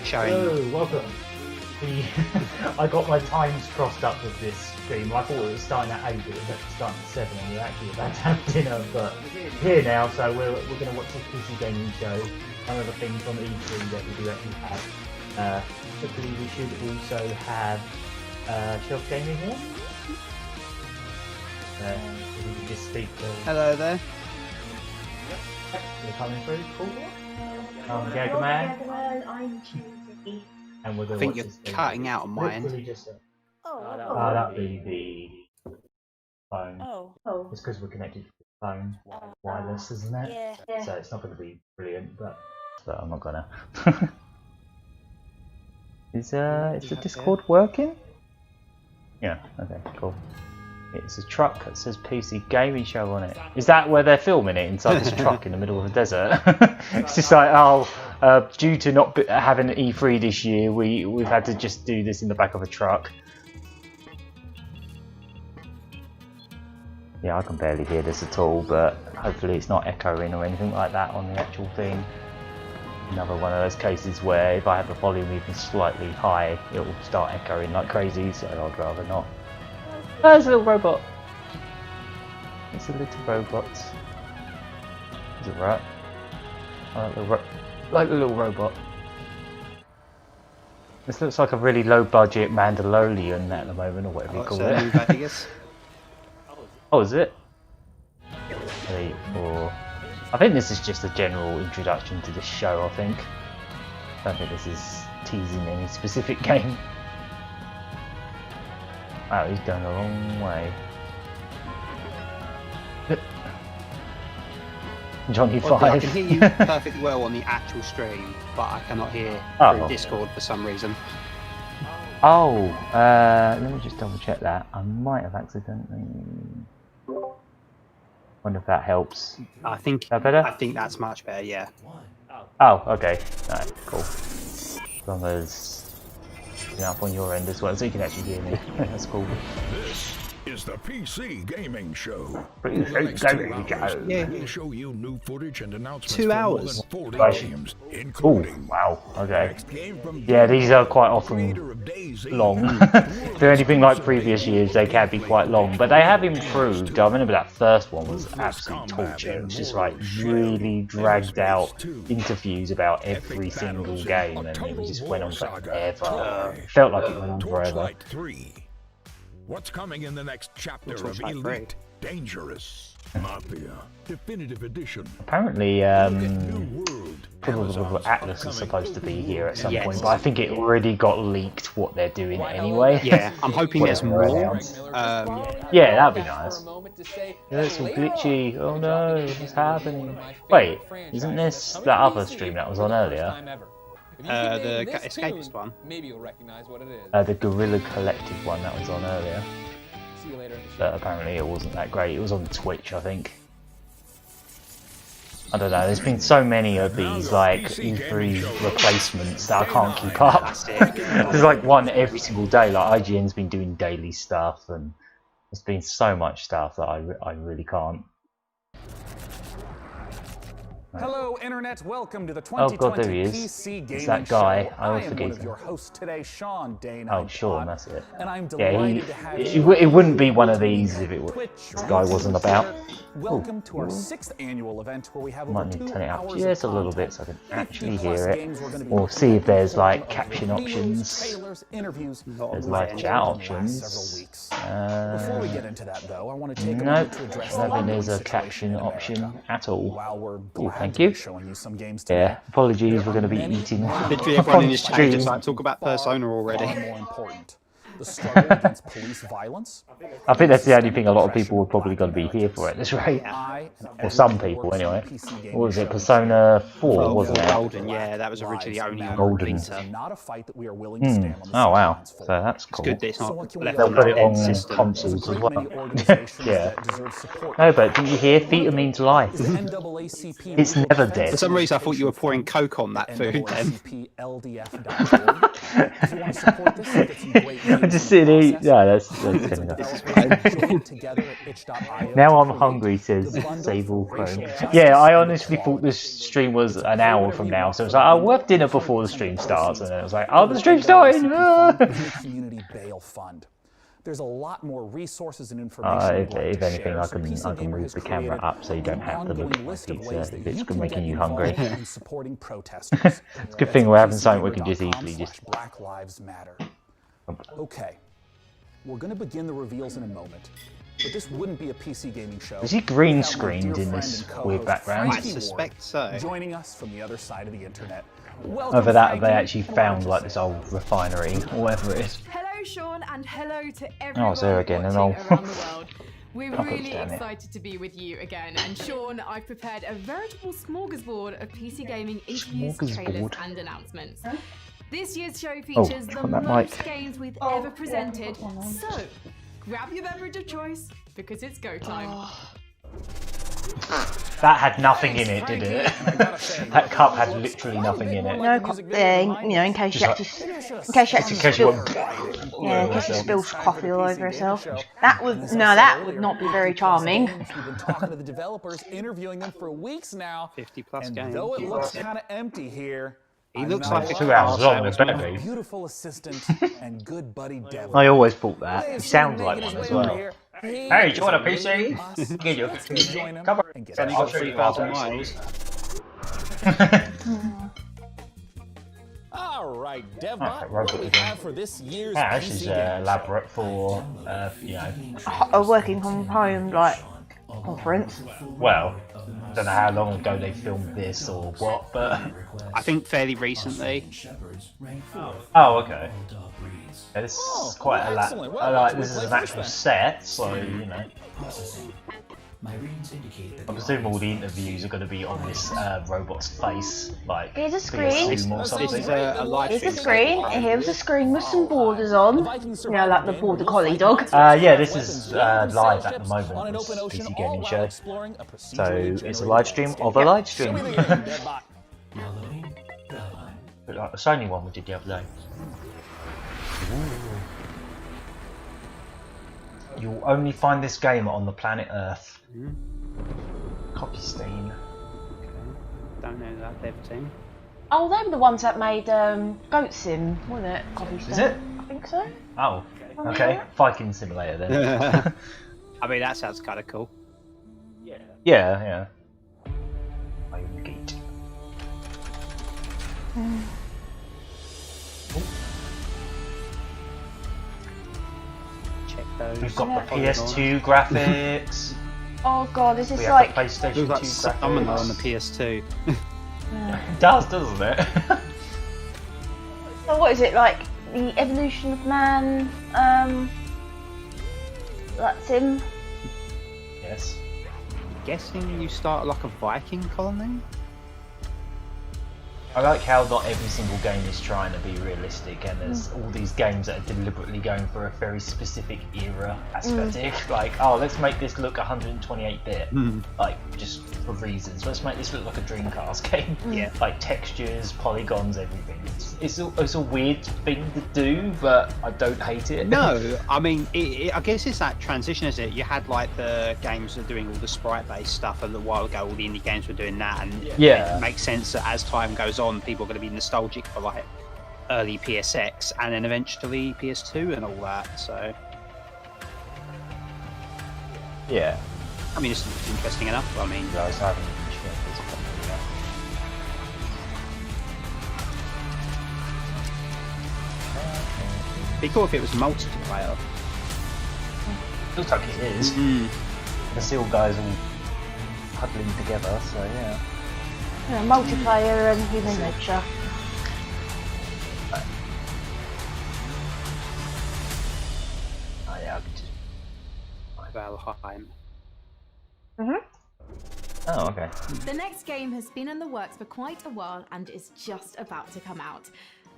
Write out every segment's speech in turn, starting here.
showing. Hello, welcome. I got my times crossed up with this stream. I thought it was starting at 8, but it was actually starting at 7, and we're actually about to have dinner. But here now, so we're going to watch this PC gaming show. One of the things on E3 that we do actually have. Hopefully, we should also have Shelf Gaming here. We can just speak to. Hello there. You're coming through. Cool. Gagaman. I'm choosing. And we're I going think to you're watch this cutting out on my literally end. just. Oh. That'd be the phone. Oh. It's because we're connected to the phone. Wireless, isn't it? Yeah. So it's not going to be brilliant, but I'm not gonna. Is the Discord working? Yeah. Okay. Cool. It's a truck that says PC Gaming Show on it. Is that where they're filming it, inside this truck in the middle of the desert? It's just like, due to not having E3 this year, we've had to just do this in the back of a truck. Yeah, I can barely hear this at all, but hopefully it's not echoing or anything like that on the actual thing. Another one of those cases where if I have the volume even slightly high, it will start echoing like crazy, so I'd rather not. Oh, there's a little robot. It's a little robot. Is it right? Like a little robot. This looks like a really low budget Mandalorian at the moment, or whatever you call it. New Vegas. Oh, is it? 3, 4. I think this is just a general introduction to this show, I think. I don't think this is teasing any specific game. Wow, he's going a long way. Johnny Oddly, 5. I can hear you perfectly well on the actual stream, but I cannot hear through Discord for some reason. Oh, let me just double check that. I might have accidentally. Wonder if that helps. I think Is that better? I think that's much better. Yeah. Oh, okay. Alright, cool. As long as it's up on your end as well, so you can actually hear me. That's cool. This is the PC Gaming Show. Yeah. We'll show you new footage and announcements 2 for hours. more than 40 Right. games, Oh, including wow. Okay. next game from Yeah, these are quite creator often of DayZ. long. If they're anything like previous years, they can be quite long, but they have improved. I remember that first one was absolute torture. It was just like really dragged out interviews about every single game, and it just went on forever. It felt like it went on forever. Torchlight 3. What's coming in the next chapter of Torchlight 3. Elite Dangerous Mafia Definitive Edition? Apparently, New world. Atlas is supposed to be here at some Yes. point, but I think it already got leaked what they're doing anyway. Yeah. I'm hoping there's Whatever more. announced. Yeah. Yeah, that'd be nice. Yeah, it's all glitchy. Oh no, what's happening? Wait, isn't this that other stream that was on earlier? The Escapist one. Maybe you'll recognize what it is. The Gorilla Collective one that was on earlier. See you later in the show. But apparently it wasn't that great. It was on Twitch, I think. I don't know, there's been so many of these like E3 replacements that I can't keep up. That's it. There's like one every single day. Like IGN's been doing daily stuff, and there's been so much stuff that I really can't. Hello, Internet. Welcome to the Oh, God, 2020 there he is. PC Gaming It's that guy. Show. I always am forget one his of your name. hosts today, Sean Dane. Oh, Sean, that's it. And I'm Yeah, delighted to have it you. wouldn't be one of these if it this guy wasn't about. Welcome to our 6th annual event where we have over Might need to 2 turn it up hours just a of little bit content. so I can 50 actually plus hear it. games we're gonna be Or see if there's recording like of caption demos, options. trailers, interviews, There's and live more chat in the last several options. weeks. Before we get into that, though, I want to take a Nope, moment to address I the don't think there's a ongoing situation caption in America. option at all. While we're Ooh, glad thank to you. be showing you some games today, Yeah, apologies, we're going to be eating Literally everyone in on this chat stream. just like talk about Persona already. far more important. The struggle against police violence. I think that's the only thing a lot of people were probably going to be here for at this rate. I and Or some everyone who people works on anyway. the PC gaming What was it, show Persona 4, wasn't it? Golden, yeah, that was originally only on Golden. Vita. Not a fight that we are willing to stand on the Oh wow, sidelines so for. that's cool. Good that it's So not what can we left do? on They'll put the it dead on system. consoles as well. Many organizations Yeah. that deserve support. No, but didn't you hear? Theta means life. The NAACP It's Legal never Defense dead. For some reason, I thought you were pouring Coke on that food then. NAACPLDF.org. If you want to support this, get some great news just sitting here. Yeah, that's good enough. Now I'm hungry, says Save All Chrome. Yeah, I honestly thought this stream was an hour from now, so it was like, I'll have dinner before the stream starts, and then it was like, oh, the stream's starting! Community Bail Fund. There's a lot more resources and information. If anything, I can move the camera up so you don't have to look at my pizza if it's making you hungry. Supporting protesters. It's a good thing we're having something we can just easily just... Black Lives Matter. Okay, we're going to begin the reveals in a moment. But this wouldn't be a PC gaming show. Is he green screened in this weird background? I suspect so. Joining us from the other side of the internet. Over that, they actually found like this old refinery or whatever it is. Hello, Sean, and hello to everyone it's there again, and watching all. around the world. We're really excited to be with you again. And Sean, I've prepared a veritable smorgasbord of PC gaming interviews, trailers, and announcements. This year's show features the most games we've ever presented. So, grab your beverage of choice, because it's go time. That had nothing in it, did it? That cup had literally nothing in it. No, you know, in case you had to spill coffee all over herself. That would not be very charming. We've been talking to the developers, interviewing them for weeks now. 50+ games. Though it looks kind of empty here. He looks like 2 hours long, it's better be. Beautiful assistant and good buddy Devil. I always thought that. He sounds like one as well. Hey, do you want a PC? Get you. Come on. It's only got 3,000 miles. All right, DevBot, what do we have for this year's PC this is elaborate for, you know... A working from home, like, conference. Well, I don't know how long ago they filmed this or what, but... I think fairly recently. Oh, okay. Yeah, this is quite elaborate. This is an actual set, so, you know... I presume all the interviews are going to be on this robot's face, like... Here's a screen. This is a live Here's a screen. Here's a screen with some borders on. You know, like the border collie dog. Yeah, this is live at the moment, this PC gaming show. So, it's a live stream of a live stream. Bit like the Sony one we did the other day. You'll only find this game on the planet Earth. Copy Steam. Okay. Don't know that dev team. Oh, they were the ones that made Goat Sim, wasn't it? Copy Steam. Is it? I think so. Oh, okay. Viking Simulator then. I mean, that sounds kind of cool. Yeah. Iron Gate. Check those. We've got the PS2 graphics. Oh god, is this We like... have the PlayStation 2 Looks like graphics. Summoner on the PS2. It does, doesn't it? So what is it, like the evolution of man? That's him. Yes. Guessing you start like a Viking colony? I like how not every single game is trying to be realistic, and there's all these games that are deliberately going for a very specific era aesthetic. Like, oh, let's make this look 128-bit, like just for reasons. Let's make this look like a Dreamcast game. Yeah. Like textures, polygons, everything. It's a weird thing to do, but I don't hate it. No, I mean, I guess it's that transition, isn't it? You had like the games that are doing all the sprite-based stuff a little while ago. All the indie games were doing that, and it makes sense that as time goes on, people are going to be nostalgic for like early PSX and then eventually PS2 and all that. So yeah, I mean, it's interesting enough. I mean, guys, I haven't even checked this properly yet. be cool if it was multiplayer. Looks like it is. The Seal guys all huddling together, so yeah. Yeah, multiplayer and human nature. Oh yeah, I could just... Valheim. Oh, okay. The next game has been in the works for quite a while and is just about to come out.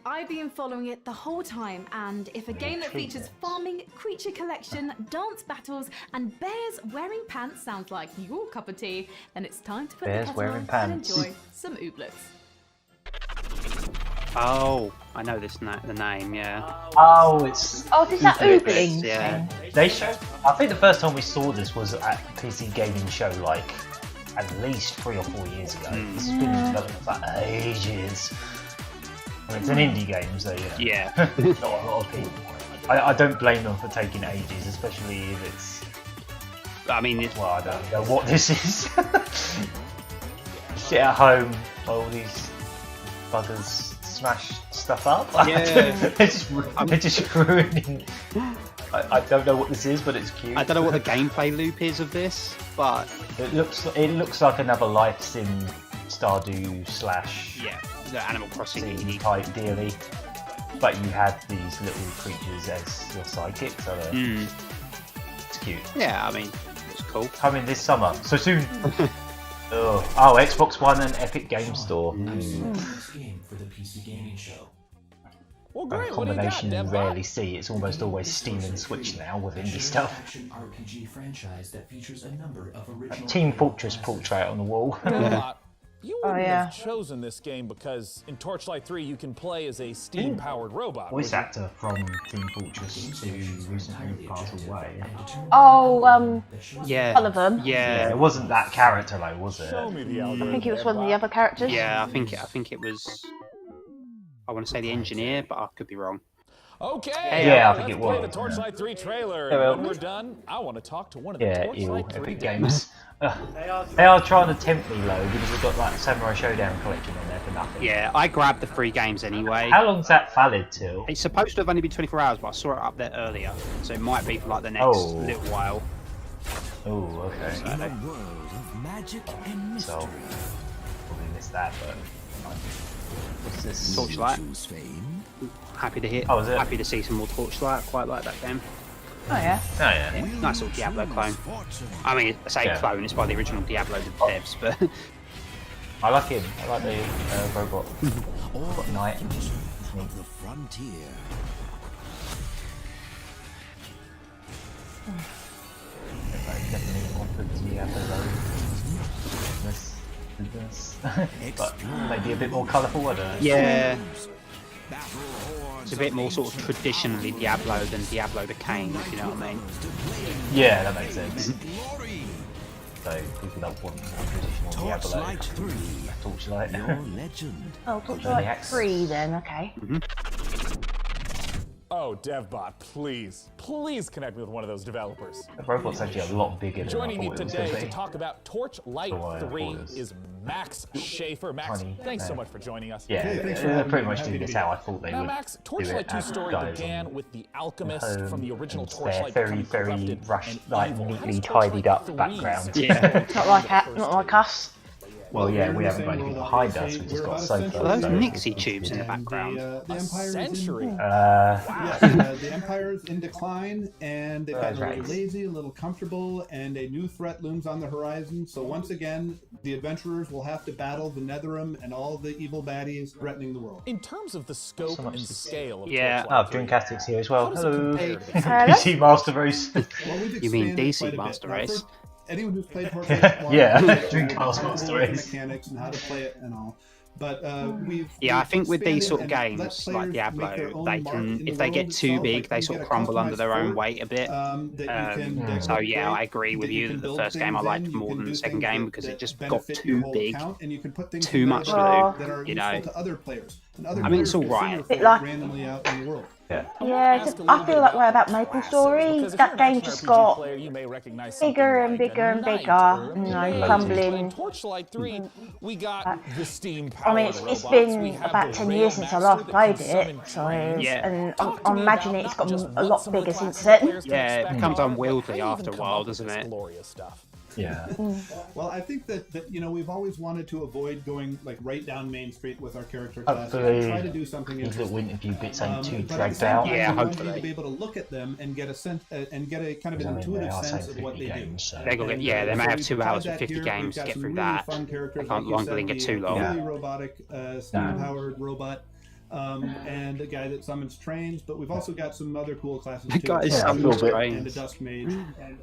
I've been following it the whole time, and if a game that features farming, creature collection, dance battles, and bears wearing pants sounds like your cup of tea, then it's time to put the kettle on and enjoy some ooblets. Oh, I know this the name. Yeah. Oh, it's. Oh, is that Ooglings? Yeah. They showed. I think the first time we saw this was at PC Gaming Show, like at least 3 or 4 years ago. This has been in development for ages. I mean, it's an indie game, so Yeah. not a lot of people. I don't blame them for taking ages, especially if it's. I mean, Well, I don't know what this is. Sit at home, all these buggers smash stuff up. Yeah. they're just ruining. I don't know what this is, but it's cute. I don't know what the gameplay loop is of this, but It looks like another Life Sim Stardew / yeah, the Animal Crossing Sim indie. type dealy. But you have these little creatures as your sidekick, so it's cute. Yeah, I mean, it's cool. Coming this summer, so soon. Oh, Xbox One and Epic Game Store. Well, A great. What do you got, combination you Devbot? rarely see. It's almost always Steam and Switch now with indie stuff. Team Fortress portrait on the wall. Devbot, you Oh, wouldn't yeah. have chosen this game because in Torchlight 3 you can play as a steam-powered robot. Voice would you? actor from Team Fortress who recently passed away. Oh, Yeah. Sullivan. Yeah, Yeah. it wasn't that character though, was it? Show me the I algorithm. think it was one of the other characters. Yeah, I think it was. I want to say the engineer, but I could be wrong. Okay. Yeah, I let's think it play was, the Torchlight 3 trailer. Yeah, well- And when we're done, I want to talk to one of the Yeah, Torchlight 3 Epic Games. Games. They are trying to tempt me low because they've got like Samurai Showdown collection on there for nothing. Yeah, I grabbed the free games anyway. How long's that valid till? It's supposed to have only been 24 hours, but I saw it up there earlier, so it might be for like the next Oh. little while. Oh, okay. So, probably missed that, but. What's this? Torchlight. Happy to hear. Oh, is it? Happy to see some more Torchlight. Quite like that game. Oh yeah. Oh, yeah. Nice little Diablo clone. I mean, I say Yeah. clone. It's by the original Diablo devs, but I like him. I like the robot. Robot Knight. Definitely want the Diablo. This. But maybe a bit more colourful, I don't know. yeah, it's a bit more sort of traditionally Diablo than Diablo became, if you know what I mean. Yeah, that makes sense. So people don't want more traditional Diablo. Torchlight. Oh, Torchlight X. 3 then. Okay. Oh, Devbot, please connect me with one of those developers. The robot's actually a lot bigger than Joining I me thought it was today going to to be. talk about Torchlight So, 3 what is- is Max Schaefer. Max, Tiny, thanks so yeah. much for joining us. Yeah, Hey, thanks for they're having pretty me. much Happy doing to this be how I here. thought they Now, would Max, do Torchlight it 2 as story guys began on with the alchemist home, from the original and Torchlight they're becoming very corrupted rushed, and like evil. How neatly does tidied up Torchlight 3 background. Yeah. Not like us. Well, yeah, we're we in the haven't got same anything world, behind us. obviously. We just We're got about a sofas. century Are those so Nixie it's tubes in the good. background? The A Empire century. the Empire's in decline, and they've gotten a little Right. lazy, a little comfortable, and a new threat looms on the horizon. So once again, the adventurers will have to battle the Netherim and all the evil baddies threatening the world. In terms of the scope So much and to- scale of Yeah. Oh, Torchlight 3, Dreamcastic's here as well. how does it Hello. compare to Hello? PC Master Race. Well, we've You mean expanded DC quite a bit. Master Now, Race? first, anyone who's played Torchlight 1 Yeah, knows Dreamcast the Master rules and Race. mechanics and how to play it and all. But Yeah, I we've think with these sort of expanded and let games like players make their Diablo, own they mark can, in if the they world get too itself, big, like they you sort get of a crumble under customized their own fort, weight a bit. that you can So yeah, decorate, I agree with that you can that the build first game I things liked in, you more can than do the second things game that- because it that just got benefit your too whole big. account, and you can put things too together much to that do, that are you useful know. to other players. And other I mean, it's players can all see right. your Bit fort like- randomly out in the world. Yeah. Yeah, I feel that way about Maple Story. That game just got bigger and bigger and bigger, you know, crumbling. Torchlight 3, we got the steam I mean, it's been about 10 years since I last played it, so Yeah. and I imagine it's gotten a lot bigger since then. Yeah, it becomes unwieldy after a while, doesn't it? Glorious stuff. Yeah. Well, I think that we've always wanted to avoid going like right down Main Street with our character Hopefully, classes and try to do something These little interesting. interview bits ain't too But at the dragged same out. time, Yeah, we want you hopefully. to be able to look at them and get a sense and get a kind of I an mean, they intuitive are sense saying of what 50 they do. games, so. They got, yeah, they may So have we've 2 tried hours that and 50 here. games We've to got get some through really that. fun characters, They can't like you long said, linger the too long. fully robotic steam-powered robot. and a guy that summons trains, but we've also got some other cool classes The too. guy who So summons and a trains. Dusk Mage,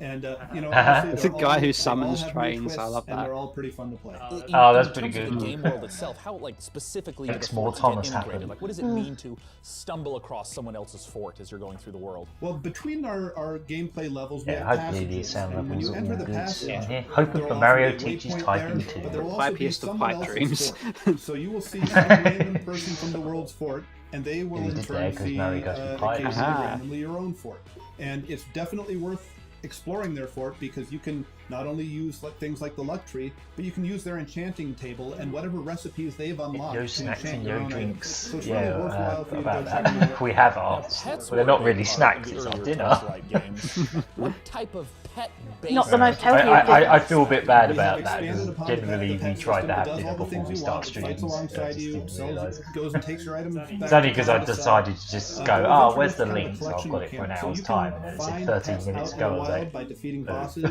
and you know, It's a guy who summons trains. I love and that. they're all pretty fun to play. Oh, that's pretty In terms of good. the game world itself, how like specifically do the Makes more forts Thomas get integrated? happen. Like, what does it mean to stumble across someone else's fort as you're going through the world? Well, between our gameplay levels, we Yeah, have hopefully the passages, sound and when levels you are enter all the good. passage, Yeah. Hoping there for will Mario often be a teaches waypoint typing there, too. but there will also be Happiest of someone pipe else's dreams. fort. So you will see some random person from the world's fort, and they will He in did turn there 'cause see Mario goes for pipe. occasionally Aha. randomly your own fort. And it's definitely worth exploring their fort because you can not only use things like the luck tree, but you can use their enchanting table and whatever recipes they've unlocked. Yo to snacks enchant and your yo own drinks. items. So it's Yeah, really worthwhile for you to about go check them that. out. We have ours. Pets Well, they're not were a really big part snacks, of it's the our earlier dinner. Torchlight games. What type of pet based Not the most healthy of I feel a bit bad We about have that expanded because upon generally the we pet tried to system. have It does dinner all the before things we you start want. It streams. fights alongside just you, didn't realise. goes and takes your items back. It's only to because the I side. decided to just go, But oh, eventually where's it's the kind of a link? So I've collection got it for an camp. So hour's you time, can and then it said find 13 pets minutes out ago. in I the was wild like, by defeating bosses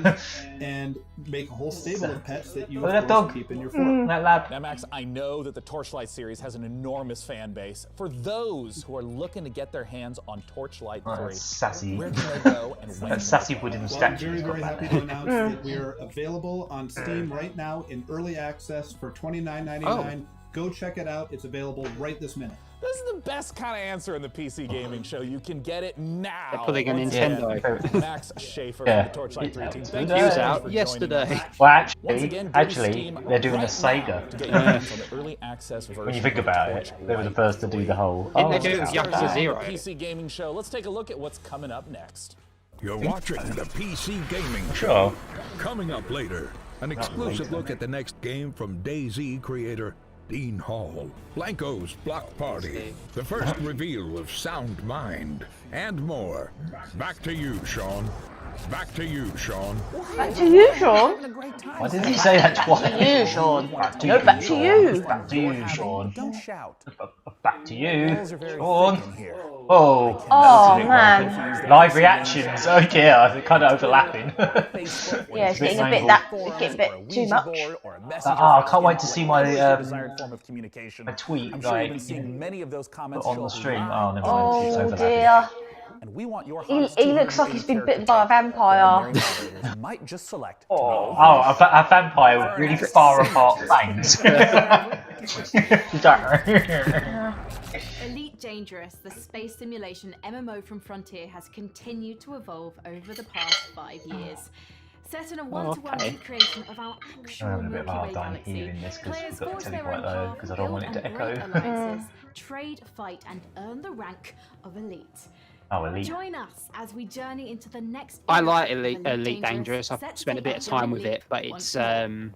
and make a whole stable of pets that you Look at of that course, dog. keep in your fort. that lab. Now, Max, I know that the Torchlight series has an enormous fan base. For those who are looking to get their hands on Torchlight 3, That's sassy. where can they go and when? That sassy wooden Well, I'm statue. very, very happy to announce that we are available on Steam right now in early access for $29.99. Go check it out. It's available right this minute. This is the best kind of answer in the PC gaming show. You can get it now. They're putting a Once Nintendo. again, Max Schaefer Yeah. from the Torchlight 3 team. Thank He you was so much out for yesterday. joining us. Well, Once again, actually, go to Steam they're doing a right Sega. now to get your hands on the early access version When you think of about it, they were the first to do the whole. Didn't they oh, do it with yeah. Yakuza Zero? PC gaming show. Let's take a look at what's coming up next. You're watching the PC Gaming Sure. Show. Coming up later, an exclusive look at the next game from DayZ creator Dean Hall. Blanco's Block Party. The first reveal of Sound Mind. And more. Back to you, Sean. Back to you, Sean. Back to you, Sean. Why did he say that twice? You, Sean. Back to No, you, back to Sean. you. Back to you, Sean. Don't shout. Back to you, Walls are very Sean. thick in here. Oh, Oh, that's a bit man. weird. Live reactions. Oh yeah, they're kind of overlapping. Yeah, it's getting a bit mangled. getting a bit too much. I can't wait to see my desired form of communication. my tweet I'm sure you've been like seeing many of those comments on show the up stream. live. Oh, never mind. It's Oh overlapping. dear. And we want your He looks like he's been bitten by a vampire. might just select. Oh, a vampire with really far apart fangs. Elite Dangerous, the space simulation MMO from Frontier, has continued to evolve over the past 5 years. Set in a one-to-one recreation of our actual I'm having a bit of a Milky hard Way time galaxy, hearing this 'cause players we've got the forge telly their quite own low, path, 'cause I don't want build it to and break echo. alliances, trade, fight, and earn the rank of Elite. Oh, Elite. Join us as we journey into the next. I era like of Elite Dangerous. I've set spent a to bit take of time with Elite it, but once more.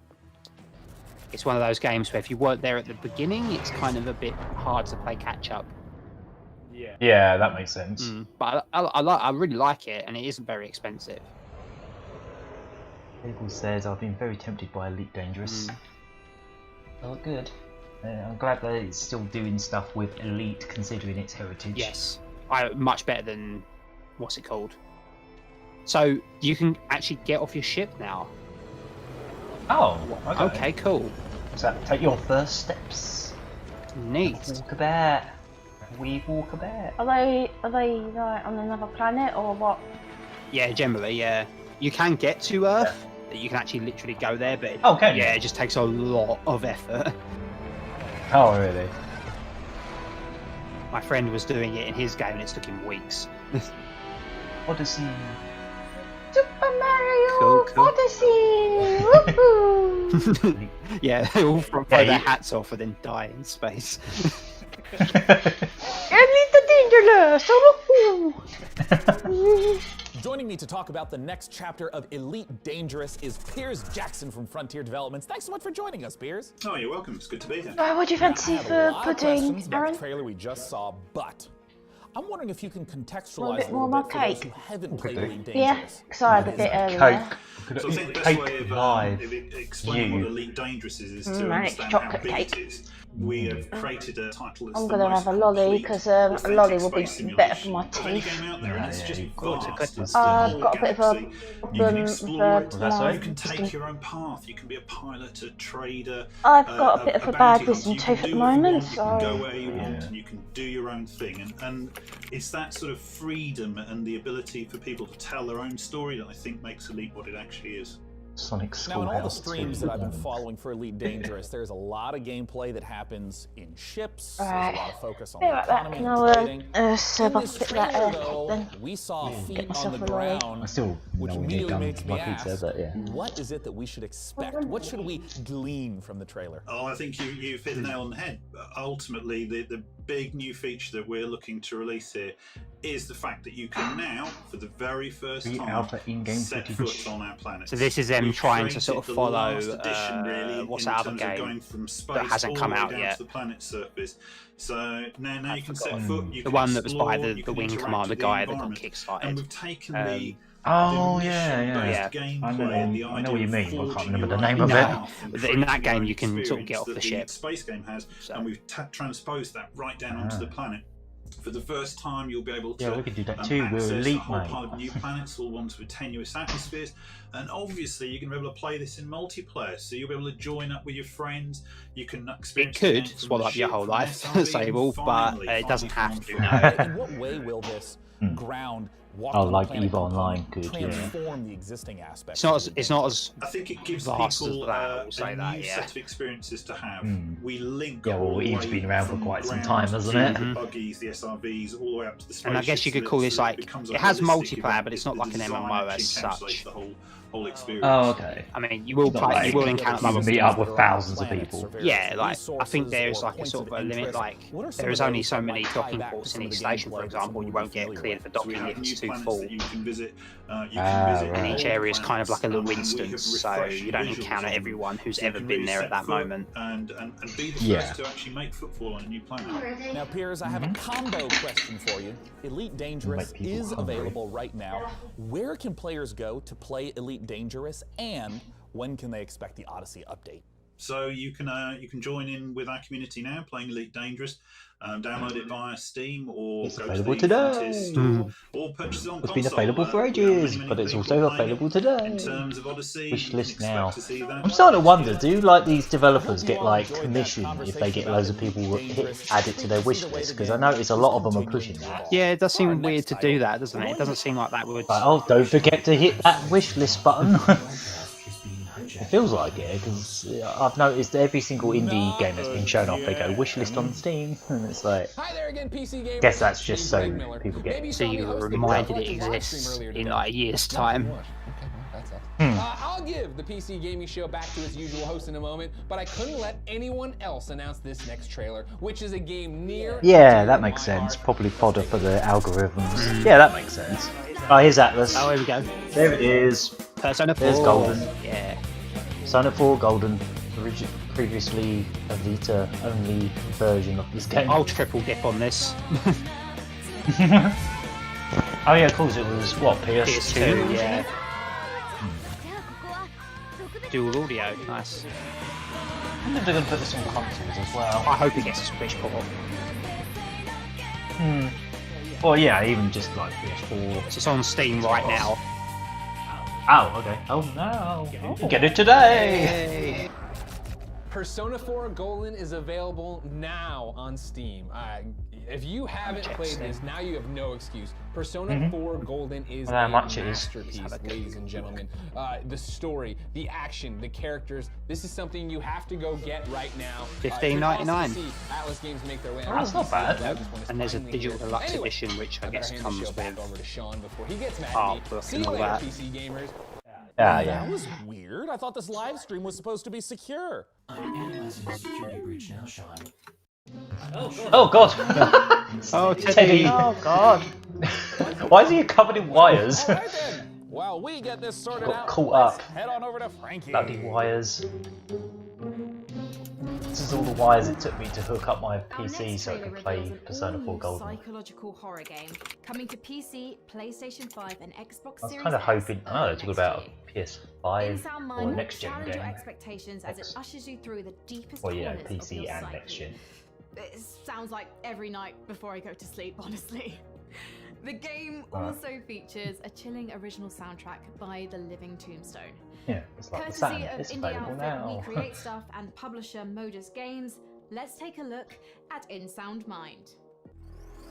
it's one of those games where if you weren't there at the beginning, it's kind of a bit hard to play catch up. Yeah, that makes sense. But I really like it, and it isn't very expensive. People says I've been very tempted by Elite Dangerous. Oh, good. I'm glad that it's still doing stuff with Elite, considering its heritage. Yes, much better than what's it called. So you can actually get off your ship now. Oh, okay. Okay, cool. So take your first steps. Neat. Walk about. We walk about. Are they like on another planet or what? Yeah, generally, yeah. You can get to Earth. You can actually literally go there, but Okay. yeah, it just takes a lot of effort. Oh, really? My friend was doing it in his game, and it took him weeks. Odyssey. Super Mario Cool, cool. Odyssey! Woohoo! Yeah, they all throw their hats off and then die in space. Elite Dangerous! Woohoo! Joining me to talk about the next chapter of Elite Dangerous is Piers Jackson from Frontier Developments. Thanks so much for joining us, Piers. Oh, you're welcome. It's good to be here. What do you fancy I have a for lot of pudding, questions about Aaron? the trailer we just saw, but I'm wondering if you can Want a contextualize bit a more little of bit my for those cake? who haven't played Elite Dangerous. Yeah, because I had a bit earlier. Coke. So I think the best Cake way of live. explaining what Elite Dangerous is to and it's understand how chocolate big cake. it is. We have created a title that's I'm the going to most have a lolly complete, because a authentic lolly will be space better for my simulation of any teeth. game out there, and it's just vast. It's I've the whole got a bit of a galaxy. You can explore it. tomorrow. You can take your own path. You can be a pilot, a trader. I've got a bit of a bad bounty hunter. wisdom You can tooth at do the what you moment, want, You can go so where you want, and you can do your own thing. And it's that sort of freedom and the ability for people to tell their own story that I think makes Elite what it actually is. Sonic Now, in all the Schoolhouse streams too. that I've been following for Elite Dangerous, there's a lot of gameplay that happens in ships. Right. There's a lot of focus on Be the right back. economy Can and I trading. serve In up a this bit of that trailer, cake though, then? we saw feet Get on myself the a lolly. ground, I still which know when you're immediately done makes with me my pizza, ask, but yeah. what is it that we should expect? What should we glean from the trailer? Oh, I think you've hit the nail on the head. Ultimately, the big new feature that we're looking to release here is the fact that you can now, for the very first The time, alpha in-game set footage. foot on our planet. So this is them We've trying to created sort of the follow last edition, really, what's in that other terms of game going from space that hasn't all come the way out down yet? to the planet's surface. So now you can set forgotten. foot. You The can one that was by explore, the you can Wing interact Commander with the guy that got environment. And kickstarted. we've taken the Oh the yeah. mission-based I gameplay, know. the I know what you idea mean. of I can't forging remember the your name own of it. path and In creating that game, your you can sort of get experience off the that ship. Space game has, So- and we've transposed that right down onto the planet. For the first time, you'll be able to Yeah, we could do that too. We're access a elite, whole mate. pile of new planets, all ones with tenuous atmospheres, and obviously you're going to be able to play this in multiplayer. So you'll be able to join up with your friends. You can experience It the could game from swallow the up your ship, wole from life, SRV, Sable, and but finally it doesn't come have to. on In what way will this ground walk Oh, on the like planet EVE Online component could, yeah. transform the existing aspects? It's not as I think it gives vast as people that, I will a say new that, yeah. set of experiences to have. We link Yeah, well, all the EVE's way been around for from quite some ground time, hasn't to it? The buggies, the SRVs, all the way up to the spaceships. And I guess you could call this like, it has multiplayer, but it's not like an MMO as such. The whole experience. Oh, okay. I mean, you will It's not play, like you will encounter you other meet up with thousands of people. Yeah, like I think there's like a sort of a limit. Like there is only so many docking ports in each station, for example. You won't get cleared for So we docking have if it's new too planets full. that you can visit. And each old area is kind of like a little planets, and we instance, have so refreshing you don't visuals encounter on them. everyone who's So you ever can been really there set at that foot moment. and be the Yeah. first to actually make footfall on a new planet. Now, Piers, I have a combo question for you. Elite Dangerous Make people is hungry. available right now. Where can players go to play Elite Dangerous, and when can they expect the Odyssey update? So you can join in with our community now, playing Elite Dangerous. Download it via Steam or It's go available to the today. Frontier store or purchase it on It's console. been available for We have ages, many but it's people also playing available it. today. In terms of Odyssey, Wish you can list expect now. to see that. I'm starting to wonder, do like these developers get like commission if they get loads of people add it to their wish list? Because I notice a lot of them are pushing that. Yeah, it does seem weird to do that, doesn't it? It doesn't seem like that would. Like, oh, don't forget to hit that wish list button. It feels like it, because I've noticed every single indie game that's been shown off, they go wish list on Steam, and it's like, Hi there again, PC gamers. guess that's just so Greg Miller. people get Maybe it. So saw me you were host the reminded it Collective live stream exists earlier in today. like a year's time. Okay, that sucks. I'll give the PC Gaming Show back to its usual host in a moment, but I couldn't let anyone else announce this next trailer, which is a game near. Yeah, that makes sense. Probably fodder for the algorithms. Yeah, that makes sense. Oh, here's Atlas. Oh, here we go. There it is. Persona 4. There's Golden. Yeah. Persona 4 Golden. Previously a Vita only version of this game. I'll triple dip on this. Oh yeah, of course it was what, PS2? PS2, yeah. Dual audio, nice. I wonder if they're going to put this on consoles as well. I hope it gets a Switch port. Well, yeah, even just like PS4. It's on Steam right now. Oh, okay. Oh no. Get it today! Persona 4 Golden is available now on Steam. If you haven't played this, now you have no excuse. Persona 4 Golden is How a much it is? masterpiece, ladies and gentlemen. The story, the action, the characters, this is something you have to go get right now. $15.99. Atlas Games make their way Oh, that's not bad. And there's a digital deluxe edition, which I guess hand the comes show back with over to Sean before he gets mad art at me. book See and you all later, that. PC gamers. Yeah, That was weird. I thought this live stream was supposed to be secure. Oh god! Oh, Teddy! Oh god. Why is he covered in wires? All right then. While we get this sorted Got out, caught let's up. head on over to Frankie. Bloody wires. This is all the wires it took me to hook up my PC so I could play Persona 4 Golden. Psychological horror game coming to PC, PlayStation 5, and Xbox Series. I was kind of hoping. Oh, it's all about PS5 Sound or Mind next gen challenge your game. expectations as it ushers you through the deepest Well, yeah, corners of PC your and psyche. next gen. It sounds like every night before I go to sleep, honestly. The game also features a chilling original soundtrack by The Living Tombstone. Yeah, it's like the Courtesy sound. of It's indie available outfit now. We Create Stuff and publisher Modus Games, let's take a look at In Sound Mind.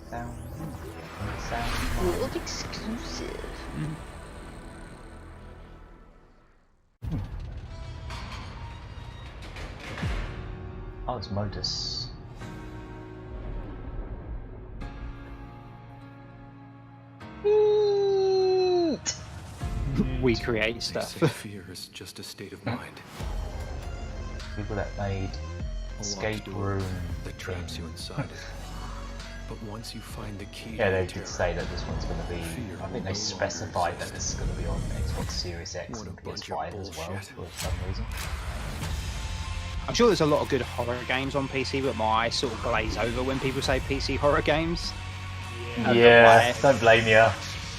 Sound. World exclusive. Oh, it's Modus. We Create Stuff. Fear is just a state of mind. People that made Escape Room that traps you inside it. But once you find the key, yeah, they did say that this one's going to be. I think they specified that this is going to be on Xbox Series X and PS5 as well for some reason. I'm sure there's a lot of good horror games on PC, but my eyes sort of glaze over when people say PC horror games. Yeah, don't blame you.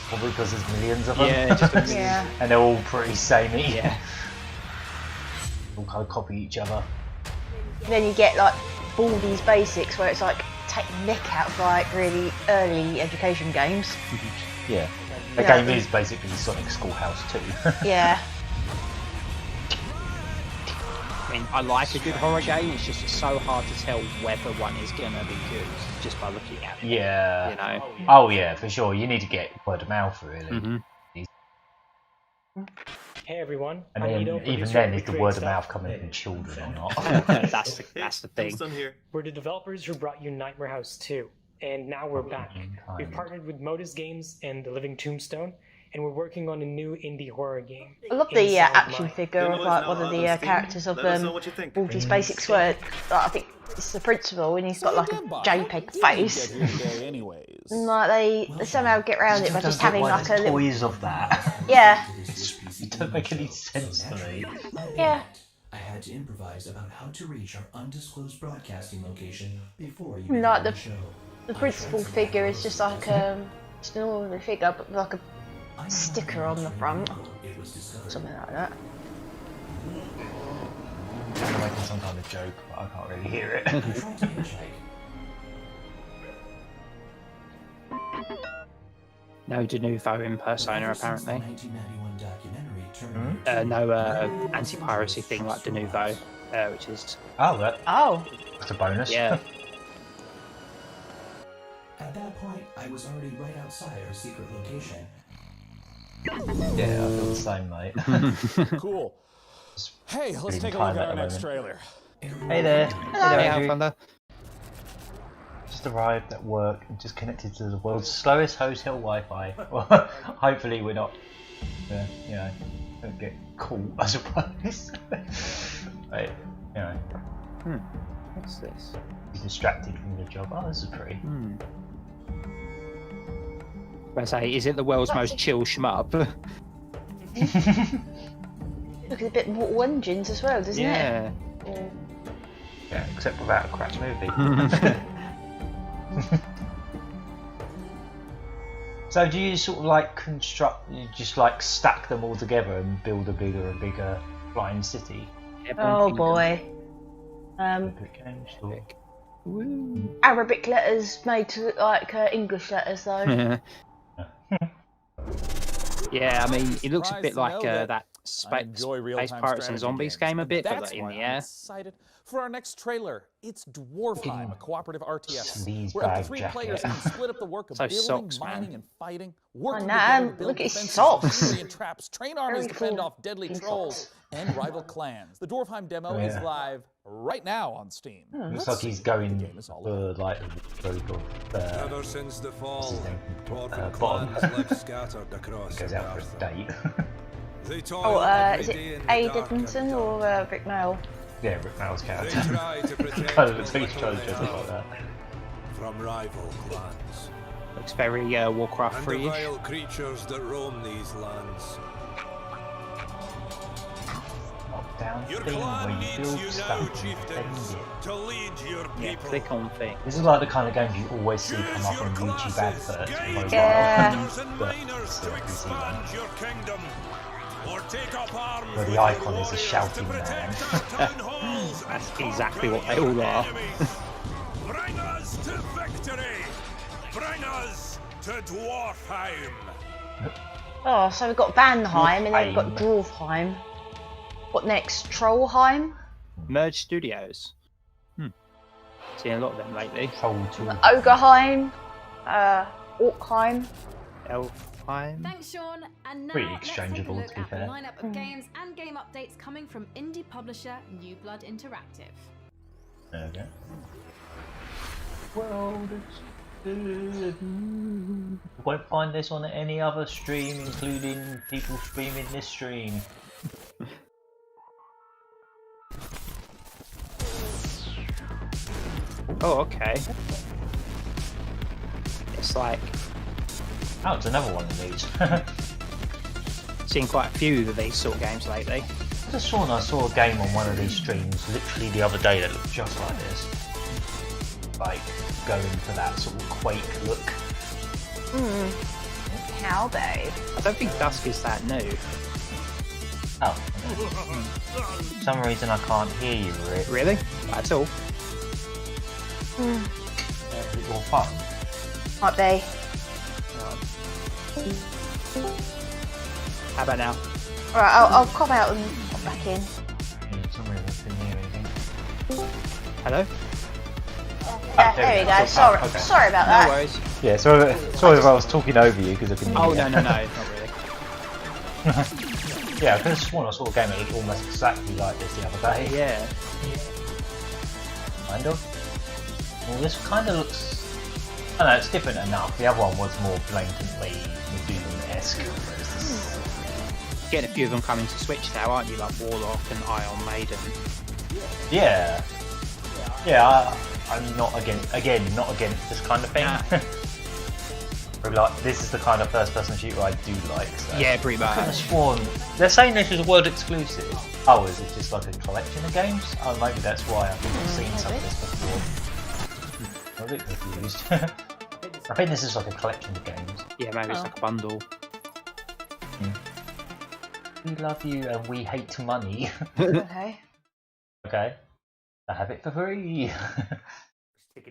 Probably because there's millions of them. Yeah, just a million. Yeah. And they're all pretty samey. Yeah. All kind of copy each other. Then you get like Baldi's Basics, where it's like take the nick out of like really early education games. Yeah. The game is basically Sonic Schoolhouse 2. Yeah. I mean, I like a good horror game. It's just so hard to tell whether one is gonna be good just by looking at it. Yeah. You know. Oh yeah, for sure. You need to get word of mouth, really. Mm-hmm. Hey everyone. And then, even then, is the word of mouth coming from children or not? that's the thing. We're the developers who brought you Nightmare House 2, and now we're back. We've partnered with Modus Games and The Living Tombstone, and we're working on a new indie horror game. I love the action figure of like one of the characters of Baldi's Basics, where I think it's the principal and he's got like a JPEG face. And like they somehow get around it by just having like a little toys of that. Yeah. It don't make any sense to me. Yeah. I had to improvise about how to reach our undisclosed broadcasting location before you Like began the show. the principal figure is just like just an ordinary figure, but with like a sticker on the front, something like that. I'm making some kind of joke, but I can't really hear it. No de novo in Persona, apparently. No anti-piracy thing like de novo, which is... Oh, that. Oh. That's a bonus. Yeah. At that point, I was already right outside our secret location. Yeah, I feel the same, mate. Cool. Hey, let's take a look at our next trailer. Hey there. Hey, Alfanda. Just arrived at work and just connected to the world's slowest hotel Wi-Fi. Well, hopefully we're not, you know, don't get caught, I suppose. Right, you know. What's this? Be distracted from your job. Oh, this is pretty. I say, is it the world's most chill shmup? Looks a bit Mortal Engines as well, doesn't it? Yeah, except without a crap movie. So do you sort of like you just like stack them all together and build a bigger and bigger flying city? Oh boy. Arabic letters made to look like English letters though. Yeah, I mean, it looks a bit like that Space Pirates and Zombies game a bit, but like in the air. Excited for our next trailer. It's Dwarfheim, a cooperative RTS, Sleaze where up to bag 3 jacket. players can split up the work of So building, socks, mining, man. and fighting, working no, together to build look at his defenses, socks. machinery and traps, train armies to Very fend cool. off deadly Pink trolls socks. and rival clans. The Dwarfheim demo is live right now on Steam. Looks like he's going for like the road of Ever since the fall, dwarven bottom. clans live scattered across Goes out for a date. They toil Oh, every is day it in A. the dark Dickinson and or Rick Mail? Yeah, Rick Mail's They character. try to protect Kind of the looks like he's little trying to they dress up like have that. from rival clans. Looks very Warcraft And the 3-ish. vile creatures that roam these lands. top-down thing where you build stuff and defend it. Yeah, click on thing. This is like the kind of games you always see come up on YouTube adverts for mobile. Yeah. But still PC one. Where the icon is a shouting man. That's exactly what they all are. Bring us to victory! Bring us to Dwarfheim! Oh, so we've got Vanheim and then we've got Dwarfheim. What next? Trollheim? Merge Studios. Seen a lot of them lately. Ogreheim? Orkheim? Elfheim? Thanks, Sean. And now Pretty let's exchangeable, take a to be look at fair. the lineup of games and game updates coming from indie publisher New Blood Interactive. There we go. World exploded. You won't find this on any other stream, including people streaming this stream. Oh, okay. It's like... Oh, it's another one of these. Seen quite a few of these sort of games lately. I just saw a game on one of these streams literally the other day that looked just like this. Like, going for that sort of Quake look. How though? I don't think Dusk is that new. Oh. For some reason I can't hear you, Rick. Really? Not at all. Is it more fun? Might be. How about now? Alright, I'll pop out and pop back in. For some reason I couldn't hear anything. Hello? There we go. Sorry, okay. sorry about No that. worries. Yeah, sorry if I was talking over you because I couldn't hear Oh, you. no, not really. Yeah, I could have sworn I saw a game that looked almost exactly like this the other day. Yeah. Kind of. Well, this kind of looks... I don't know, it's different enough. The other one was more blatantly Doom-esque. Getting a few of them coming to Switch now, aren't you? Like Warlock and Iron Maiden. Yeah. Yeah, I'm not against this kind of thing. Like, this is the kind of first-person shooter I do like. So. Yeah, pretty much. I could have sworn they're saying this is a world exclusive. Oh, is it just like a collection of games? Oh, maybe that's why I think I've seen some of this before. I'm a bit confused. I think this is like a collection of games. Yeah, maybe it's like a bundle. We love you and we hate money. Okay. Okay. I have it for free.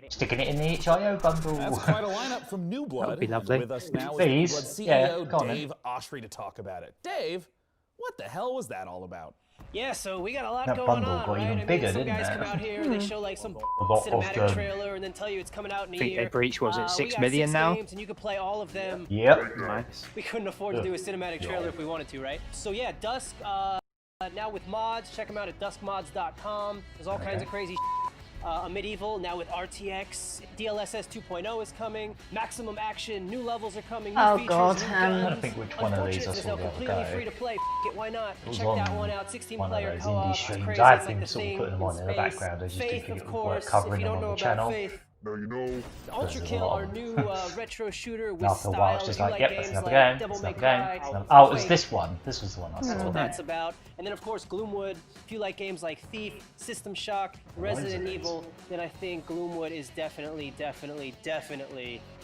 Sticking it in the HIO bundle. That's quite a lineup from New Blood. That would be lovely. With us now Please. is New Yeah, Blood go on CEO then. Dave Oshry to talk about it. Dave, what the hell was that all about? Yeah, so we got a lot That going bundle on, got right? even I mean, bigger, some didn't guys it? come out here, they show like some lot of cinematic them. trailer, and then tell you it's coming out in a I think year. they breached, was it 6 we got million 6 now? games, and you could play all of them. Yep. Nice. We couldn't afford to do a cinematic trailer if we wanted to, right? So yeah, Dusk, now with mods, check them out at duskmods.com. There's all kinds of crazy a Medieval, now with RTX, DLSS 2.0 is coming, Maximum Action, new levels are coming, new features, God, new I guns. don't think which one of these I Unfortunately, saw they're the other completely day. free to play. It, why not? It was Check on that one out, 16 one of player those co-op. indie It's streams. crazy. I had It's been like sort of the putting them on in the space. background. I just didn't Faith, think of it was worth course, covering if you them don't on know the about channel. Faith. Now you know. Ultrakill, our new retro shooter with After a while, it's style. just If you like, yep, games it's another like game, Devil it's May another game. Cry, It's another... Oh, it was Quake, this one. This was the one I that's saw. what that's about. And then of course Gloomwood. If you like games like Thief, System Shock, Resident Evil, then I think Gloomwood is definitely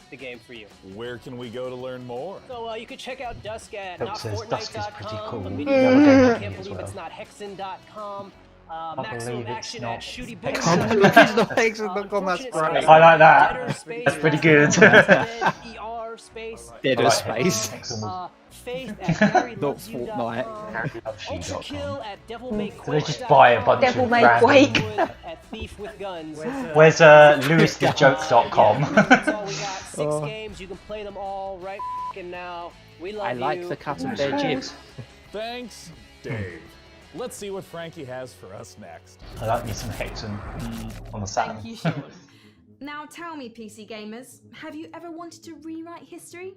the game for you. Where can we go to learn more? So you can check out Dusk at Hope says Dusk is pretty notfortnite.com, cool. Medieval, I can't as believe well. it's not Hexen.com, Can't Maximum believe it's Action not at Shooty Hexen. Can't believe it's not Hexen.com, that's great. I like that. That's pretty good. ER space. Dead like Space. Hexen. Faith at Gary Not Loves You Fortnite. Ultrakill at Devil May So they just buy a bunch Devil of May random... Quake. at Thief with Guns. Where's LewisTheJoke.com? That's all we got. 6 games. You can play them all right f***ing now. We love I you. like the cut of their jibs. Thanks, Dave. Let's see what Frankie has for us next. I like me some Hexen on the Saturn. Thank you, Sean. Now tell me, PC gamers, have you ever wanted to rewrite history?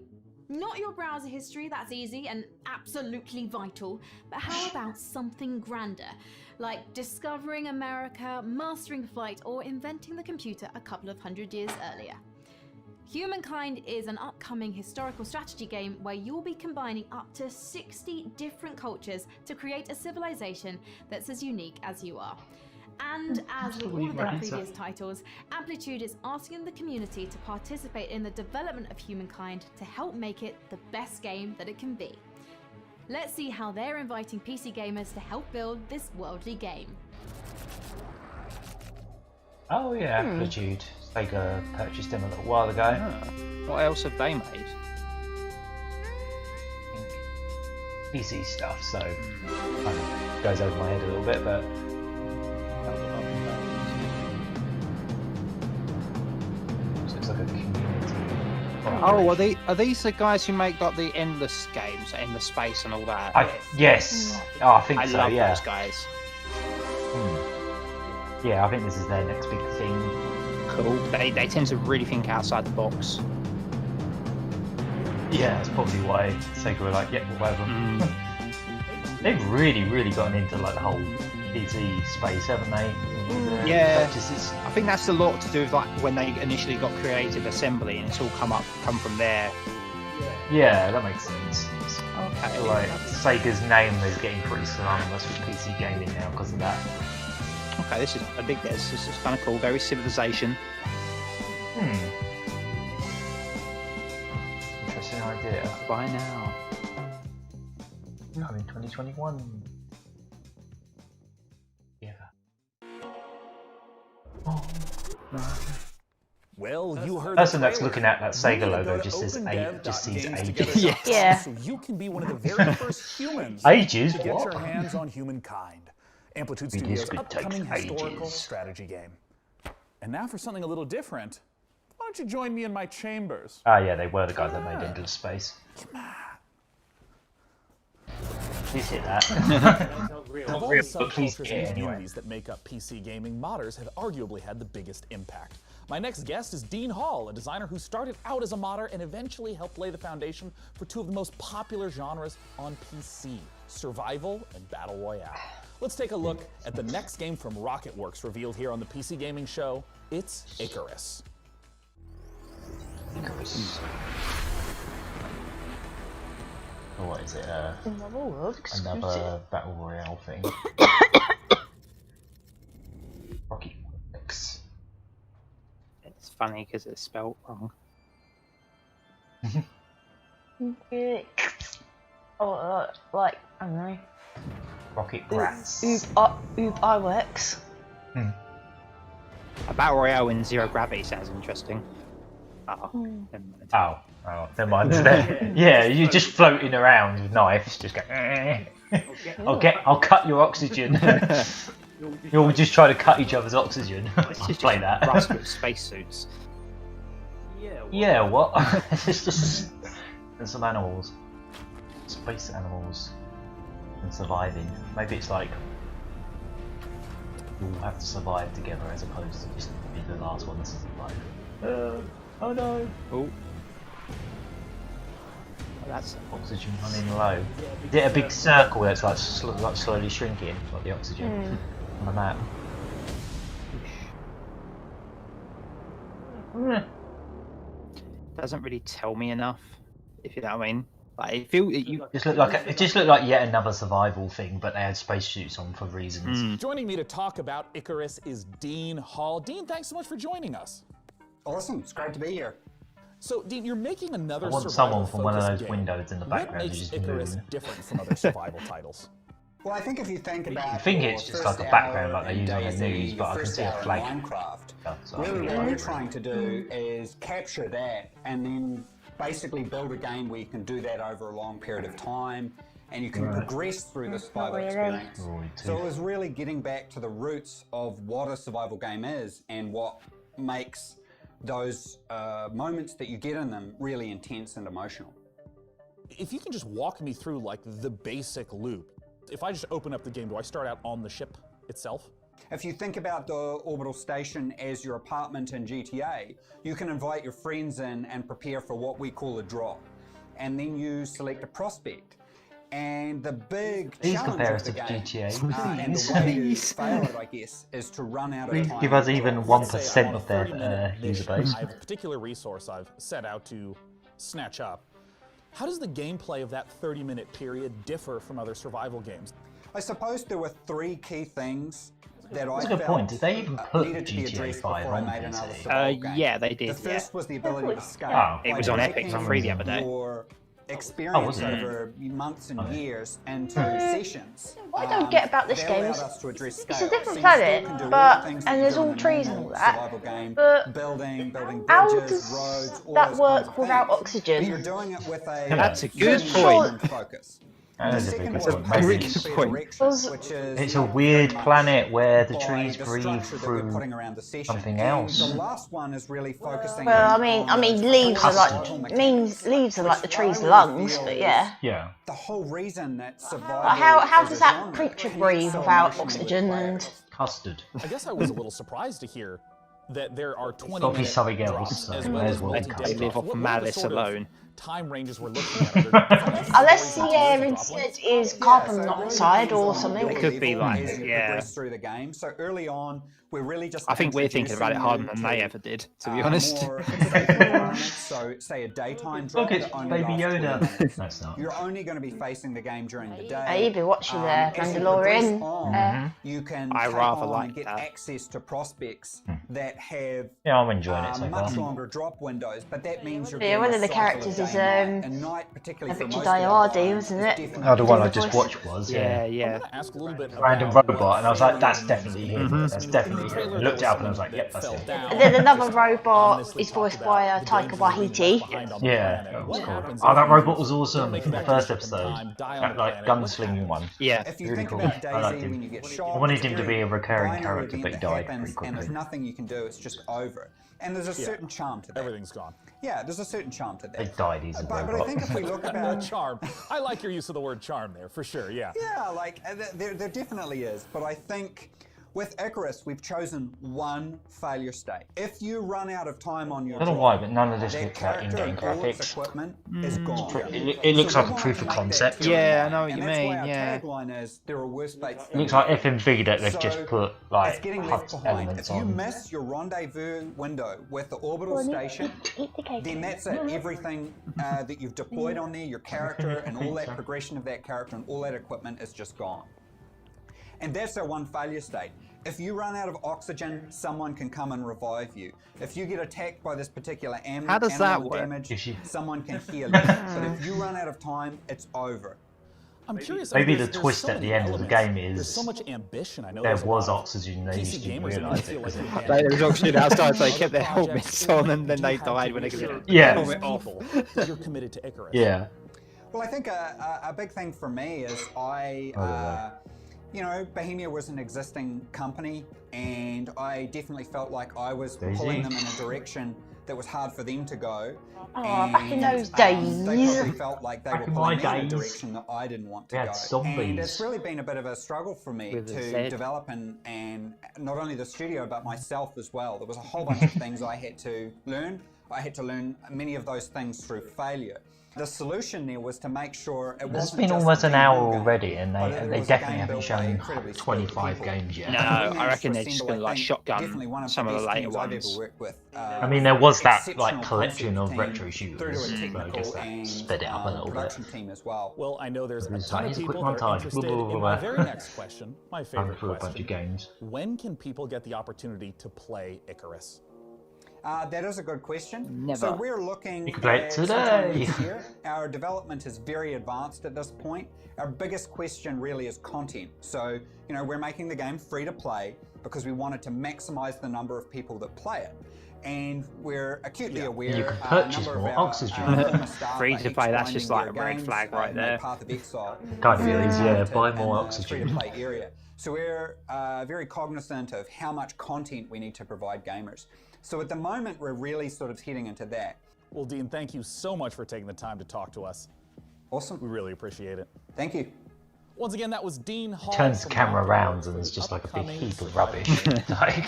Not your browser history, that's easy and absolutely vital, but how about something grander, like discovering America, mastering flight, or inventing the computer a couple of 100 years earlier? Humankind is an upcoming historical strategy game where you'll be combining up to 60 different cultures to create a civilization that's as unique as you are. And as with all of their previous titles, Amplitude is asking the community to participate in the development of Humankind to help make it the best game that it can be. Let's see how they're inviting PC gamers to help build this worldly game. Oh yeah, Amplitude. Sega purchased them a little while ago. What else have they made? PC stuff, so kind of goes over my head a little bit, but so it's like a community. Oh, are these the guys who make like the Endless games, Endless Space and all that? Yes. Oh, I think I so. love Yeah. those guys. Yeah, I think this is their next big thing. Cool. They tend to really think outside the box. Yeah, that's probably why Sega were like, yeah, whatever. They've really gotten into like the whole PC space, haven't they? Yeah, I think that's a lot to do with like when they initially got Creative Assembly, and it's all come from there. Yeah, that makes sense. Okay. I feel like Sega's name is getting pretty synonymous with PC gaming now because of that. Okay, this is a big this is kind of cool. Very Civilization. Interesting idea. Buy now. Coming 2021. Yeah. Oh, no. Well, you heard the person that's looking at that Sega logo just says just sees ages. Yeah. So you can be one of the very first humans Ages? to get What? your hands on Humankind, Amplitude It Studios' is good, upcoming takes historical ages. strategy game. And now for something a little different. Why don't you join me in my chambers? Ah, yeah, they were the guys that made Endless Space. Please hit that. Of all the But please subcultures hit and it anyway. communities that make up PC gaming, modders have arguably had the biggest impact. My next guest is Dean Hall, a designer who started out as a modder and eventually helped lay the foundation for two of the most popular genres on PC, survival and battle royale. Let's take a look at the next game from RocketWorks revealed here on the PC Gaming Show. It's Icarus. Icarus. Oh, what is it? Another world exclusive. Another battle royale thing. RocketWorks. It's funny because it's spelled wrong. Oh, like, I don't know. Rocket Rats. iWorks. A battle royale in zero gravity sounds interesting. Oh, never mind. Oh, never mind. Yeah, you're just floating around with knives, just go. I'll cut your oxygen. You'll just try to cut each other's oxygen. I'll play that. Rust with spacesuits. Yeah, what? It's just and some animals, space animals, and surviving. Maybe it's like you all have to survive together as opposed to just be the last one to survive. Oh no! Oh. That's oxygen running low. Is it a big circle that's like, slowly shrinking, like the oxygen on the map? Doesn't really tell me enough, if you know what I mean. Like, it just looked like yet another survival thing, but they had spacesuits on for reasons. Joining me to talk about Icarus is Dean Hall. Dean, thanks so much for joining us. Awesome, it's great to be here. So, Dean, you're making another I want someone from one of those windows in the background What who's makes just Icarus moving. different from other survival titles? Well, I think if you think about I think it's just like a background like they use on the news, but I can see a flag. Minecraft, really what we're trying to do is capture that and then basically build a game where you can do that over a long period of time and you can progress through the survival experience. So it was really getting back to the roots of what a survival game is and what makes those moments that you get in them really intense and emotional. If you can just walk me through like the basic loop. If I just open up the game, do I start out on the ship itself? If you think about the orbital station as your apartment in GTA, you can invite your friends in and prepare for what we call a drop. And then you select a prospect. And the big Please challenge compare of us the to game, GTA. and the way to fail it, I guess, is to run out of Please time. give us even 1% of their user base. I have a particular resource I've set out to snatch up. How does the gameplay of that 30-minute period differ from other survival games? I suppose there were 3 key things that That's I a good felt point. Did they even put needed to be GTA addressed 5 before I on made another PC? survival game. Yeah, they did. The first was the ability to scale. Oh. It was on Epic for free the other day. Your experience was it? over months and years into sessions. What I don't get about this They game allowed is us to address it's a scale. different So you planet, still can do but all the things and that there's you do all in a trees and normal all that. survival game, But building how bridges, does roads, all that those kinds work of without things. oxygen? But you're doing it with a That's a good human point. focus. That The is a second big was point. passing Maybe. in Good speed point. direction, which is It's a weird planet where the by trees the breathe structure that we're through putting around the session. something And else. the last one is really focusing Well, on I mean, leaves are like leaves are like the tree's lungs, but yeah. Yeah. the whole reason that survival But how as does a that genre creature connects breathe so without emotionally with oxygen players. and? Custard. I guess I was a little surprised to hear that there are 20 Gotta be minute something else, drops so as may well as as well multi-day they live drops. off What are the malice sort of alone. time ranges we're looking at? Are there different Unless the categories of air drop instead lengths? is Yeah, carbon so it really monoxide depends or on something. your It could be level like, as you yeah. progress through the game. So early on, we're really just I think we're thinking about it harder than they ever did, to be honest. More safe environments. So say a daytime drop Look, that it's only Baby lasts 20 Yoda. minutes. No, it's not. You're only going to be facing the game during the day. Hey, you've been watching the As you Mandalorian. progress on, you can I take rather on like and get that. access to prospects that have Yeah, I'm enjoying it so much far. longer drop windows, but that means you're Yeah, getting one a of the cycle characters is day and night. And night, particularly for Victor most of the Diardi, environments, wasn't is it? definitely Oh, the one I Voice. just watched was, Yeah, yeah. yeah. I'm gonna ask a little bit Random about robot, and I was like, that's definitely him. Mm-hmm. That's definitely him. I looked it up and I was like, yep, that's him. And then another robot is voiced by Taika Waititi. Yeah, that was cool. Oh, that robot was awesome in the first episode. That, like, gunslinging one. Yeah. If you Really think cool. about I liked Daisy when you him. get shot, I wanted it's him to very be a recurring binary character, event but he that died happens, pretty and there's quickly. nothing you can do. It's just over. And there's a certain charm to that. Everything's gone. Yeah, there's a certain charm to that. He died, he's a But I robot. think if we look about Charm. I like your use of the word charm there, for sure, yeah. yeah, like there definitely is. But I think with Icarus, we've chosen one failure state. If you run out of time on your I don't know drop, why, but none of this that looks like character in-game and all its graphics. equipment is gone. It looks So like we a want proof to of make that concept. clear. Yeah, I know what And you that's why mean, our yeah. tagline is there are worse fates It than looks like you. FMV that they've just So, put, it's like, getting HUD left behind. elements If you on. miss your rendezvous window with the orbital station, then that's it. Everything that you've deployed on there, your character and all that progression of that character and all that equipment is just gone. And that's our one failure state. If you run out of oxygen, someone can come and revive you. If you get attacked by this particular How does that animal work? damage, someone can heal you. But if you run out of time, it's over. I'm curious. Maybe there's the so twist at many the end of the elements. game There's is so much ambition. I know there there's a was lot of oxygen, they PC just didn't gamers that realise feel it. like they've had There was oxygen outside, so they kept their projects. helmets on and then they You have died to when they make got sure it. Yeah. those people that you're committed to Icarus. Yeah. Well, I think a big thing for me is you know, Bohemia was an existing company, and I definitely felt like I was pulling them in a direction that was hard for them to go. Oh, back in those They days. probably felt like they Back were in pulling my me in a days, direction that I didn't want to we had go. zombies. And it's really been a bit of a struggle for me With a to Z. develop and not only the studio but myself as well. There was a whole bunch of things I had to learn. I had to learn many of those things through failure. The solution there was to make sure it It's wasn't been just almost a an game hour game, already, and but it they was a definitely game haven't built by shown incredibly skilled 25 people. games yet. No, I reckon they're just gonna like shotgun Definitely one of some the of the best later teams I've ones. ever worked with. I mean, there was that Exceptional like collection of concept retro team through to shooters, a so I technical guess that and, sped it up a little bit. production team as well. Well, I know there's a It's ton like, of here's a quick people that are montage. interested Blah, blah, in blah, my blah. very next question, my I'm favorite through a bunch of question. games. When can people get the opportunity to play Icarus? That is a good question. Never. So we're looking You can play it at sometime today. next year. Our development is very advanced at this point. Our biggest question really is content. So, you know, we're making the game free to play because we wanted to maximize the number of people that play it. And we're acutely aware You can a purchase number of more our, oxygen. former staff Free are to play, that's ex-grinding just like a their red games, flag right in there. Path of Exile. Kind of Very is, yeah, talented buy in more the oxygen. free-to-play area. So we're very cognizant of how much content we need to provide gamers. So at the moment, we're really sort of heading into that. Well, Dean, thank you so much for taking the time to talk to us. Awesome. We really appreciate it. Thank you. Once again, that was Dean Hall. Turns the from camera Rockford around for and there's the just like a big upcoming heap of survival rubbish. game. Like,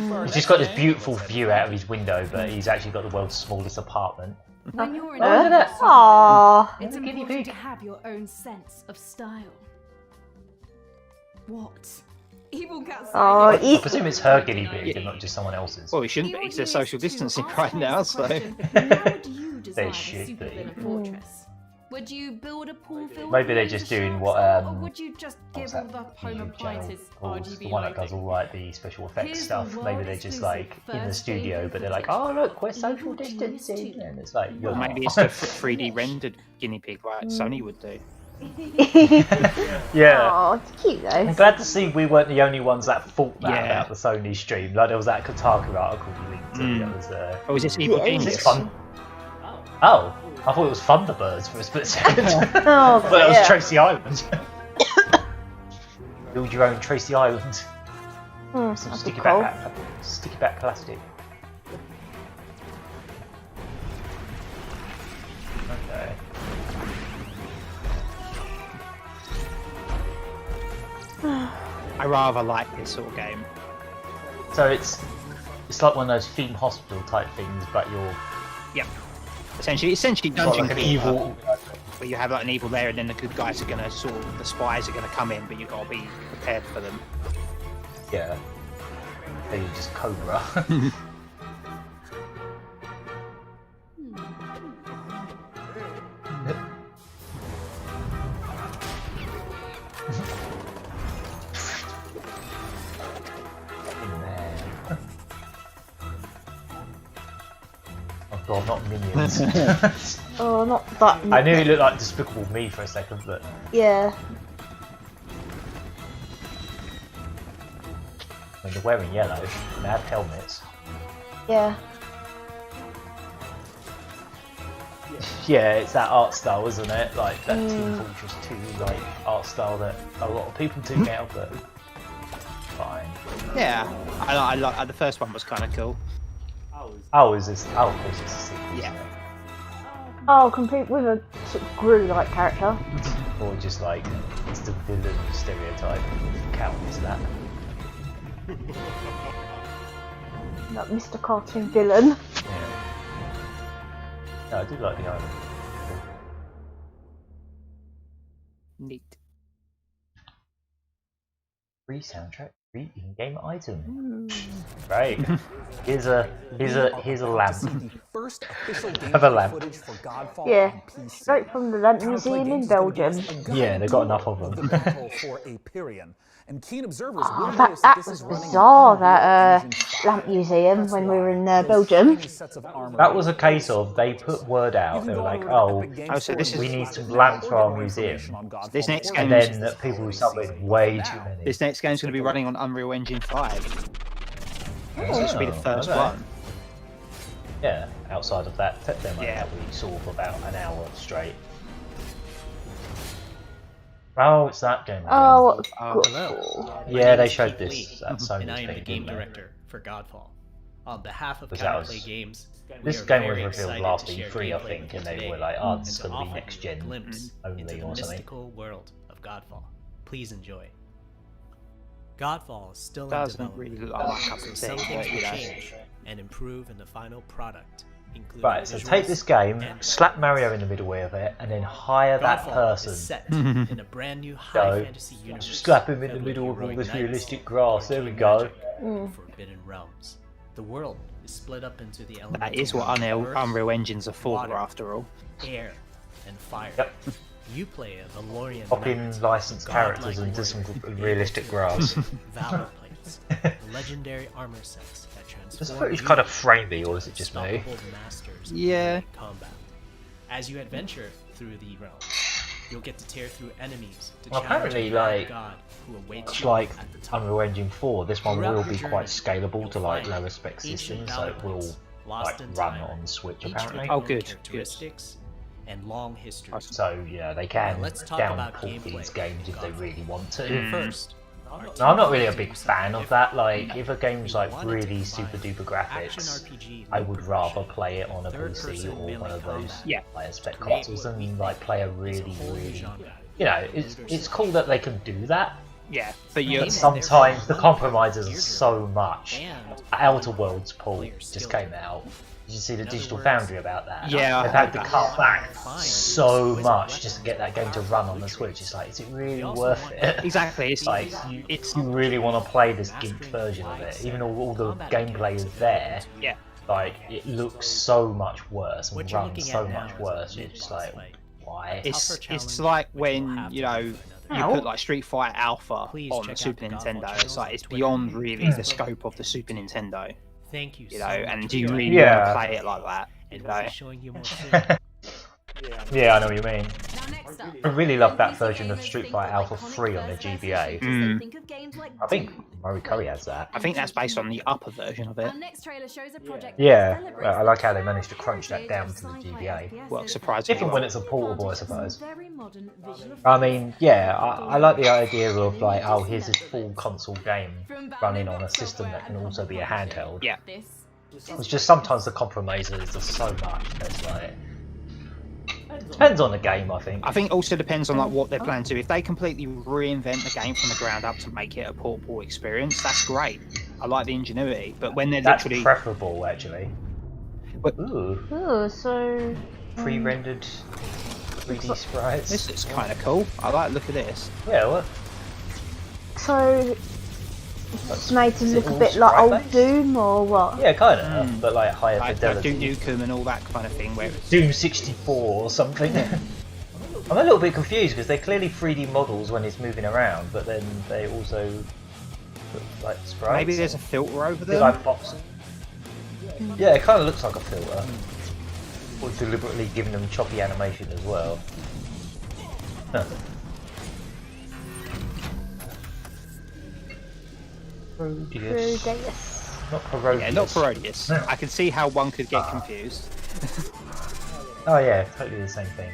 For our he's next just got this game, beautiful let's view out of his window, but he's actually got the world's smallest apartment. When you're in Look at that. Aww. it's Guinea important pig. to have your own sense of style. What? Evil Cat Oh, I presume it's her guinea pig and not just someone else's. Well, we shouldn't be. It's a social distancing right now, so. They should be. Would you build a pool filled Maybe with they're just doing what or would you just give all the home appliances RGB the one that does lighting? all like the special effects Here's stuff. the Maybe they're just like in the studio, but they're like, oh look, we're social distancing, and it's like, you're Or maybe not. it's a 3D rendered guinea pig like Sony would do. Yeah. Oh, it's cute though. I'm glad to see we weren't the only ones that thought that Yeah. about the Sony stream. Like there was that Kotaku article you linked to. That was. Oh, is this Evil Yeah, Genius? It's fun. Oh, I thought it was Thunderbirds for a split second. Oh, but that was yeah. Tracy Island. Build your own Tracy Island. Some that'd be sticky cool. back plastic. Okay. I rather like this sort of game. So it's like one of those theme hospital type things, but you're Yep. Essentially got dungeon like an crawler, evil. where you have like an evil there, and then the good guys are gonna the spies are gonna come in, but you gotta be prepared for them. Yeah. They just Cobra. Oh god, not minions. Oh, not that. I knew he looked like Despicable Me for a second, but Yeah. I mean, they're wearing yellow, and they have helmets. Yeah. Yeah, it's that art style, isn't it? Like that Team Fortress 2 like art style that a lot of people do now, but fine. Yeah, I like the first one was kind of cool. Oh, is this? Oh, of course it's a sequel. Yeah. Oh, complete with a sort of Gru-like character. Or just like it's the villain stereotype. Counts that. Like Mr. Cartoon villain. Yeah. No, I do like the island. Neat. Free soundtrack, free in-game item. Right. Here's a lamp. First official Have a lamp. footage for Godfall Yeah. on PC. Straight from the Lamp Museum in Belgium. Yeah, they've got enough of them. For Aperion. And keen observers Oh, will that, notice that this was is running bizarre, that Lamp Museum when we were in Belgium. That was a case of they put word out. They were like, "Oh, so this is we need some lamps for our museum." This next And game, then people started way too many. this next game's going to be running on Unreal Engine 5. So this will be the first okay. one. Yeah, outside of that tech demo Yeah. that we saw for about an hour straight. Oh, it's that game. Oh, Hello. Yeah, they My showed name is this Keith at Lee, Sony's and I am the thing, game didn't they? director for Godfall. On behalf of Because that Counterplay was- Games, This we are game was very revealed excited last to share E3, I gameplay think, with you and they today were like, "Oh, and this is to going to be offer next you a gen glimpse only into the or something." mystical world of Godfall. Please enjoy. Godfall is still in Doesn't development, really look like my cup so of some tea, things but, will you know. change and improve in the final product, including Right, so visuals take this game, and slap Mario in the middle of it, and then hire that Godfall person. is set in a brand new high fantasy universe. Slap him in the filled with middle of all heroic this knights, realistic grass. There we arcane go. magic, forbidden realms. The world is split up into the elements. That is what Unreal Engines are for, after all. Air and fire. Yep. You play a Valorian Pop in knight, licensed a characters godlike and do some warrior realistic able to grass. wield valor plates, the legendary armor sets that transform. This footage kind of framey, or is it just me? unstoppable masters of Yeah. melee combat. As you adventure through the realms, you'll get to tear through enemies to Well, challenge apparently, a mad like, god who awaits much you like at the top. Unreal Engine 4, this one Throughout will your be journey, quite scalable you'll to like find lower spec ancient systems, so valor it will plates like lost in run time, on Switch each apparently. with Oh, their own good, characteristics and long history. So yeah, they can Now, let's talk about downport gameplay these games if they of really want to. First, No, I'm not really a big fan of that. Like, if a game's like really super duper graphics, I would rather play it on a PC or one of those higher spec consoles than like play a really, you know, it's cool that they can do that. Yeah, but sometimes the compromises are so much. Outer Worlds, Paul, just came out. Did you see the Digital Foundry about that? Yeah, they've had to cut back so much just to get that game to run on the Switch. It's like, is it really worth it? Exactly. It's like, you really want to play this geeked version of it, even though all the gameplay is there. Yeah. Like, it looks so much worse and runs so much worse. It's just like, why? It's like when, you know, you put like Street Fighter Alpha on the Super Nintendo. It's like, it's beyond really the scope of the Super Nintendo. Thank you. You know, and do you really want to play it like that? You know? Showing you more Yeah, I know what you mean. I really love that version of Street Fighter Alpha 3 on the GBA. I think Murray Curry has that. I think that's based on the upper version of it. Yeah, I like how they managed to crunch that down to the GBA. Well, surprisingly. Different when it's a portable, I suppose. I mean, yeah, I like the idea of like, oh, here's this full console game running on a system that can also be a handheld. Yeah. It's just sometimes the compromise is just so much. It's like, depends on the game, I think. I think also depends on like what they're planning to do. If they completely reinvent the game from the ground up to make it a portable experience, that's great. I like the ingenuity. But when they're literally preferable, actually. Ooh, so pre-rendered 3D sprites. This looks kind of cool. I like the look of this. Yeah, what? So it's made to look a bit like old Doom or what? Yeah, kind of, but like higher fidelity. Like Duke Nukem and all that kind of thing. Where Doom 64 or something. I'm a little bit confused because they're clearly 3D models when it's moving around, but then they also look like sprites. Maybe there's a filter over them. Like boxing. Yeah, it kind of looks like a filter. Or deliberately giving them choppy animation as well. Huh. Parodius. Not Parodius. Yeah, not Parodius. I can see how one could get confused. Oh yeah, totally the same thing.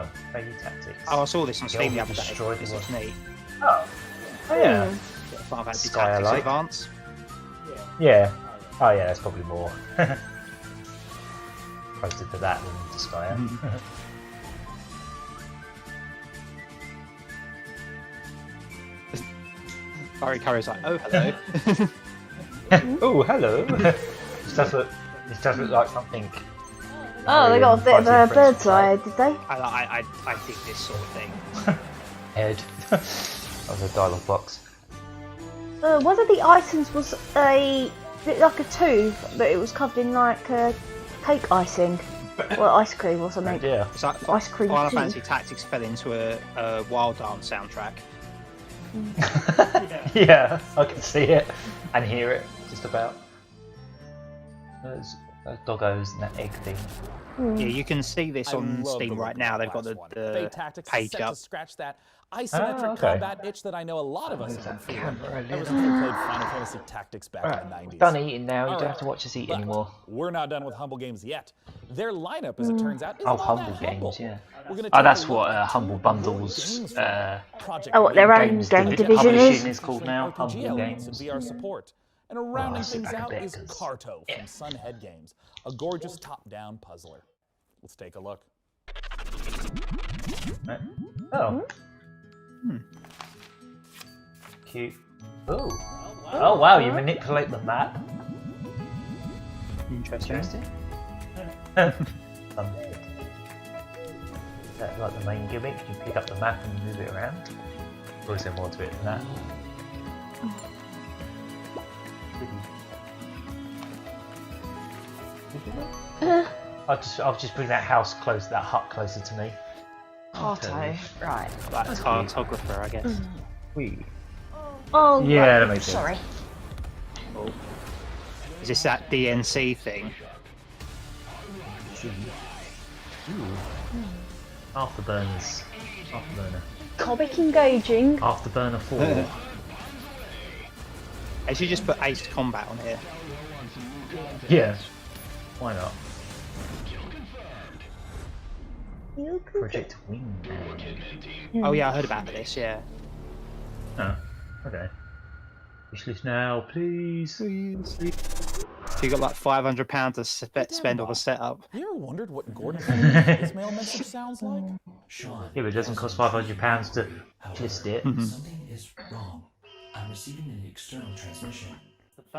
Oh, Failure Tactics. Oh, I saw this on Steam the other day. Destroyed This looks neat. Oh yeah. Final Fantasy Sky Tactics Alike. Advance. Yeah. Oh yeah, that's probably more closer to that than to Sky. Barry Curry's like, oh hello. Oh hello. This does look like something. Oh, they got a bit of a bird's eye, did they? I dig this sort of thing. Head of the dialogue box. One of the items was like a tooth, but it was covered in like cake icing. Or ice cream or something. Yeah. It's like ice cream Final too. Fantasy Tactics fell into a Wild Dance soundtrack. Yeah, I can see it and hear it just about. Those doggos and that egg thing. Yeah, you can see this on Steam right now. They've got the page up. Scratch that isometric combat itch that I know a lot of us have been feeling ever since we played Final Fantasy Tactics back in the 90s. Done eating now, you don't have to watch us eat anymore. We're not done with Humble Games yet. Their lineup, as it turns out, is Humble Games, yeah. That's what Humble Bundles what their own game division is called now, Humble Games. VR support. And rounding things out is Carto from Sunhead Games, a gorgeous top-down puzzler. Let's take a look. Oh. Cute. Oh wow, you manipulate the map. Interesting. That's like the main gimmick, you pick up the map and move it around. Or is there more to it than that? I'll just bring that house closer, that hut closer to me. Carto, right. That's cartographer, I guess. Oh, yeah, right. that makes sense. Sorry. Oh. Is this that DNC thing? Afterburners. Afterburner. Comic engaging. Afterburner 4. They should just put Ace Combat on here. Yeah. Why not? Project Wingman. Oh yeah, I heard about this, yeah. Oh, okay. Wish list now, please. So you got like £500 to spend on the setup. You ever wondered what Gordon's voicemail message sounds like? Yeah, but it doesn't cost £500 to list it. Something is wrong. I'm receiving an external transmission.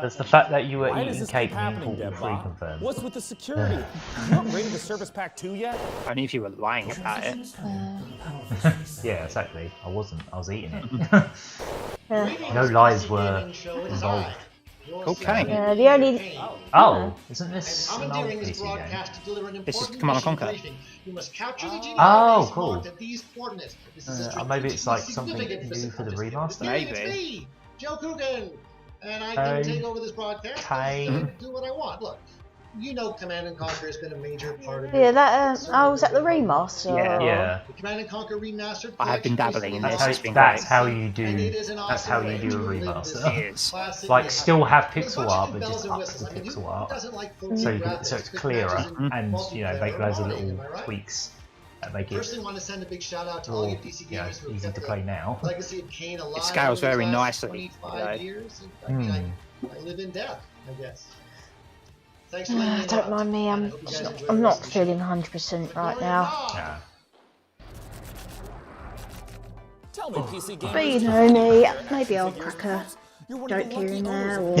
Does the fact that you were Why does eating this cake keep mean happening, Portal 3 Debba? confirmed? What's with the security? You upgraded to Service Pack 2 yet? Only if you were lying about it. Yeah, exactly. I wasn't. I was eating it. No lies were involved. Okay. The only. Oh, isn't this an old Commandeering this PC broadcast game? to deliver an This is important Command & mission Conquer. information. You must capture the GDI Oh, base cool. marked at these coordinates. This is a Maybe it's like strategically something significant new for the physical remaster? It's me, Joe Coogan, and I can take over this broadcast and do what I want. Look, you know Command & Conquer has been a major part of it. Yeah, that. Oh, was that the remaster? Yeah. The Command & Conquer remastered. I have been dabbling in this. That's It's been how great. you do. That's how you do a remaster. It is. Like, still have pixel art, but just up the pixel art, so it's clearer, and you know, make loads of little tweaks that make it Firstly, want to send a big shout out to all you PC gamers who have easy kept to the play now. legacy of Kane alive. It scales over very these last nicely. 25 years. I mean, I live in death, I guess. Thanks for letting me Don't know. mind me. I'm not feeling 100% right now. Yeah. Tell me, PC gamers. But you know me. Maybe I'll crack a joke here and there, or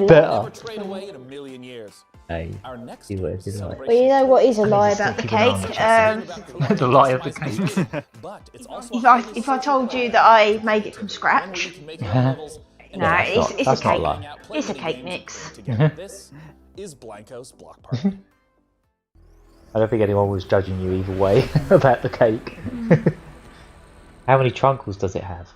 Better. Trade away in a million years. Hey, next you would, isn't it? Well, you know what is a lie about the cake? The lie of the cake. If I told you that I made it from scratch, no, it's a cake. It's a cake mix. This is Blanco's Block Party. I don't think anyone was judging you either way about the cake. How many triangles does it have?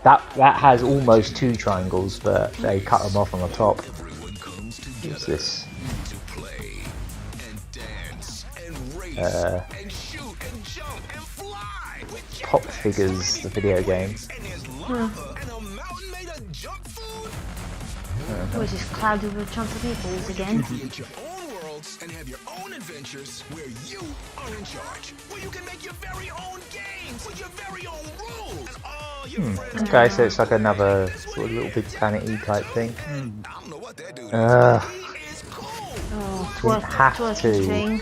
That has almost 2 triangles, but they cut them off on the top. What's this? Pop Figures, the video game. What is this, clouded with chunks of meatballs again? And have your own adventures where you are in charge, where you can make your very own games with your very own rules. And all your friends Okay, so it's like another sort of Little Big Planet-y type thing. We have to.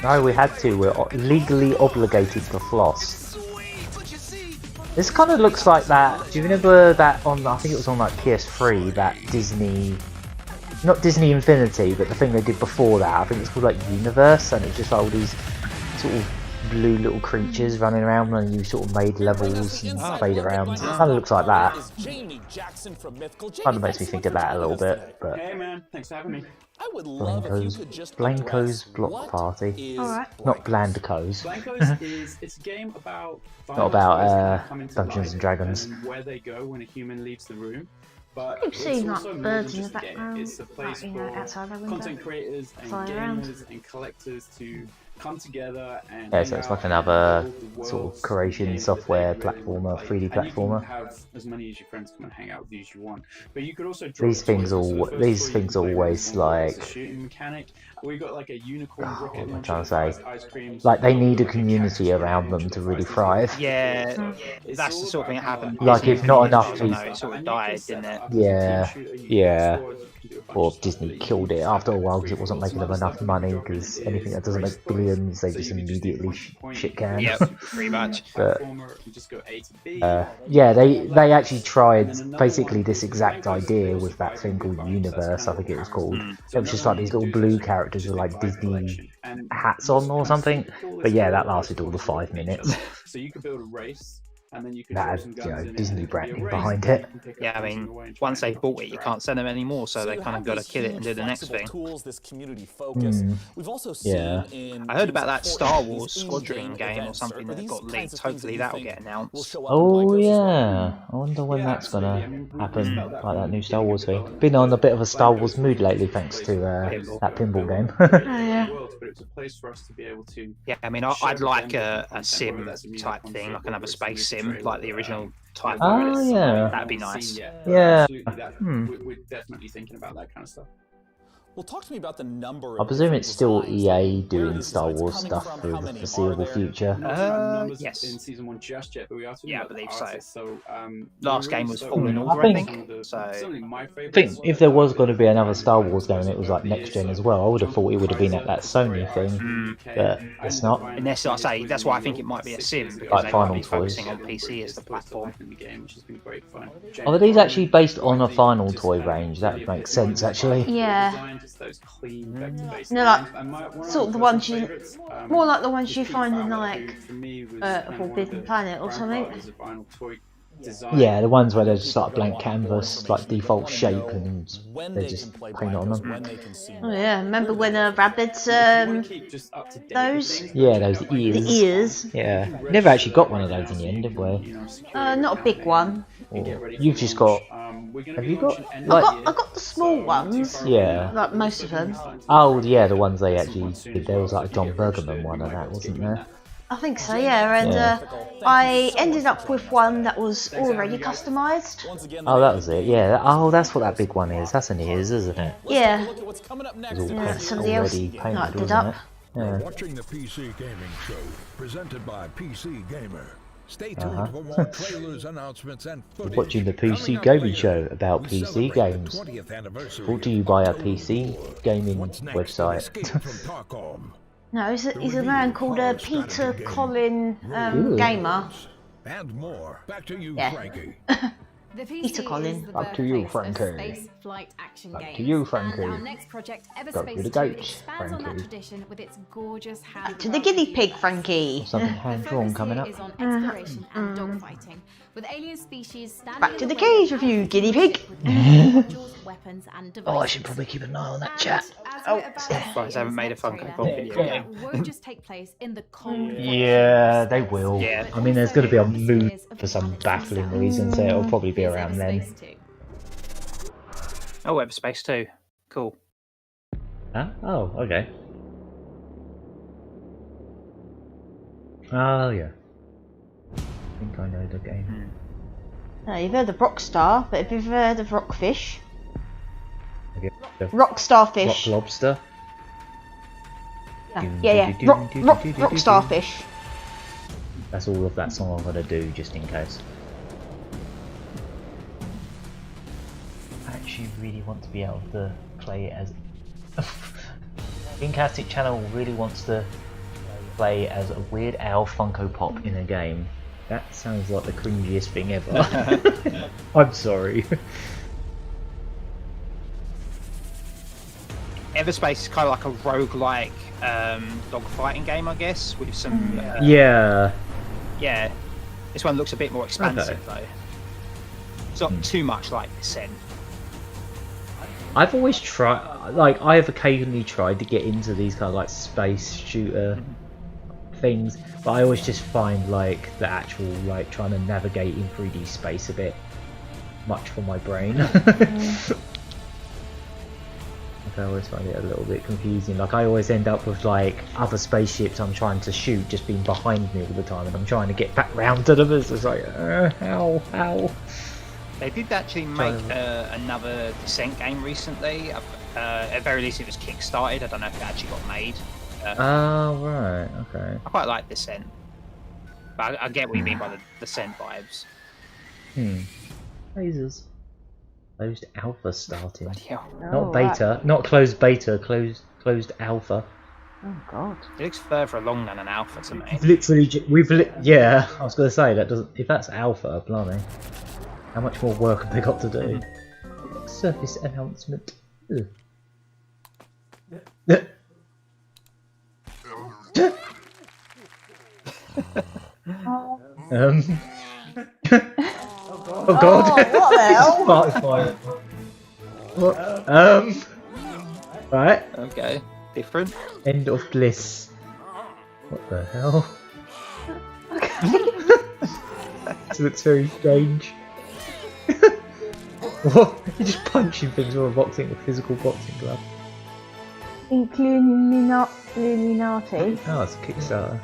No, we had to. We're legally obligated to floss. This kind of looks like that. Do you remember that on? I think it was on like PS3. That Disney. Not Disney Infinity, but the thing they did before that. I think it's called like Universe, and it's just like all these sort of blue little creatures running around, and you sort of made levels and played around. It kind of looks like that. Kind of makes me think of that a little bit. But hey man, thanks for having me. Blanco's Block Party. Not Blanco's. Blanco's it's a game about not about Dungeons and Dragons. And where they go when a human leaves the room. But You've seen it's like also birds more in the than just a game. background, It's a place like, you know, for outside their window. content creators and Fly gamers around. and collectors to come together and Yeah, so it's like another sort of creation software platformer, 3D and you can platformer. have as many of your friends come and hang out with you as you want. But you could also These things always like. shooting mechanic. We got like a unicorn What am I trying to say? Like they need a community around them to really thrive. Yeah, that's the sort of thing that happened. Like if not enough people. It sort of died, didn't it? Yeah. Or Disney killed it after a while because it wasn't making them enough money. Because anything that doesn't make billions, they just immediately shit can. Yeah, pretty much. But yeah, they actually tried basically this exact idea with that thing called Universe. I think it was called. It was just like these little blue characters with like Disney hats on or something. But yeah, that lasted all the 5 minutes. So you could build a race. And then you could that had Disney branding behind it. Yeah, I mean, once they've bought it, you can't send them anymore, so they kind of got to kill it and do the next thing. We've also seen I heard about that Star Wars Squadron game or something that got leaked. Hopefully that'll get announced. Oh yeah, I wonder when that's gonna happen, like that new Star Wars thing. Been on a bit of a Star Wars mood lately thanks to that pinball game. But it's a place for us to be able to. Yeah, I mean, I'd like a sim type thing, like another space sim, like the original type. Oh yeah, that'd be nice. Yeah. We're definitely thinking about that kind of stuff. Well, talk to me about the number. I presume it's still EA doing Star Wars stuff for the foreseeable future. Yes. In season 1 just yet, but we are talking I about believe the so. artists, so Last game was Fallen Order, I think. I think if there was going to be another Star Wars game, it was like next gen as well. I would have thought it would have been at that Sony thing, but it's not. Unless, like I say, that's why I think it might be a sim, because Like they Final might be Toys. focusing on PC as the platform. Are these actually based on a Final Toy range? That makes sense, actually. Yeah. No, like sort of the ones you, more like the ones you find in like Forbidden Planet or something. Yeah, the ones where they're just like a blank canvas, like default shape, and they just paint on them. Oh yeah, remember when Rabbids those? Yeah, those ears. The ears. Yeah, never actually got one of those in the end, did we? Not a big one. Or you've just got. Have you got? Like, I got the small ones. Yeah. Like most of them. Oh yeah, the ones they actually did. There was like a John Bergerman one of that, wasn't there? I think so, yeah. And I ended up with one that was already customised. Oh, that was it. Yeah. Oh, that's what that big one is. That's an ears, isn't it? Yeah. Yeah, somebody else knocked it up. Yeah. Watching the PC Gaming Show, presented by PC Gamer. Stay tuned for more trailers, announcements, and footage. Watching the PC Gaming Show about PC games. Brought to you by a PC gaming website. No, he's a man called Peter Collin Gamer. And more. Back to you, Yeah. Frankie. The Peter Collin. Back to you, Frankie. Space flight action Back games. to you, Frankie. And our next project, Go Everspace to the 2, goat, expands on that Frankie. tradition with its gorgeous hand. To the guinea pig, Frankie. Something hand-drawn coming up. Is on exploration and dogfighting, with alien species standing Back to in the way cage of review, guinea pig. modules, weapons, and devices. Oh, I should probably keep an eye on that chat. Surprised I haven't made a Funko Pop video game. Won't just take place in the cold. Yeah, they will. Yeah. I mean, there's going to be a mood for some baffling reason, so it'll probably be around then. Oh, Everspace 2. Cool. Huh? Oh, okay. Oh, yeah. I think I know the game. No, you've heard of Rockstar, but have you ever heard of Rockfish? Have you heard of Rockstar Fish. Rock Lobster? Yeah. Rockstar Fish. That's all of that song I'm going to do, just in case. I actually really want to be able to play it as... Incastic Channel really wants to play as a Weird Al Funko Pop in a game. That sounds like the cringiest thing ever. I'm sorry. Everspace is kind of like a roguelike dogfighting game, I guess, with some... yeah. Yeah. This one looks a bit more expansive, though. It's not too much like Descent. I've always tried, like, I have occasionally tried to get into these kind of like space shooter things, but I always just find like the actual like trying to navigate in 3D space a bit much for my brain. I always find it a little bit confusing. Like I always end up with like other spaceships I'm trying to shoot just being behind me all the time, and I'm trying to get back round to them. It's just like, how? They did actually make another Descent game recently. At very least it was kickstarted. I don't know if it actually got made. Oh, right, okay. I quite like Descent. But I get what you mean by the Descent vibes. Lasers. Closed alpha starting. Hell. Not beta, not closed beta, closed alpha. Oh god. It looks further along than an alpha to me. Literally, yeah, I was going to say, that doesn't. If that's alpha, blimey. How much more work have they got to do? Surface announcement. Oh god! What the hell? Right. Okay. Different. End of bliss. What the hell? This looks very strange. What? You're just punching things with a physical boxing glove. Illuminati. Oh, it's a Kickstarter.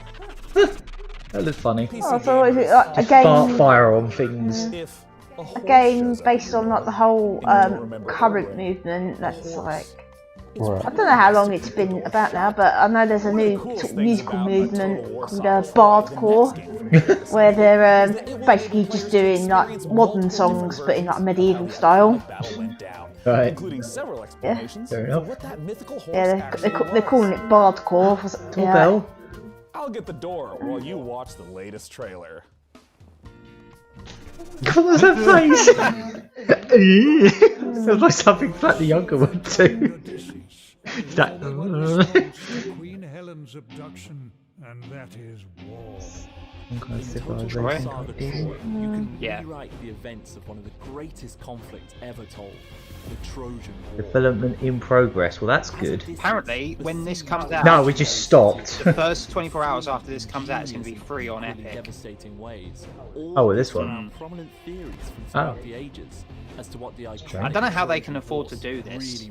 That looks funny. Oh, so is it like a game? Fire on things. A game based on like the whole current movement. That's like. I don't know how long it's been about now, but I know there's a new sort of musical movement called Bardcore, where they're basically just doing like modern songs but in like a medieval style. Right. Yeah. Fair enough. Yeah, they're calling it Bardcore. Bell. I'll get the door while you watch the latest trailer. What was that face? It was like something Flat the Younger would do. That. Queen Helen's abduction, and that is war. Some kind of civilization. You can rewrite the events of one of the greatest conflicts ever told, the Trojan War. Development in progress. Well, that's good. Apparently, when this comes out... No, we just stopped. The first 24 hours after this comes out, it's going to be free on Epic. Devastating ways. Oh, well, this one. Prominent theories from throughout the ages as to what the I don't know how they can afford to do this.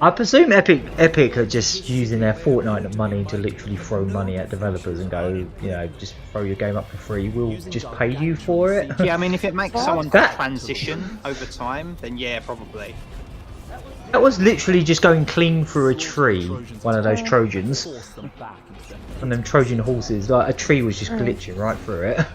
I presume Epic are just using their Fortnite money to literally throw money at developers and go, you know, just throw your game up for free. We'll just pay you for it. Yeah, I mean, if it makes someone transition over time, then yeah, probably. That was literally just going clean through a tree, one of those Trojans. And them Trojan horses, like a tree was just glitching right through it.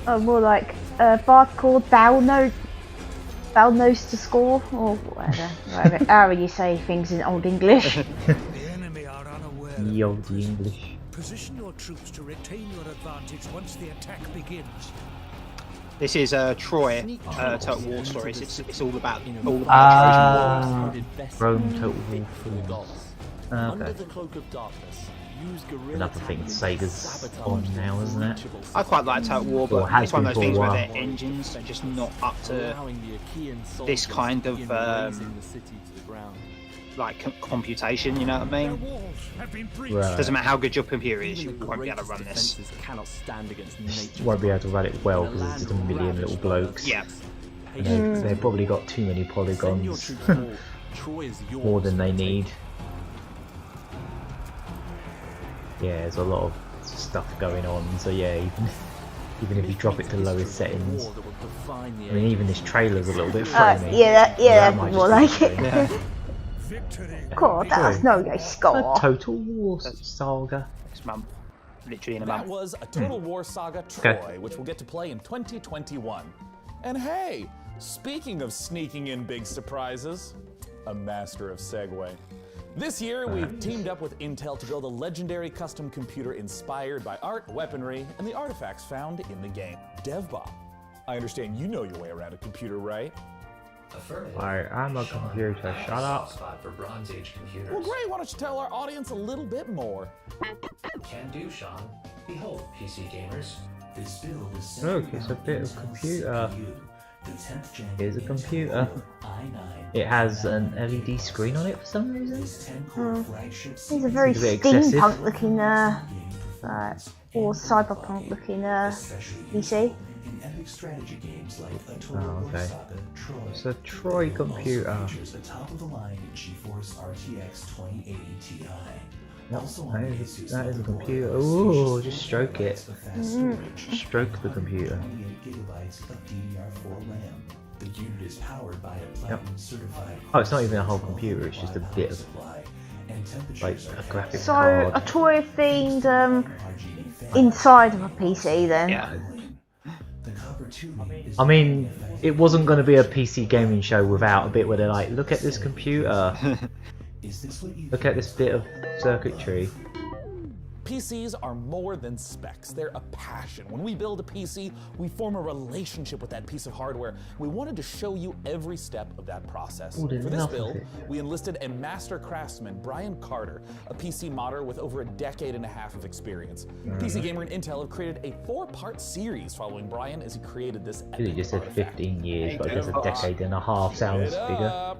Oh, more like Bardcore Thou knows to score, or whatever, however you say things in Old English. The enemy are unaware. The Old English. Position your troops to retain your advantage once the attack begins. This is Troy, Total War Stories. It's all about Trojan War. Rome Total War. Under the cloak of darkness. Another thing Sega's on now, isn't it? I quite like Total War, but it's one of those things where their engines are just not up to this kind of like computation. You know what I mean? Right. Doesn't matter how good your computer is, you won't be able to run this. You won't be able to run it well because it's just a million little blokes. Yeah. And they've probably got too many polygons, more than they need. Yeah, there's a lot of stuff going on, so yeah, even if you drop it to lowest settings, I mean, even this trailer's a little bit framey. That's more like it. God, that's no go score. A Total War Saga. Next month. Literally in a That month. was a Total War Saga Troy, which we'll get to play in 2021. And hey, speaking of sneaking in big surprises, a master of segue. This year, we've teamed up with Intel to build a legendary custom computer inspired by art, weaponry, and the artifacts found in the game. DevBot, I understand you know your way around a computer, right? I'm a computer, shut up. For Bronze Age computers. Well, great, why don't you tell our audience a little bit more? Can do, Sean. Behold, PC gamers. This build is Look, it's a bit of computer. Here's a computer. It has an LED screen on it for some reason. It's a very steampunk looking, or cyberpunk looking PC. Oh, okay. It's a Troy computer. That is a computer. Ooh, just stroke it. Stroke the computer. Yep. Oh, it's not even a whole computer, it's just a bit of like a graphics card. So a Troy themed inside of a PC then? Yeah. I mean, it wasn't going to be a PC gaming show without a bit where they're like, look at this computer. Look at this bit of circuitry. PCs are more than specs, they're a passion. When we build a PC, we form a relationship with that piece of hardware. We wanted to show you every step of that process. Ooh, For this enough build, of it. we enlisted a master craftsman, Brian Carter, a PC modder with over a decade and a half of experience. PC Gamer and Intel have created a 4-part series following Brian as he created this He epic just said artifact. 15 years, but I guess a decade and a half sounds bigger.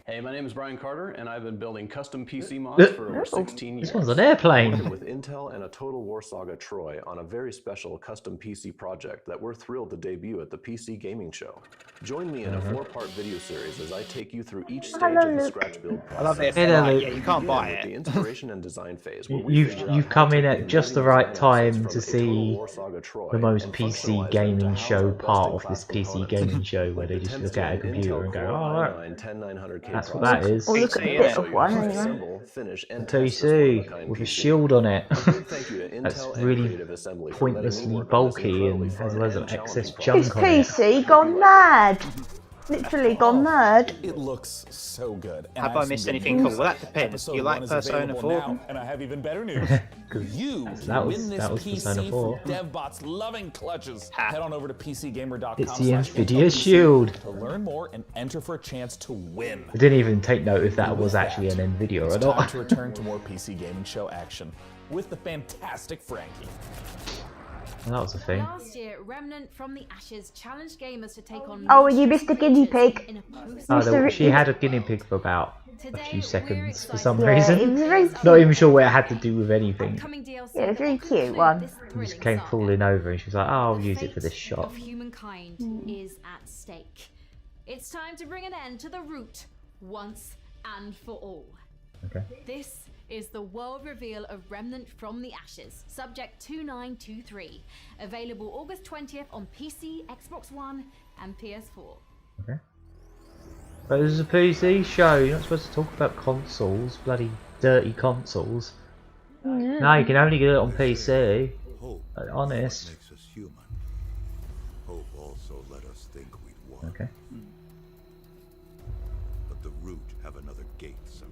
Hey, my name is Brian Carter, and I've been building custom PC mods for over 16 years. This one's an airplane. Working with Intel and a Total War Saga Troy on a very special custom PC project that we're thrilled to debut at the PC Gaming Show. Join me in a 4-part video series as I take you through each stage of the scratch build process. I love it. Hello. Yeah, you can't buy With the it. inspiration and design phase. Where we figure out You've how come to in take at the just the amazing right design assets time from to a Total see War Saga Troy the most and PC functionalize them gaming to show house part our of this best-in-class PC gaming components. show where they With just the look at a 10th gen computer and go, Intel oh, Core look. i9 10900K That's what that is. Oh, look at the bit of one anyway. Assemble, finish, and A test this one-of-a-kind PC with a PC. shield on it. Thank you to That's Intel and really Creative Assembly for letting me pointlessly work on this bulky and incredibly has fun loads of and excess challenging His junk on it. PC gone mad. Literally gone mad. It looks so good. And Have I have missed some good anything news. cool? Well, that depends. Episode You like 1 is Persona available 4? now, and I have even better news. You That was- win this that was PC Persona 4. from DevBot's loving clutches. Head on over to PCGamer.com. It's the Nvidia Shield. To learn more and enter for a chance to win. I didn't even take note if that was actually an Nvidia or It's time not. to return to more PC Gaming Show action with the fantastic Frankie. That was a thing. Last year, Remnant from the Ashes challenged gamers to take on. Oh, and you missed the guinea pig. She had a guinea pig for about a few seconds for some Yeah, reason. it was very cute. Not even sure what it had to do with anything. Yeah, it was a very cute one. It just came falling over and she was like, oh, I'll use it for this shot. Of humankind is at stake. It's time to bring an end to the root once and for all. Okay. This is the world reveal of Remnant from the Ashes, subject 2923, available August 20th on PC, Xbox One, and PS4. Okay. But this is a PC show, you're not supposed to talk about consoles, bloody dirty consoles. No, you can only get it on PC. Honest. Makes us human. Hope also let us think we'd won. Okay. But the root have another gate somewhere.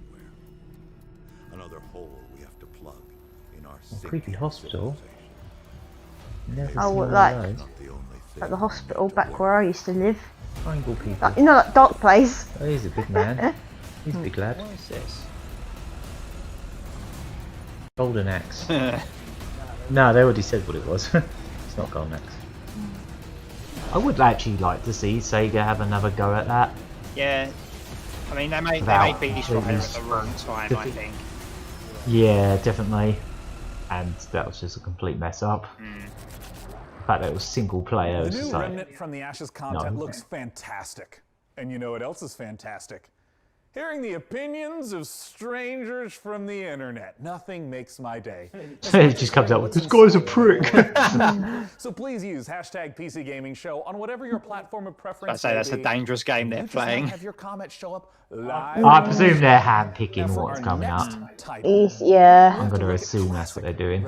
Another hole we have to plug in our Creepy hospital. Never Oh, seen what, one like, of those. at the hospital back where I used to live. Triangle people. Like, you know, that dark place. Oh, he's a big man. He's a big lad. What is this? Golden Axe. No, they already said what it was. It's not Golden Axe. I would actually like to see Sega have another go at that. Yeah. I mean, they made Without Beast Rider at these- the wrong time, I think. Yeah, definitely. And that was just a complete mess up. The fact that it was single player The was new just like, Remnant from the Ashes content No. looks fantastic. And you know what else is fantastic? Hearing the opinions of strangers from the internet. Nothing makes my day. it just comes out with, this guy's a prick. So please use hashtag PC Gaming Show on whatever your platform of preference. I say that's a may be. dangerous game they're You just wanna playing. Have your comments show up live. I presume they're hand-picking what's coming up. Yeah. I'm going to assume that's what they're doing.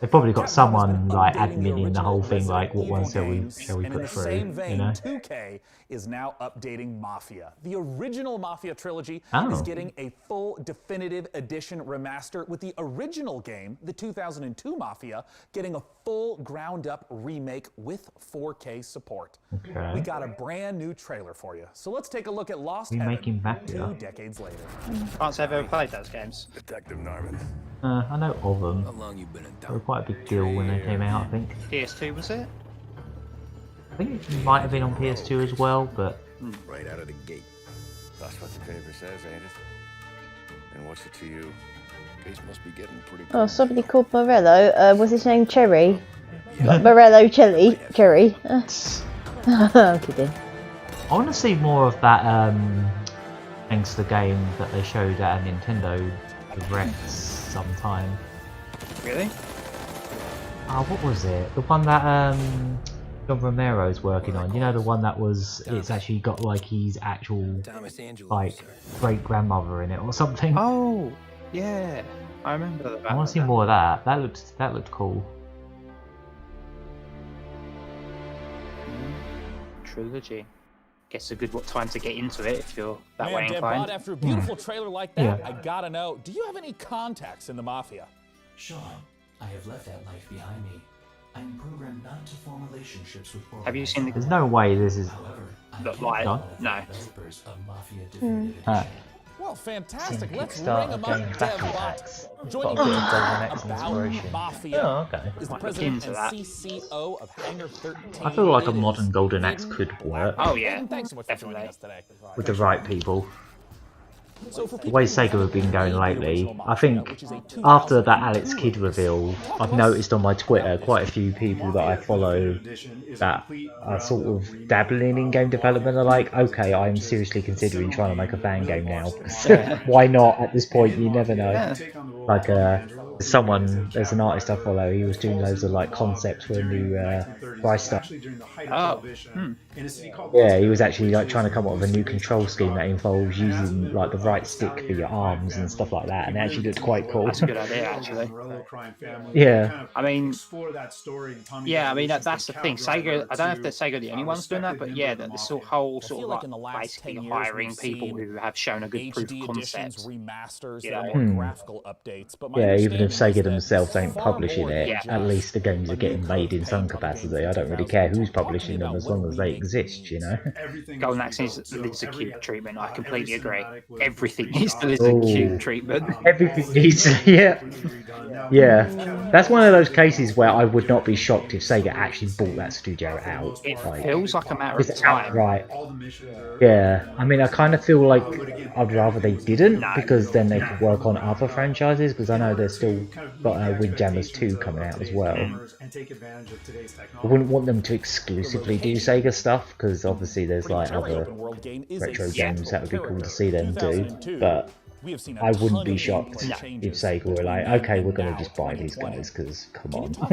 They've probably got someone like adminning the whole thing, like what one shall we And in put the through, same vein, you know? 2K is now updating Mafia. The original Mafia trilogy Oh. is getting a full definitive edition remaster, with the original game, the 2002 Mafia, getting a full ground-up remake with 4K support. Okay. We got a brand new trailer for you. So let's take a look at Lost Remaking Heaven Mafia. 2 decades later. Can't say I've ever played those games. Detective Norman. I know of them. How long you been in They were quite a big deal when they came out, I think. PS2 was it? I think it might have been on PS2 as well, but Right out of the gate. That's what the paper says, ain't it? And what's it to you? Case must be getting pretty Oh, somebody called Morello. Was his name Cherry? Like Morello Cherry. I'm kidding. I want to see more of that gangster game that they showed at a Nintendo Direct sometime. Really? What was it? The one that John Romero's working on. You know, the one that was, it's actually got like his actual like great grandmother in it or something. Oh, yeah. I remember that. I want to see more of that. That looked cool. Trilogy. Guess a good time to get into it if you're that way Man, inclined. DevBot, after a beautiful trailer like that, Yeah. I gotta know, do you have any contacts in the Mafia? Sean, I have left that life behind me. I'm programmed not to form relationships with Have you seen the? There's no way this is. Look like No? no. developers of Mafia Definitive Well, fantastic. Seen Let's Kickstarter ring 'em game up, Battle DevBot. Axe. Joining Got a me bit of to Golden talk Axe about inspiration. Mafia Oh, okay. is the Might look president into and that. CCO of Hangar 13. I feel like a modern Golden Axe could work Oh yeah. Hayden, thanks so much for joining us today. with the right people. So for The way Sega have been going lately, I think after that Alex Kidd reveal, I've noticed on my Twitter quite a few people that I follow that are sort of dabbling in game development are like, okay, I'm seriously considering trying to make a fan game now. Why not at this point? You never know. Like There's an artist I follow. He was doing loads of like concepts for a new Rice stuff. Yeah, he was actually like trying to come up with a new control scheme that involves using like the right stick for your arms and stuff like that, and it actually looked quite cool. That's a good idea, actually. Yeah. I mean, yeah, I mean that's the thing. Sega. I don't know if they're Sega the only ones doing that, but yeah, this whole sort of like basically hiring people who have shown a good proof of concept. Remasters, graphical updates, but yeah, even if Sega themselves ain't publishing it, at least the games are getting made in some capacity. I don't really care who's publishing them as long as they exist, you know. Golden Axe needs the Lizard Cube treatment. I completely agree. Everything needs the Lizard Cube treatment. Everything needs, yeah. That's one of those cases where I would not be shocked if Sega actually bought that studio out. It feels like a matter of time. Right. Yeah. I mean, I kind of feel like I'd rather they didn't, because then they could work on other franchises, because I know they're still got Windjammers 2 coming out as well. I wouldn't want them to exclusively do Sega stuff, because obviously there's like other retro games that would be cool to see them do, but I wouldn't be shocked if Sega were like, okay, we're going to just buy these guys, because come on. So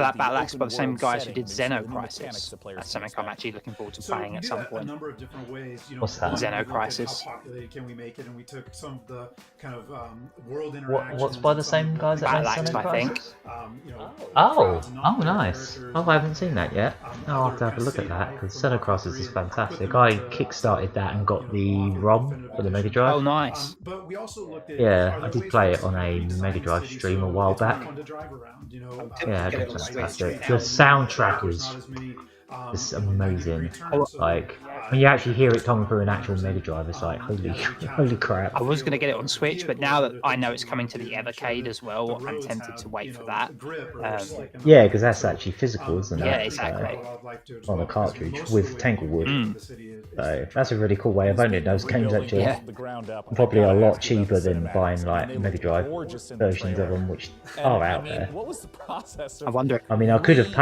that Battle Axe by the same guys who did Xenocrisis. That's something I'm actually looking forward to playing at some point. What's that? Xenocrisis. What's by the same guys that made Xenocrisis? I think. Oh, nice. Oh, I haven't seen that yet. I'll have to have a look at that, because Xenocrisis is fantastic. I kickstarted that and got the ROM for the Mega Drive. Oh, nice. Yeah, I did play it on a Mega Drive stream a while back. Yeah, it's fantastic. The soundtrack is amazing. Like, when you actually hear it coming through an actual Mega Drive, it's like, holy crap. I was going to get it on Switch, but now that I know it's coming to the Evercade as well, I'm tempted to wait for that. Yeah, because that's actually physical, isn't it? Yeah, exactly. On a cartridge with Tanglewood. So that's a really cool way of owning those games, actually. Yeah. Probably a lot cheaper than buying like Mega Drive versions of them, which are out there. I wonder. I mean, I could have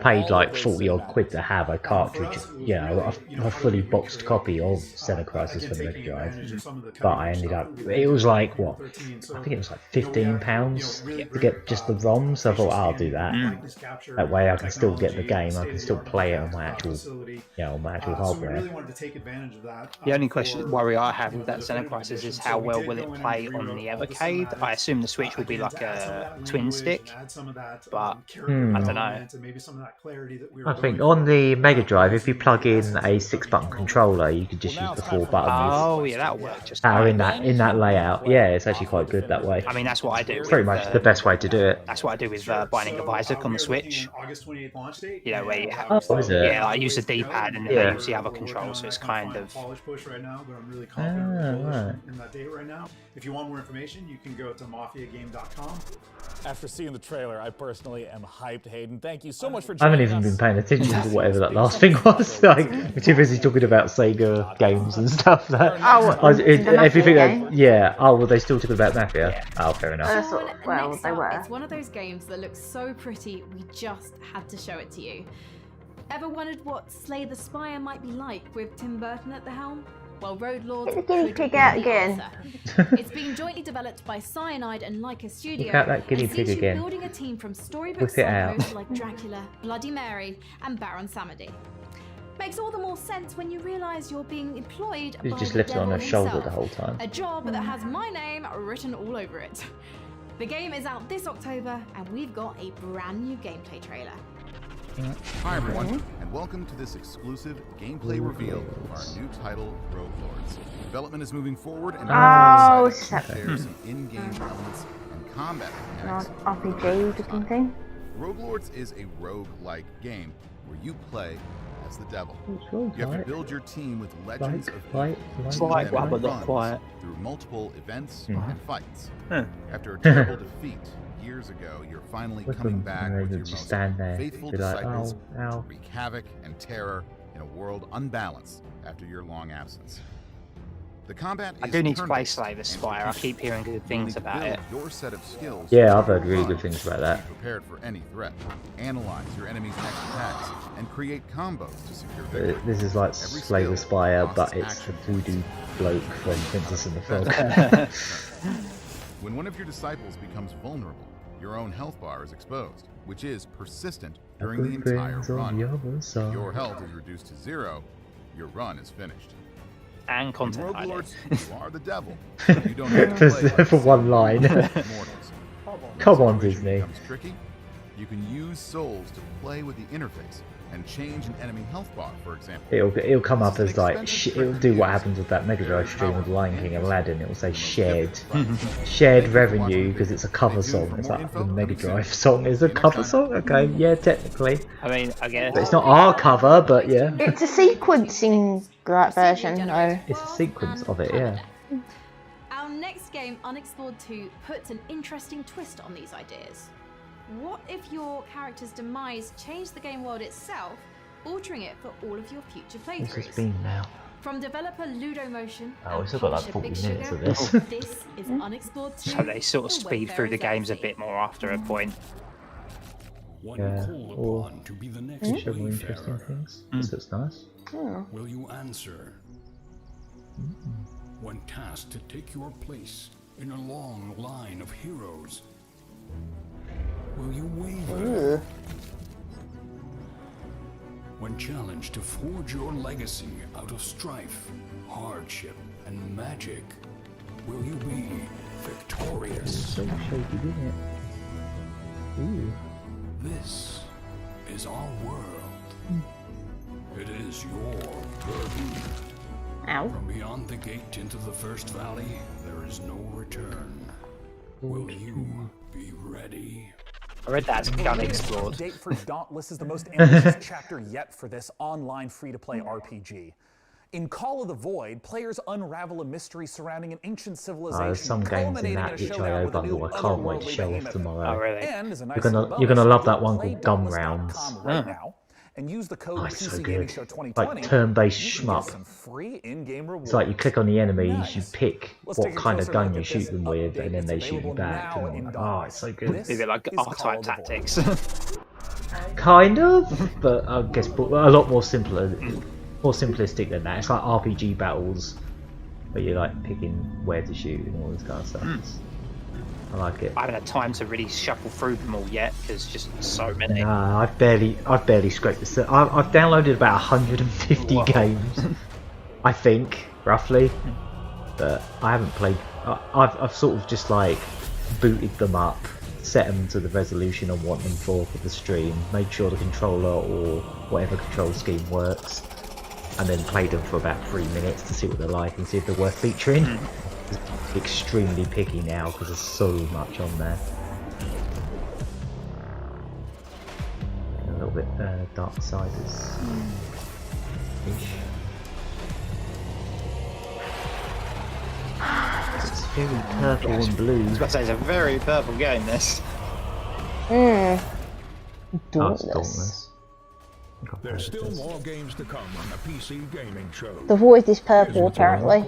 paid like 40 odd quid to have a cartridge, you know, a fully boxed copy of Xenocrisis for the Mega Drive, but I ended up, it was like, what, I think it was like £15 to get just the ROM, so I thought, I'll do that. That way I can still get the game, I can still play it on my actual, on my actual hardware. The only worry I have with that Xenocrisis is how well will it play on the Evercade. I assume the Switch will be like a twin stick, but I don't know. I think on the Mega Drive, if you plug in a 6-button controller, you could just use the 4 buttons. Oh yeah, that'll work just fine. In that layout. Yeah, it's actually quite good that way. I mean, that's what I do. Pretty much the best way to do it. That's what I do with Binding of Isaac on the Switch. You know, where you have, is it? Yeah, I use the D-pad and then I use the other control, so it's kind of. If you want more information, you can go to mafiagame.com. After seeing the trailer, I personally am hyped, Hayden. Thank you so much for I joining haven't even been paying attention to whatever that last thing was. Like, we're too busy talking about Sega games and stuff. Everything. Yeah. Oh, well, they still talking about Mafia. Yeah. Oh, fair enough. Well, they were. It's one of those games that looks so pretty, we just had to show it to you. Ever wondered what Slay the Spire might be like with Tim Burton at the helm? Well, Road Lords Get the guinea pig out again. It's being jointly developed by Cyanide and Leica Studio. Look at that guinea pig again. Building a team from storybook psychos like Dracula, Bloody Mary, and Baron Samedi. Makes all the more sense when you realise you're being employed by just the lifted on devil her shoulder himself. the whole time. A job that has my name written all over it. The game is out this October, and we've got a brand new gameplay trailer. Hi everyone, and welcome to this exclusive gameplay reveal of our new title, Rogue Lords. Development is moving forward, and I'm excited to share some in-game elements and combat mechanics. RPG looking thing. Rogue Lords is a rogue-like game where you play as the devil. You have to build your team with legends of through multiple events and fights. After a terrible defeat years ago, you're finally coming back with your most faithful disciples to wreak havoc and terror in a world unbalanced after your long absence. The combat I do need to play Slay the Spire. I keep hearing good things about it. Your set of skills. Yeah, I've heard really good things about that. Prepared for any threat. Analyze your enemy's next attacks and create combos to secure victory. This is like Slay the Spire, but it's the voodoo bloke from Princess and the Frog. When one of your disciples becomes vulnerable, your own health bar is exposed, which is persistent during the entire run. If your health is reduced to 0, your run is finished. And content Rogue Lords, you are the devil. You don't have to play for one line. Come on, Disney. Tricky. You can use souls to play with the interface and change an enemy health bar, for example. It'll come up as like it'll do what happens with that Mega Drive stream of Lion King and Aladdin. It will say shared revenue because it's a cover song. It's like the Mega Drive song is a cover song. Okay, yeah, technically. I mean, I guess but it's not our cover, but yeah. It's a sequencing version, though. It's a sequence of it, yeah. Our next game, Unexplored 2, puts an interesting twist on these ideas. What if your character's demise changed the game world itself, altering it for all of your future playthroughs? What's this been now? From developer Ludomotion, we've still got like 40 minutes of this. This is Unexplored 2. So they sort of speed through the games a bit more after a point. Yeah, or show more interesting things. This looks nice. Will you answer? When tasked to take your place in a long line of heroes, will you waver? When challenged to forge your legacy out of strife, hardship, and magic, will you be victorious? So shaky, isn't it? Ooh. This is our world. It is your burden. Ow. From beyond the gate into the First Valley, there is no return. Will you be ready? I read that as Unexplored. Date for Dauntless is the most ambitious chapter yet for this online free-to-play RPG. In Call of the Void, players unravel a mystery surrounding an ancient civilization. There's some games in that itch.io bundle I can't wait to show off tomorrow. Oh, really? You're gonna love that one called Gun Rounds. Right now, and use the code it's so PC good. Gaming Show 2020. Like turn-based shmup. Some free in-game rewards. It's like you click on the enemies, you pick what kind of gun you shoot them with, and then they shoot you back. And, oh, it's so good. Is it like R-Type Tactics? Kind of, but I guess a lot more simplistic than that. It's like RPG battles, but you're like picking where to shoot and all this kind of stuff. I like it. I haven't had time to really shuffle through them all yet because just so many. Nah, I've barely scraped this. I've downloaded about 150 games, I think, roughly, but I haven't played. I've sort of just like booted them up, set them to the resolution I want them for the stream, made sure the controller or whatever control scheme works, and then played them for about 3 minutes to see what they're like and see if they're worth featuring. Extremely picky now because there's so much on there. A little bit Darksiders ish. It's very purple and blue. I was about to say it's a very purple game. This. Dauntless. There's still more games to come on the PC Gaming Show. The void is purple, apparently.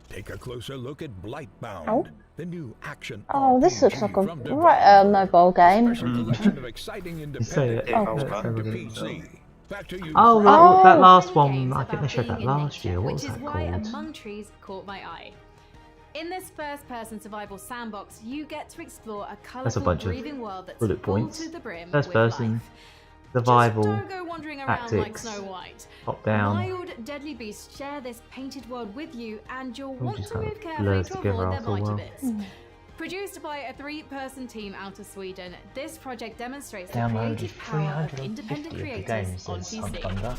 Take a closer look at Blightbound, the new action. Oh, this looks like a right mobile game. That last one, I think they showed that last year. What was that called? Among Trees caught my eye. In this first-person survival sandbox, you get to explore a colourful, breathing world that's bullet points. full to the brim First with person, life. survival, Just don't go wandering around like tactics, Snow White. top down. Wild, deadly beasts share this painted world with you, and you'll want just to kind move of carefully blurs to together avoid their after a bite while. of bits. Produced by a 3-person team out of Sweden, this project demonstrates the Downloaded creative power of 350 independent of the creators games, on says Hunt PC. Thunder.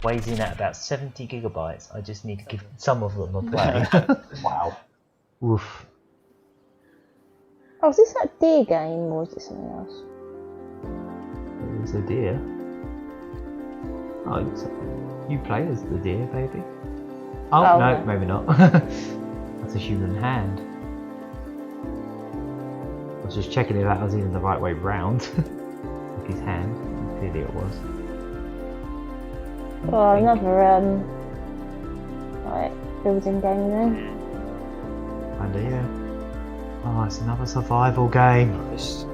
Weighs in at about 70 gigabytes. I just need to give some of them a play. Wow. Oof. Oh, is this that deer game or is it something else? It's a deer. Oh, you play as the deer, baby. Oh, no, no, maybe not. That's a human hand. I was just checking if that was even the right way round. Like his hand. Clearly it was. Oh, another like building game then. And yeah. Oh, it's another survival game. It's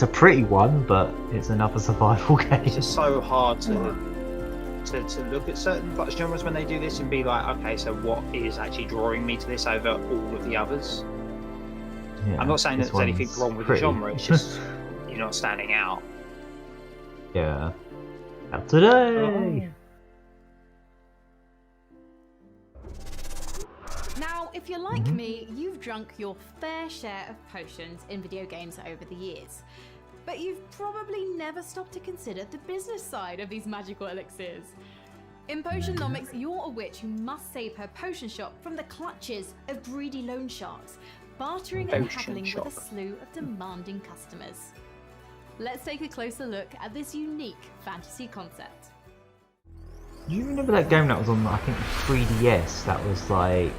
a pretty one, but it's another survival game. It's just so hard to look at certain genres when they do this and be like, okay, so what is actually drawing me to this over all of the others? Yeah, I'm not saying that this there's anything one's wrong with pretty. the genre. It's just you're not standing out. Yeah. Out today. Now, if you're like me, you've drunk your fair share of potions in video games over the years. But you've probably never stopped to consider the business side of these magical elixirs. In Potionnomics, you're a witch who must save her potion shop from the clutches of greedy loan sharks, bartering and haggling with a slew of demanding customers. Let's take a closer look at this unique fantasy concept. Do you remember that game that was on, I think, 3DS? That was like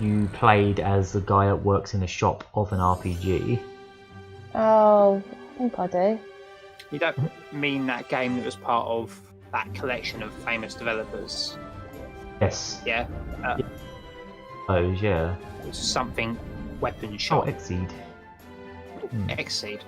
you played as the guy that works in a shop of an RPG. Oh, I think I do. You don't mean that game that was part of that collection of famous developers? Yes. Yeah. Oh yeah. It was something weapon shop. Oh, Exceed. Exceed.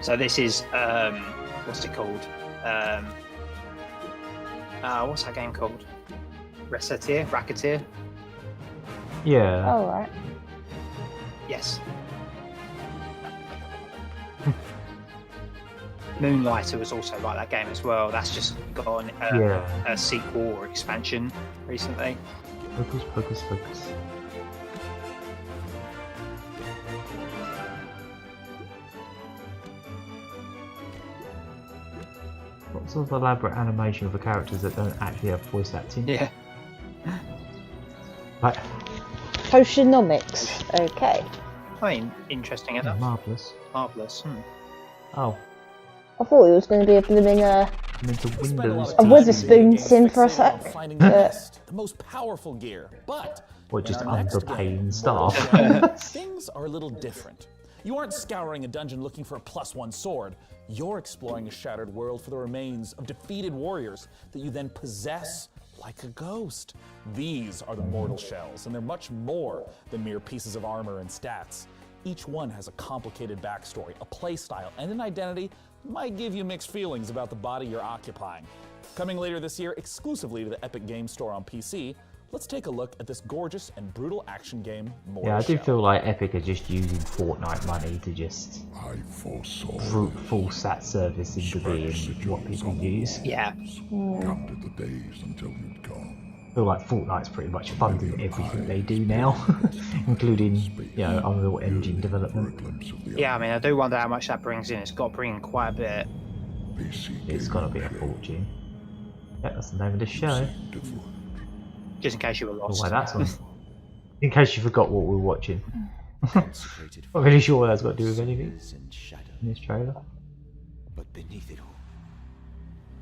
So this is what's it called? What's that game called? Racketeer? Yeah. Oh, right. Yes. Moonlighter was also like that game as well. That's just got a sequel or expansion recently. Focus, focus, focus. Lots of elaborate animation for characters that don't actually have voice acting. Yeah. Right. Potionnomics. Okay. I mean, interesting enough. Marvellous. Marvellous. Oh. I thought it was going to be a blooming I'm into Windows. a Witherspoon sim for a sec. Finding the best, the most powerful gear, but Or just in our next underpaying game, staff. things are a little different. You aren't scouring a dungeon looking for a +1 sword. You're exploring a shattered world for the remains of defeated warriors that you then possess like a ghost. These are the mortal shells, and they're much more than mere pieces of armor and stats. Each one has a complicated backstory, a playstyle, and an identity that might give you mixed feelings about the body you're occupying. Coming later this year exclusively to the Epic Games Store on PC, let's take a look at this gorgeous and brutal action game, Mortal Yeah, I do Shell. feel like Epic are just using Fortnite money to just brute force that service into being what people use. Yeah. Counted the days until you'd come. I feel like Fortnite's pretty much funding everything they do now, including, you know, Unreal Engine development. Yeah, I mean, I do wonder how much that brings in. It's got to bring in quite a bit. It's gotta be a fortune. Yeah, that's the name of the show. Just in case you were Oh, lost. why that's on. In case you forgot what we were watching. Not really sure what that's got to do with anything in this trailer. But beneath it all,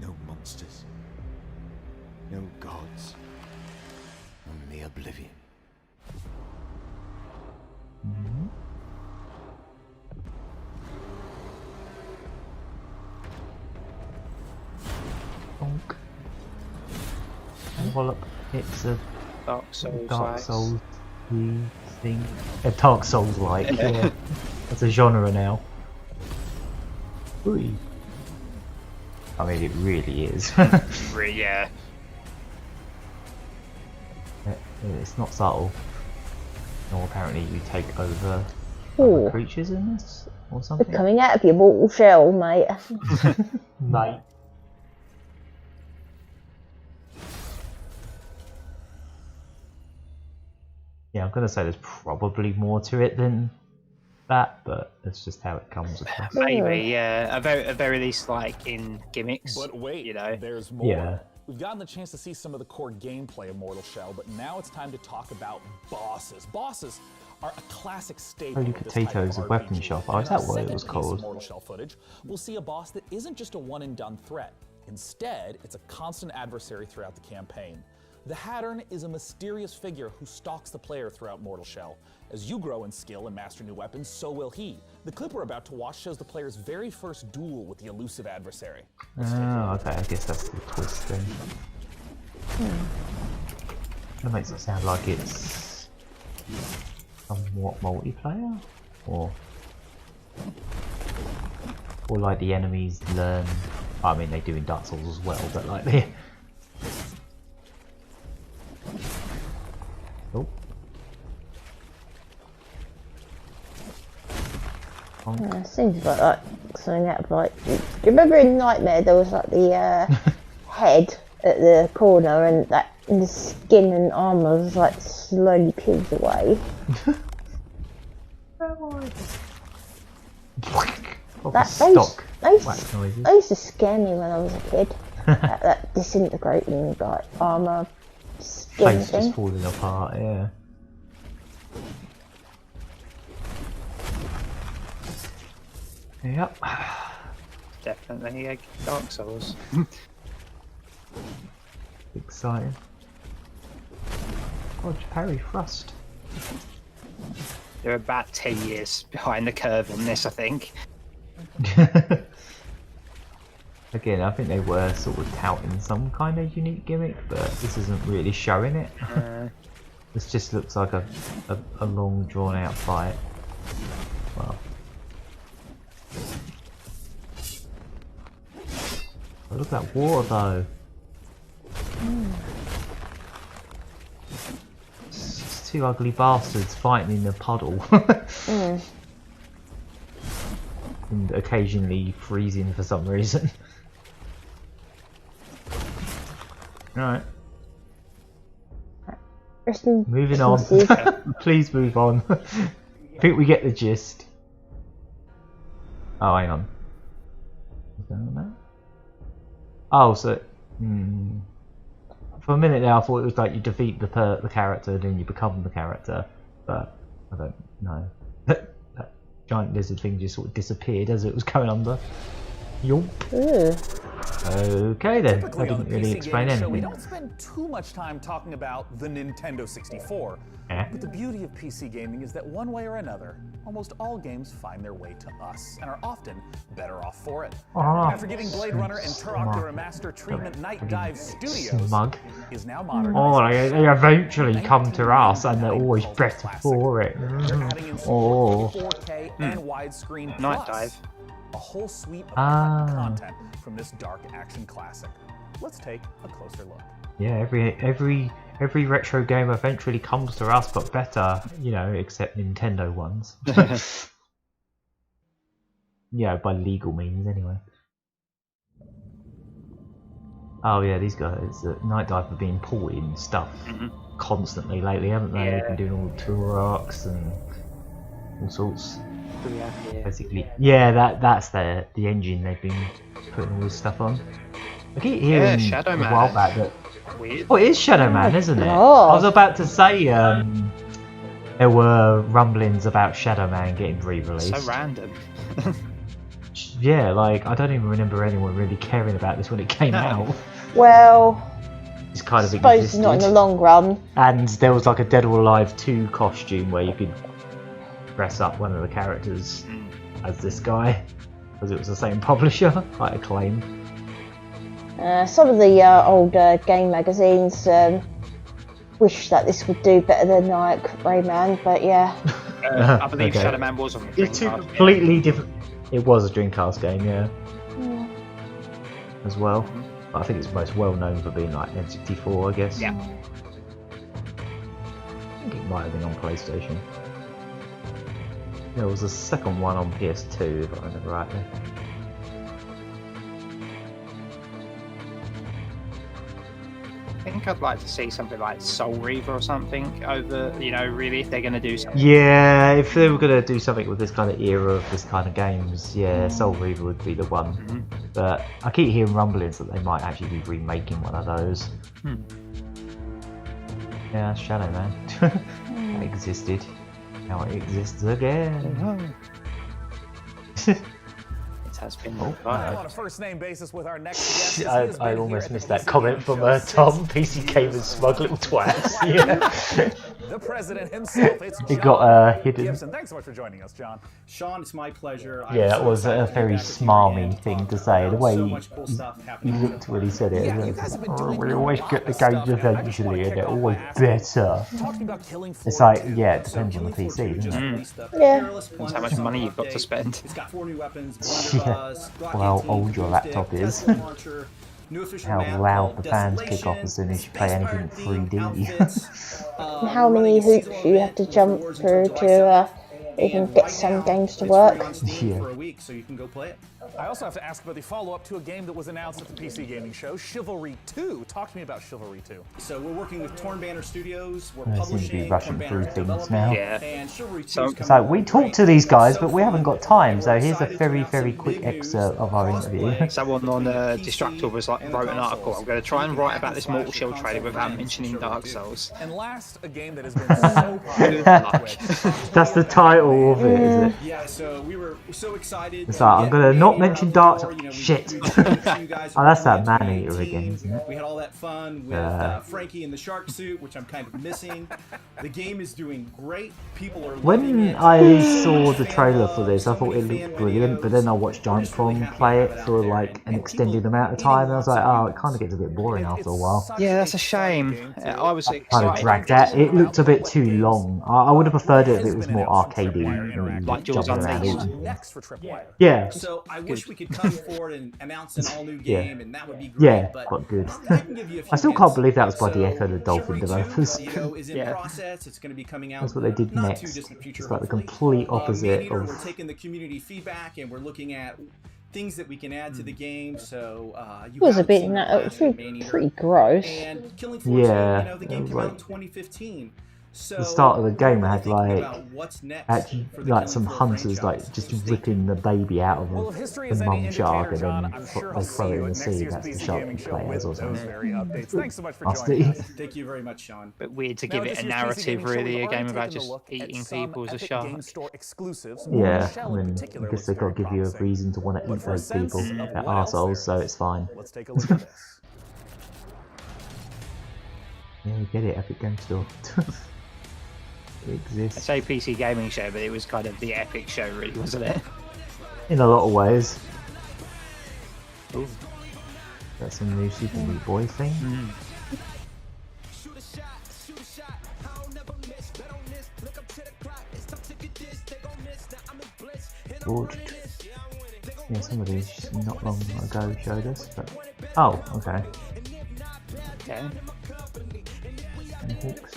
no monsters, no gods, only oblivion. Bonk. Wallop. It's a Dark Souls. Dark Souls thing. A Dark Souls like, yeah. That's a genre now. Ooh. I mean, it really is. Yeah. It's not subtle. Nor apparently you take over Ooh. other creatures in this, or something. They're coming out of your mortal shell, mate. Mate. Yeah, I'm gonna say there's probably more to it than that, but that's just how it comes across. Maybe, yeah. At very least, like in gimmicks. But wait, you know. there's more. Yeah. We've gotten the chance to see some of the core gameplay of Mortal Shell, but now it's time to talk about bosses. Bosses are a classic staple Holy of this type Potatoes, of a weapon RPG. shop. Oh, is In our that what it second was piece of called? Mortal Shell footage, we'll see a boss that isn't just a one-and-done threat. Instead, it's a constant adversary throughout the campaign. The Hattern is a mysterious figure who stalks the player throughout Mortal Shell. As you grow in skill and master new weapons, so will he. The clip we're about to watch shows the player's very first duel with the elusive adversary. Oh, okay, I guess that's the twist then. That makes it sound like it's somewhat multiplayer, or or like the enemies learn. I mean, they do in Dark Souls as well, but like the. Oh. Yeah, seems like something out of like. Do you remember in Nightmare there was like the head at the corner and that and the skin and armour was like slowly peels away. They used to scare me when I was a kid. that disintegrating like armour skin face thing. just falling apart, yeah. Yep. Definitely Dark Souls. Exciting. God, parry thrust. They're about 10 years behind the curve on this, I think. Again, I think they were sort of touting some kind of unique gimmick, but this isn't really showing it. This just looks like a long drawn out fight. Well. Oh, look at that water though. It's two ugly bastards fighting in a puddle. And occasionally freezing for some reason. Right. Moving on. Please move on. I think we get the gist. Oh, hang on. Is that on that? Oh, so for a minute there I thought it was like you defeat the character and then you become the character, but I don't know. That giant lizard thing just sort of disappeared as it was going under. Yup. Okay then, I didn't really explain anything. We don't spend too much time talking about the Nintendo 64, but the beauty of PC gaming is that one way or another, almost all games find their way to us and are often better off for it. After giving Blade Runner and Turok the remaster treatment, Night Dive Studios is now modern. Oh, they eventually come to us and they're always better for it. Oh. 4K and widescreen Night Dive. A whole suite of content from this dark action classic. Let's take a closer look. Yeah, every retro game eventually comes to us, but better, you know, except Nintendo ones. Yeah, by legal means anyway. Oh yeah, these guys at Night Dive have been porting stuff constantly lately, haven't they? They've been doing all the Turoks and all sorts. Basically, yeah, that's the engine they've been putting all this stuff on. I keep hearing Shadow Man. a while back that Weird. oh, it is Shadow Man, isn't it? Oh. I was about to say there were rumblings about Shadow Man getting re-released. So random. Yeah, like I don't even remember anyone really caring about this when it came out. Well, It's kind of suppose existed. not in the long run. And there was like a Dead or Alive 2 costume where you could dress up one of the characters as this guy, because it was the same publisher, like Acclaim. Some of the old game magazines wish that this would do better than like Rayman, but yeah. I believe Okay. Shadow Man was on the It's two Dreamcast. completely different. It was a Dreamcast game, yeah, as well. But I think it's most well known for being like N64, I guess. Yeah. I think it might have been on PlayStation. There was a second one on PS2, if I remember rightly. I think I'd like to see something like Soul Reaver or something over, you know, really, if they're going to do something. Yeah, if they were going to do something with this kind of era of this kind of games, yeah, Soul Reaver would be the one. But I keep hearing rumblings that they might actually be remaking one of those. Yeah, Shadow Man. That existed. Now it exists again. It has been On a first-name basis with our next guest. I almost missed that comment from Tom. PC gamers smug little twats. Yeah. the president himself. It's He got hidden. Gibson. Thanks so much for joining us, John. Sean, it's my pleasure. Yeah, that was a very smarmy thing to say. The way he looked when he said it. We always get the games eventually, and they're always better. It's like, yeah, it depends on the PC, doesn't it? Yeah. Depends how much money you've got to spend. Yeah. Or how old your laptop is. How loud the fans kick off as soon as you play anything in 3D. And how many hoops you have to jump through to even get some games to work. Yeah. For a week, so you can go play it. I also have to ask about the follow-up to a game that was announced at the PC Gaming Show, Chivalry 2. Talk to me about Chivalry 2. So we're working with Torn Banner Studios. We're I seem to be rushing through things now. And Chivalry 2 It's like, we talked to these guys, but we haven't got time, so here's a very, very quick excerpt of our interview. Someone on Destructor was like, wrote an article, I'm going to try and write about this Mortal Shell trailer without mentioning Dark Souls. And last, a game that has been so popular. That's the title of it, is it? Yeah, so we were so excited. It's like, I'm going to not mention Dark Souls. Shit. Oh, that's that man-eater again, isn't it? We had all that fun with Frankie in the shark suit, which I'm kind of missing. The game is doing great. People are loving it. When I saw the trailer for this, I thought it looked brilliant, but then I watched Giant Bomb play it for like an extended amount of time, and I was like, oh, it kind of gets a bit boring after a while. Yeah, that's a shame. I was excited. Kind of dragged out. It looked a bit too long. I would have preferred it if it was more arcadey, like Jaws Unleashed. Yeah. So I wish we could come forward and announce an all-new game, and that would be great. Yeah, quite good. I still can't believe that was by the Echo the Dolphin developers. It's going to be coming out. That's what they did next. It's like the complete opposite of. We're taking the community feedback and we're looking at things that we can add to the game. So it was a bit pretty gross. And Killing Floor 2, the game came out in 2015. The start of the game had like some hunters like just ripping the baby out of the mum shark and then they throw it in the sea. That's the shark you play as or something. Thanks so much for joining us. Thank you very much, Sean. But weird to give it a narrative, really, a game about just eating people as a shark. Yeah, I mean, I guess they've got to give you a reason to want to eat those people. They're arseholes, so it's fine. Let's take a look at this. Yeah, you get it, Epic Game Store. Exists. I say PC Gaming Show, but it was kind of the Epic Show, really, wasn't it? In a lot of ways. Ooh. That's some new Super Meat Boy thing. Forged. Yeah, some of these not long ago showed us, but oh, okay. Okay. And hooks.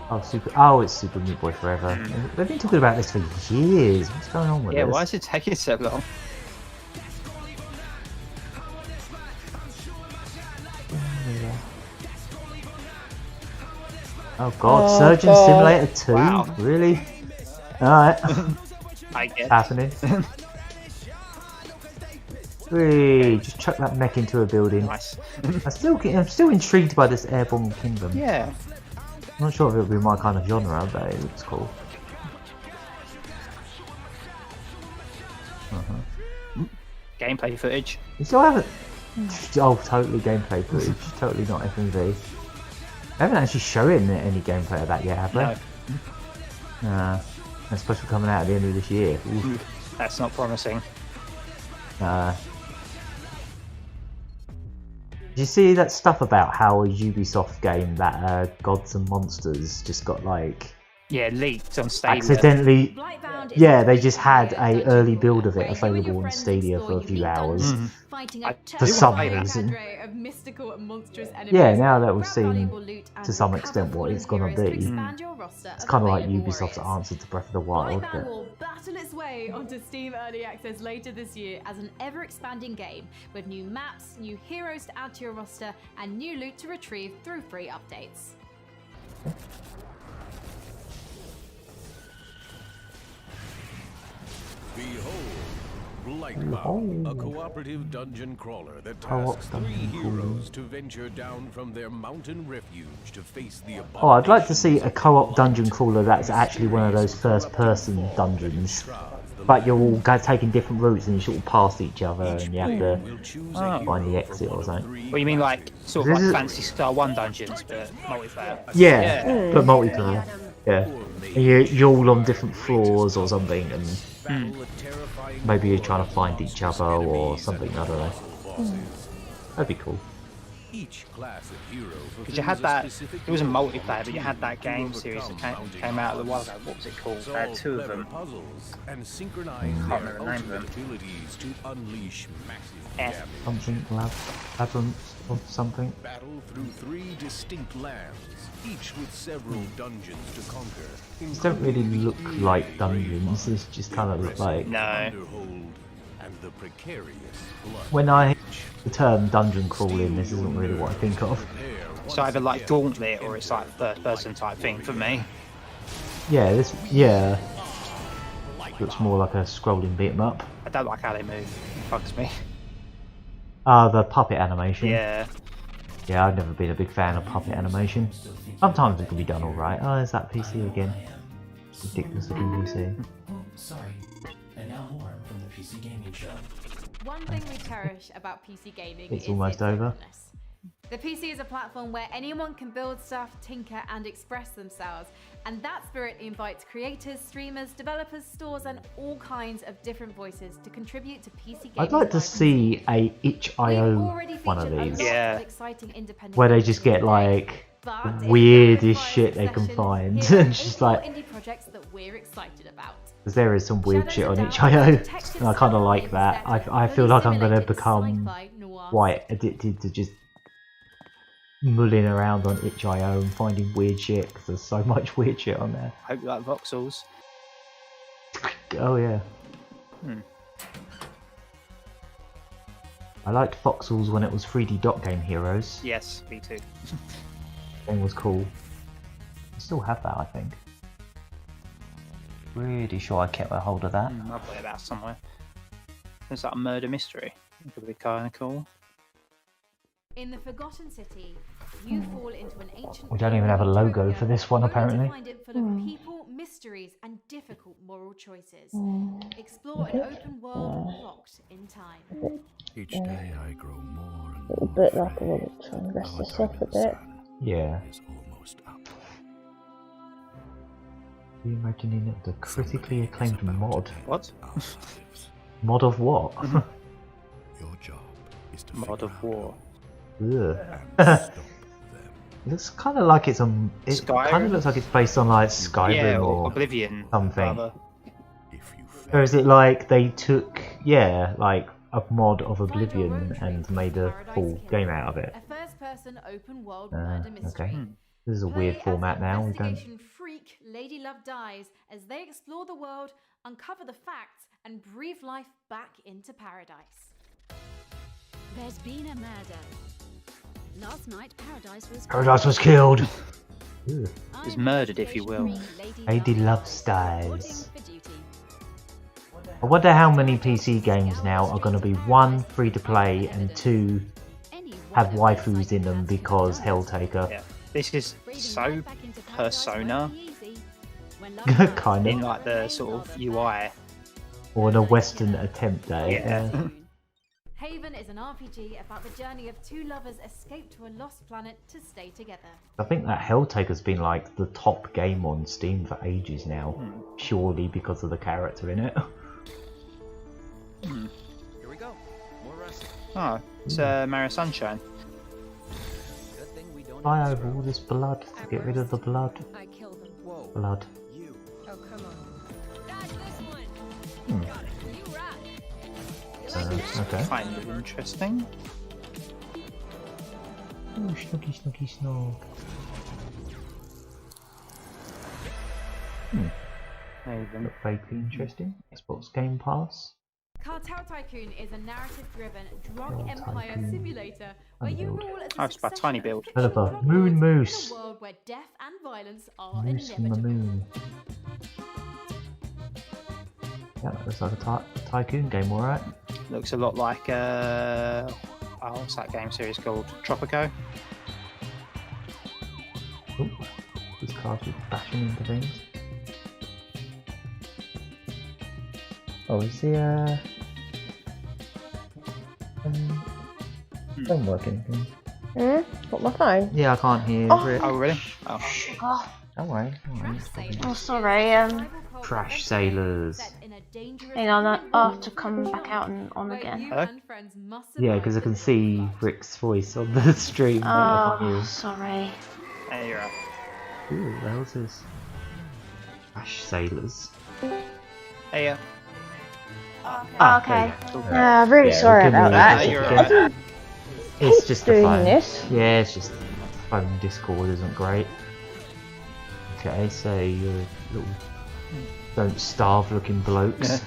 Oh, it's Super Meat Boy Forever. They've been talking about this for years. What's going on with this? Yeah, why is it taking so long? Oh god, Surgeon Simulator 2? Wow. Really? Alright. I guess. Happening. Whee, just chuck that mech into a building. Nice. I'm still intrigued by this Airborne Kingdom. Yeah. I'm not sure if it'll be my kind of genre, but it looks cool. Gameplay footage. You still haven't... Oh, totally gameplay footage. Totally not FMV. They haven't actually shown any gameplay of that yet, have they? No. That's supposed to be coming out at the end of this year. Oof. That's not promising. Did you see that stuff about how a Ubisoft game, that Gods and Monsters, just got like... Yeah, leaked on Stadia. Accidentally... Yeah, they just had a early build of it available on Stadia for a few hours. For some reason. Yeah, now that we've seen to some extent what it's gonna be. It's kind of like Ubisoft's answer to Breath of the Wild. But... will battle its way onto Steam Early Access later this year as an ever-expanding game with new maps, new heroes to add to your roster, and new loot to retrieve through free updates. Behold, Blightbound, a cooperative dungeon crawler that tasks 3 heroes to venture down from their mountain refuge to face the abomination. I'd like to see a co-op dungeon crawler that's actually one of those first-person dungeons. but you're all taking different routes and you sort of pass each other and you have to find the exit or something. Well, you mean like sort of like Fantasy Star 1 dungeons, but multiplayer? Yeah, but multiplayer. Yeah, and you're all on different floors or something, and maybe you're trying to find each other or something. I don't know. That'd be cool. Because you had that, it wasn't multiplayer, but you had that game series that came out a while ago. What was it called? I had two of them. I can't remember the name of them. Something labyrinth or something. Battle through 3 distinct lands, each with several dungeons to conquer. These don't really look like dungeons. This just kind of look like. No. When I hear the term dungeon crawling, this isn't really what I think of. It's either like Gauntlet or it's like third-person type thing for me. Yeah, looks more like a scrolling beat 'em up. I don't like how they move. It bugs me. The puppet animation. Yeah. Yeah, I've never been a big fan of puppet animation. Sometimes it can be done alright. Oh, there's that PC again. Ridiculous looking PC. Sorry. And now more from the PC Gaming Show. One thing we cherish about PC gaming It's is almost its over. openness. The PC is a platform where anyone can build stuff, tinker, and express themselves. And that spirit invites creators, streamers, developers, stores, and all kinds of different voices to contribute to PC gaming. I'd like to see a itch.io one of these. Where they just get like weirdest shit they can find. And just like, indie projects that we're excited about. because there is some weird shit on itch.io. And I kind of like that. I feel like I'm going to become quite addicted to just mulling around on itch.io and finding weird shit, because there's so much weird shit on there. Hope you like voxels. Oh yeah. I liked voxels when it was 3D Dot Game Heroes. Yes, me too. Thing was cool. I still have that, I think. Pretty sure I kept a hold of that. I'll play that somewhere. It's like a murder mystery. It could be kind of cool. In the Forgotten City, you fall into an ancient. We don't even have a logo for this one, apparently. Find it full of people, mysteries, and difficult moral choices. Explore an open world locked in time. Each day I grow more and A little bit like I want to try and rest this up a bit. Yeah. is almost up. Are you imagining it? The critically acclaimed mod. What? Mod of what? Your job is to Mod of War. Ugh. Looks kind of like it's on. It kind of looks like it's based on like Skyrim or Oblivion something. Rather. Or is it like they took like a mod of Oblivion and made a full game out of it? A first-person open world murder mystery. Okay. This is a weird format now. We don't. Investigation freak Lady Love dies as they explore the world, uncover the facts, and breathe life back into paradise. There's been a murder. Last night, Paradise was killed. It was murdered, if you will. Lady Love dies. I wonder how many PC games now are going to be 1 free to play and 2 have waifus in them because Helltaker. Yeah. This is so Persona. Kind In of. like the sort of UI. Or a Western attempt at it. Yeah. Haven is an RPG about the journey of two lovers escape to a lost planet to stay together. I think that Helltaker's been like the top game on Steam for ages now, purely because of the character in it. Here we go. More rest. Oh, it's Mario Sunshine. Fly over all this blood to get rid of the blood. I killed them. Whoa. Blood. Oh, come on. Dodge this one. Got it. You rock. Okay. Kind of interesting. Oh, snuggy, snuggy, snug. Look vaguely interesting. Xbox Game Pass. Cartel Tycoon is a narrative-driven drug empire simulator where you rule as Oh, it's about tiny build. Developer Moon Moose. a world where death and violence are Moose from the inevitable. moon. Yeah, that looks like a tycoon game, alright. Looks a lot like what's that game series called? Tropico. Ooh, these cars just bashing into things. Oh, is the phone working? What, my phone? Yeah, I can't hear it. Oh, really? Oh. Oh, Don't worry. oh sorry. Trash sailors. Hang on, I'll have to come back out and on again. Hello? Yeah, because I can see Rick's voice on the stream. But I can't hear him. Sorry. Hey, you're up. Ooh, what else is Trash sailors? Hey, yeah. Okay. Really sorry about that. You're right. It's just the doing phone. this. Yeah, it's just phone Discord isn't great. Okay, so you're little don't starve looking blokes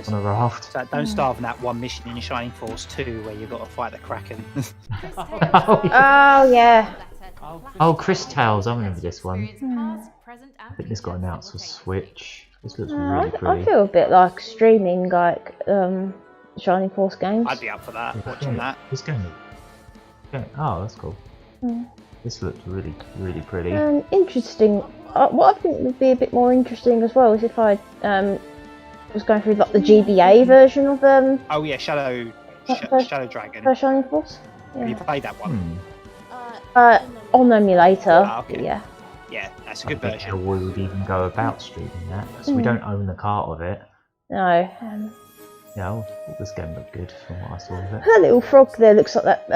on a raft. So don't starve in that one mission in Shining Force 2 where you've got to fight the Kraken. Oh yeah. Oh, Chris Tales, I remember this one. I think this got announced for Switch. This looks really I pretty. feel a bit like streaming like Shining Force games. I'd be up for that, watching that. This game. Oh, that's cool. Mm. This looks really, really pretty. Interesting. What I think would be a bit more interesting as well is if I was going through like the GBA version of Oh yeah, Shadow Dragon. for Shining Force. Have you played that one? On emulator. Oh, okay. Yeah. Yeah, that's a good I think version. how we would even go about streaming that, because we don't own the cart of it. No. Yeah, I thought this game looked good from what I saw of it. That little frog there looks like that.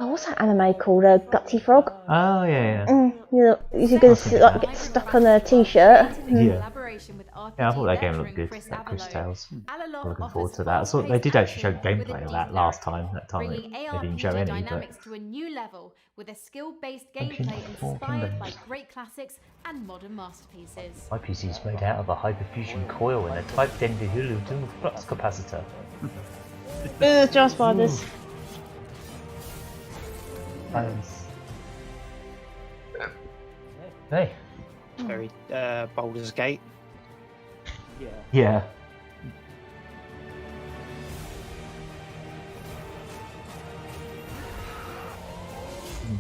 Oh, what's that anime called? A Gutsy Frog. Oh yeah, You're gonna get stuck on a t-shirt. yeah. Yeah, I thought that game looked good. That Chris Tales. I'm looking forward to that. I saw they did actually show gameplay of that last time. That time they didn't show any, but. To a new level with a skill-based gameplay inspired by great classics and modern masterpieces. My PC is made out of a hyperfusion coil and a Type 10 Hulu dual flux capacitor. Just spiders. Hey. It's very Baldur's Gate. Yeah.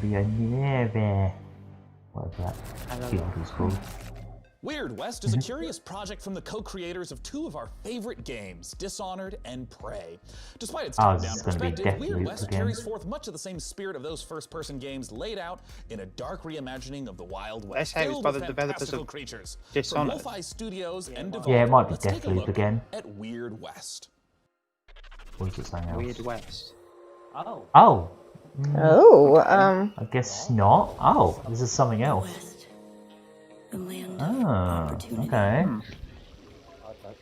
Be a never. Whatever that field is called. Weird West is a curious project from the co-creators of two of our favorite games, Dishonored and Prey. Despite its top-down perspective, Weird West carries forth much of the same spirit of those first-person games laid out in a dark reimagining of the Wild West, That's how it's by the filled with developers fantastical of creatures. Dishonored. From Wolfeye Studios and Devolver, Yeah, it might be let's take a Deathloop look again. at Weird West. Or is it something else? Weird West. Oh. Oh, I guess not. Oh, this is something else. Ah, okay.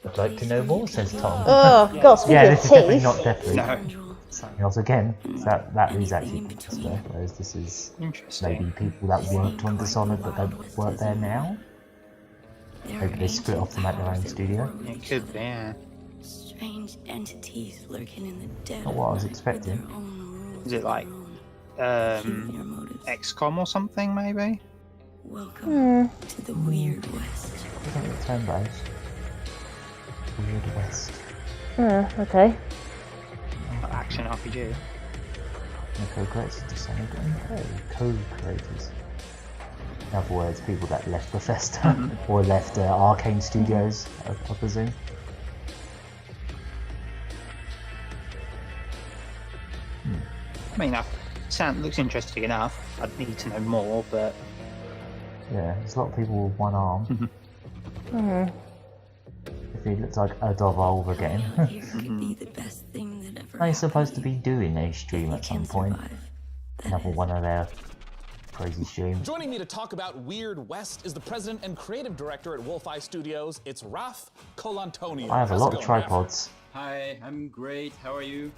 I'd like to know more, says Tom. Oh, God, speaking yeah, of this is definitely teeth. not Deathloop. Something else again. So that is actually Bethesda, whereas this is maybe people that worked on Dishonored but don't work there now. Maybe they split off to make their own studio. It could be, yeah. Strange entities lurking in the depths. Not what I was expecting. Is it like XCOM or something, maybe? Welcome to the Weird West. I think it's turn-based. Weird West. Okay. Action RPG. Co-creators Dishonored and Prey. Co-creators. In other words, people that left Bethesda or left Arcane Studios, I presume. I mean, looks interesting enough. I'd need to know more, but yeah, there's a lot of people with one arm. If he looks like a Devolver again. They're supposed to be doing a stream at some point. Another one of their crazy streams. Joining me to talk about Weird West is the president and creative director at Wolfeye Studios. It's Raph Colantonio. I have a lot of tripods. Hi, I'm great. How are you?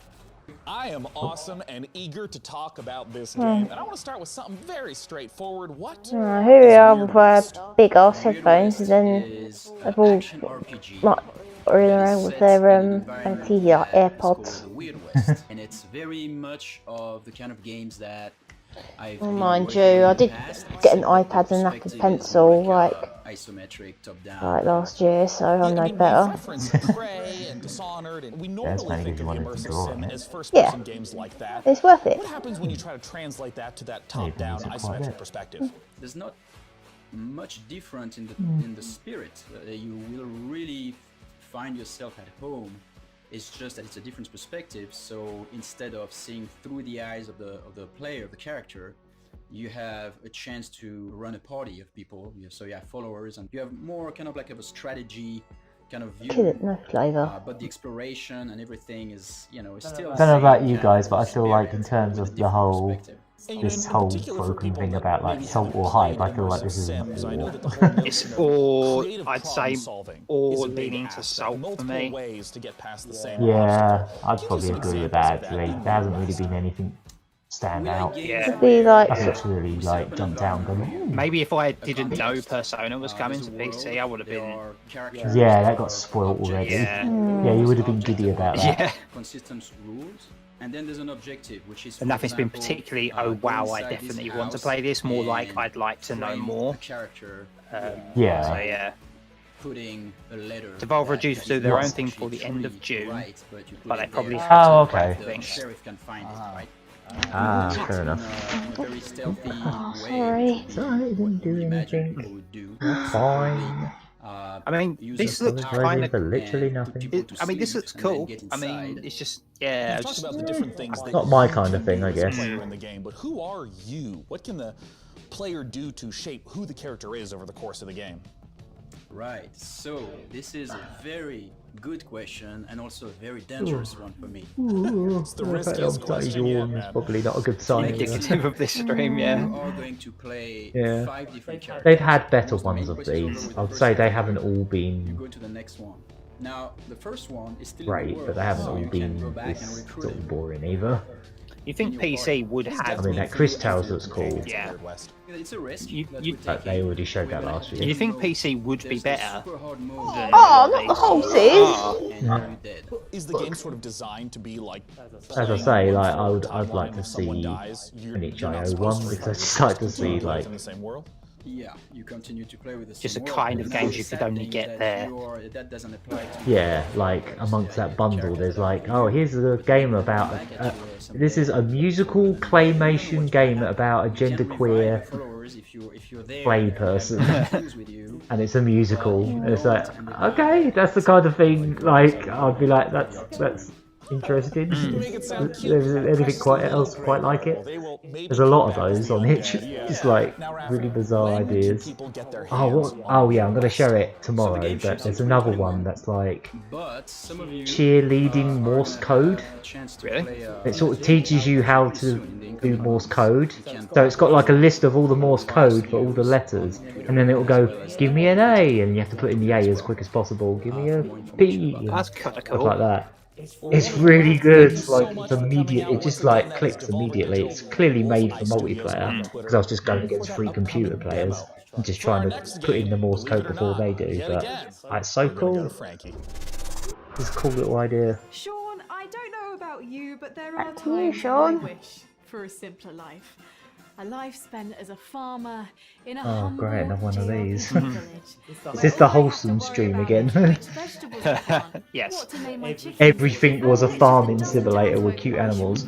I am awesome and eager to talk about this game, and I want to start with something very straightforforard. What? Here we are with big ass headphones, and then they've all like running around with their fancy AirPods. Weird West, and it's very much of the kind of games that I've mind you, I did get an iPad and Apple Pencil like isometric top-down like last year, so I know better. Prey and Dishonored, and we Yeah, normally think of the immersive sim as Yeah, first-person games like that. it's worth it. What happens when you try to translate that to that top-down isometric perspective? There's not much different in the spirit. You will really find yourself at home. It's just that it's a different perspective. So instead of seeing through the eyes of the player, of the character, you have a chance to run a party of people. So you have followers, and you have more kind of like a strategy kind of view. No flavour. But the exploration and everything is, you know, is still. I don't know about you guys, but I feel like in terms of the whole this whole broken thing about like salt or hype, I feel like this is it's all, I'd say, all leaning to salt for me. Yeah, I'd probably agree with that actually. There hasn't really been anything stand out. Yeah. That's really like jumped out and gone, ooh. Maybe if I didn't know Persona was coming to PC, I would have been. Yeah, that got spoiled already. Yeah, yeah, you would have been giddy about that. Yeah. Consistent rules. And then there's an objective, which is. And nothing's been particularly, oh wow, I definitely want to play this. More like, I'd like to know more. Yeah. So yeah. Putting a letter. Devolver are due to do their own thing for the end of June, but they probably have Oh, to okay. The sheriff can find it, right? Fair enough. Very stealthy Sorry. Sorry, I didn't do anything. Fine. I mean, this looks kind of literally nothing. I mean, this looks cool. I mean, it's just yeah. We've talked about the different things that Not my kind of thing, I guess. in the game, but who are you? What can the player do to shape who the character is over the course of the game? Right, so this is a very good question and also a very dangerous one for me. It's the riskiest question yet, man. Probably not a good sign. Indicative of this stream, yeah. You are going to play 5 different characters. They've had better ones of these. I'd say they haven't all been Go to the next one. Now, the first one is still great, but they haven't all been this sort of boring either. You think PC would have? I mean, that Chris Tales looks cool. Yeah. It's a risk. But they already showed that last year. You think PC would be better? Oh, not the horses! Is the game sort of designed to be like? As I say, like I'd like to see an itch.io one because I just like to see like. In the same world? Yeah, you continue to play with the just a kind of games you could only get there. That doesn't apply to yeah, like amongst that bundle, there's like, oh, here's a game about. This is a musical claymation game about a genderqueer play person, and it's a musical. And it's like, okay, that's the kind of thing. Like, I'd be like, that's interesting. There's anything quite like it? There's a lot of those on itch. Just like really bizarre ideas. Oh, what? Oh yeah, I'm gonna share it tomorrow. But there's another one that's like cheerleading Morse code. Really? It sort of teaches you how to do Morse code. So it's got like a list of all the Morse code for all the letters, and then it will go, give me an A, and you have to put in the A as quick as possible. Give me a B. That's kind of Stuff cool. like that. It's really good. Like it's immediate. It just like clicks immediately. It's clearly made for multiplayer because I was just going against free computer players and just trying to put in the Morse code before they do. But it's so cool. It's a cool little idea. Sean, I don't know about you, but there are Back to you, times Sean. I wish for a simpler life. A life spent as a farmer in a Oh humble great, another one of these. village. Is this the wholesome stream again? Yes. Everything was a farming simulator with cute animals.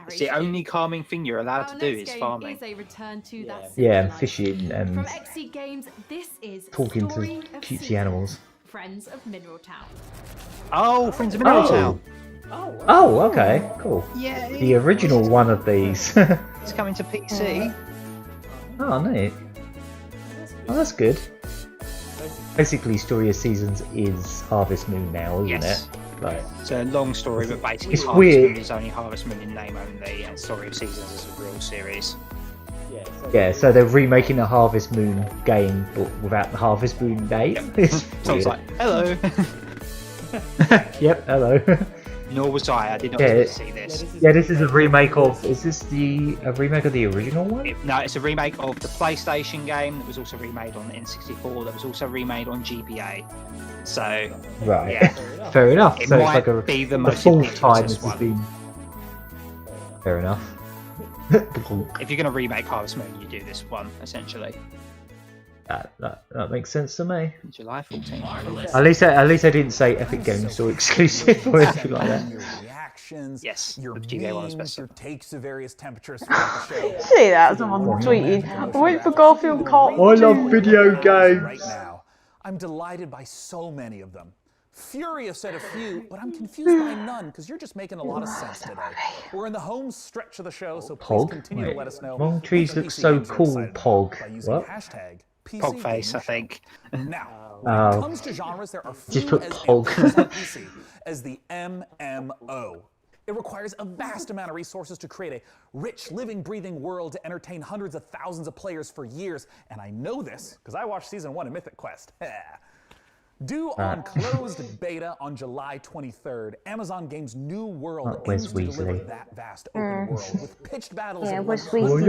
It's the only calming thing you're allowed to do is farming. Is a return to that Yeah, and life. fishing and From XC Games, this is talking to Story of cutesy Seasons, animals. Friends of Mineral Town. Oh, Friends of Mineral Town. Oh, okay, cool. Yeah. The original one of these. It's coming to PC. Oh, neat. Oh, that's good. Basically, Story of Seasons is Harvest Moon now, isn't Yes. it? Like, It's a long story, but basically It's Harvest weird. Moon is only Harvest Moon in name only, and Story of Seasons is a real series. yeah, so they're remaking a Harvest Moon game, but without the Harvest Moon name. It's So it's weird. like, hello. Yep, hello. Nor was I did not Yeah, see this. Yeah, this is a remake of. Is this a remake of the original one? No, it's a remake of the PlayStation game that was also remade on the N64, that was also remade on GBA. So, Right. yeah. Fair enough. It So might it's like be the the most fourth time ambitious this has one. been. Fair enough. If you're going to remake Harvest Moon, you do this one, essentially. That makes sense to me. July 14th. At least I didn't say Epic Games Store exclusive or anything like that. Your reactions, yes, your the GBA one was memes, better. your takes to various temperatures throughout the show. See that? Someone tweeted. I wait for Garfield Kart. I love video games. Right now, I'm delighted by so many of them. Furious said a few, but I'm confused by none because you're just making a lot of sense today. We're in the home stretch of the show, so please continue to let us know. Long trees look so cool, Pog. What? Pogface, I think. Now, when it comes to genres, there are few Just put as Pog. ambitious on PC as the MMO. It requires a vast amount of resources to create a rich, living, breathing world to entertain hundreds of thousands of players for years. And I know this because I watched Season 1 of Mythic Quest. Due on closed beta on July 23rd, Amazon Games' New World aims to deliver that vast open world with pitched battles. Yeah, Wes Weasley.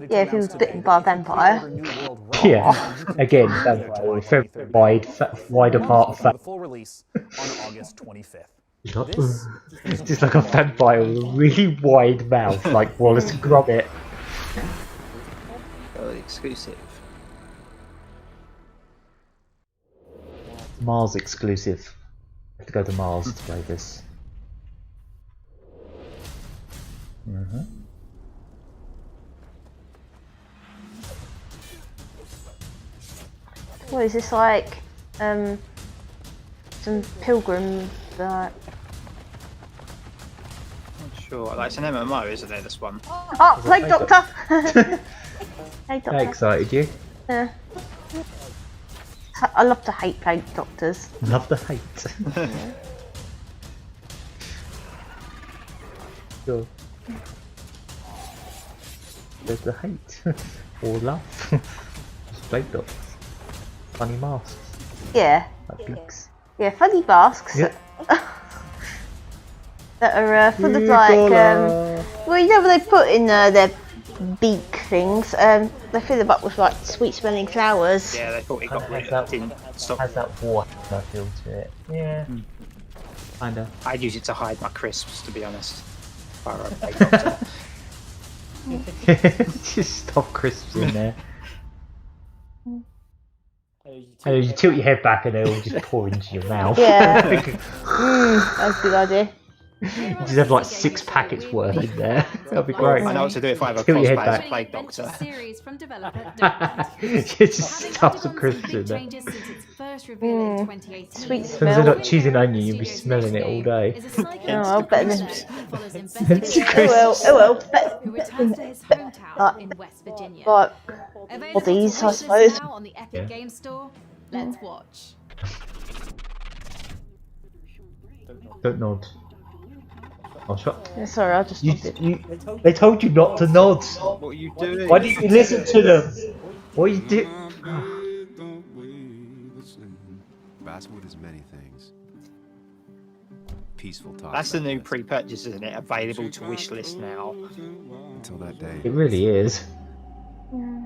Yeah, if he was bitten by a vampire. Yeah, again, vampire with very wide apart. The full release on August 25th. It's just like a vampire with a really wide mouth, like Wallace and Gromit. Oh, exclusive. Mars exclusive. I have to go to Mars to play this. What is this like? Some pilgrim Not sure. Like, it's an MMO, isn't it? This one. Oh, Plague Doctor! Hey, Doctor. That excited you? Yeah. I love to hate Plague Doctors. Love the hate. Sure. There's the hate. Or love. Just Plague Doctors. Funny masks. Yeah. Like beaks. Yeah, funny masks. Yep. That are full of like, well, you know what they put in their beak things? They fill them up with like sweet smelling flowers. Yeah, they thought it got rid of it. Has that water feel to it? Yeah. Kinda. I'd use it to hide my crisps, to be honest. If I were a Plague Doctor. Just stuff crisps in there. And you tilt your head back and they'll just pour into your mouth. Yeah. That's a good idea. You just have like 6 packets worth in there. That'd be great. I know what to do if I have a Tilt your head cosplay as a back. Plague Doctor. You just stuff some crisps in there. Sweet As long as smell. they're not cheese and onion, you'll be smelling it all day. Oh well, better than. Oh well, like bodies, I suppose. On the Epic Game Store. Let's watch. Don't nod. Oh, shut. Yeah, sorry, I just stopped it. They told you not to nod. What are you doing? Why didn't you listen to them? What are you doing? Basswood is many things. Peaceful talk. That's the new pre-purchase, isn't it? Available to wishlist now. Until that day. It really is.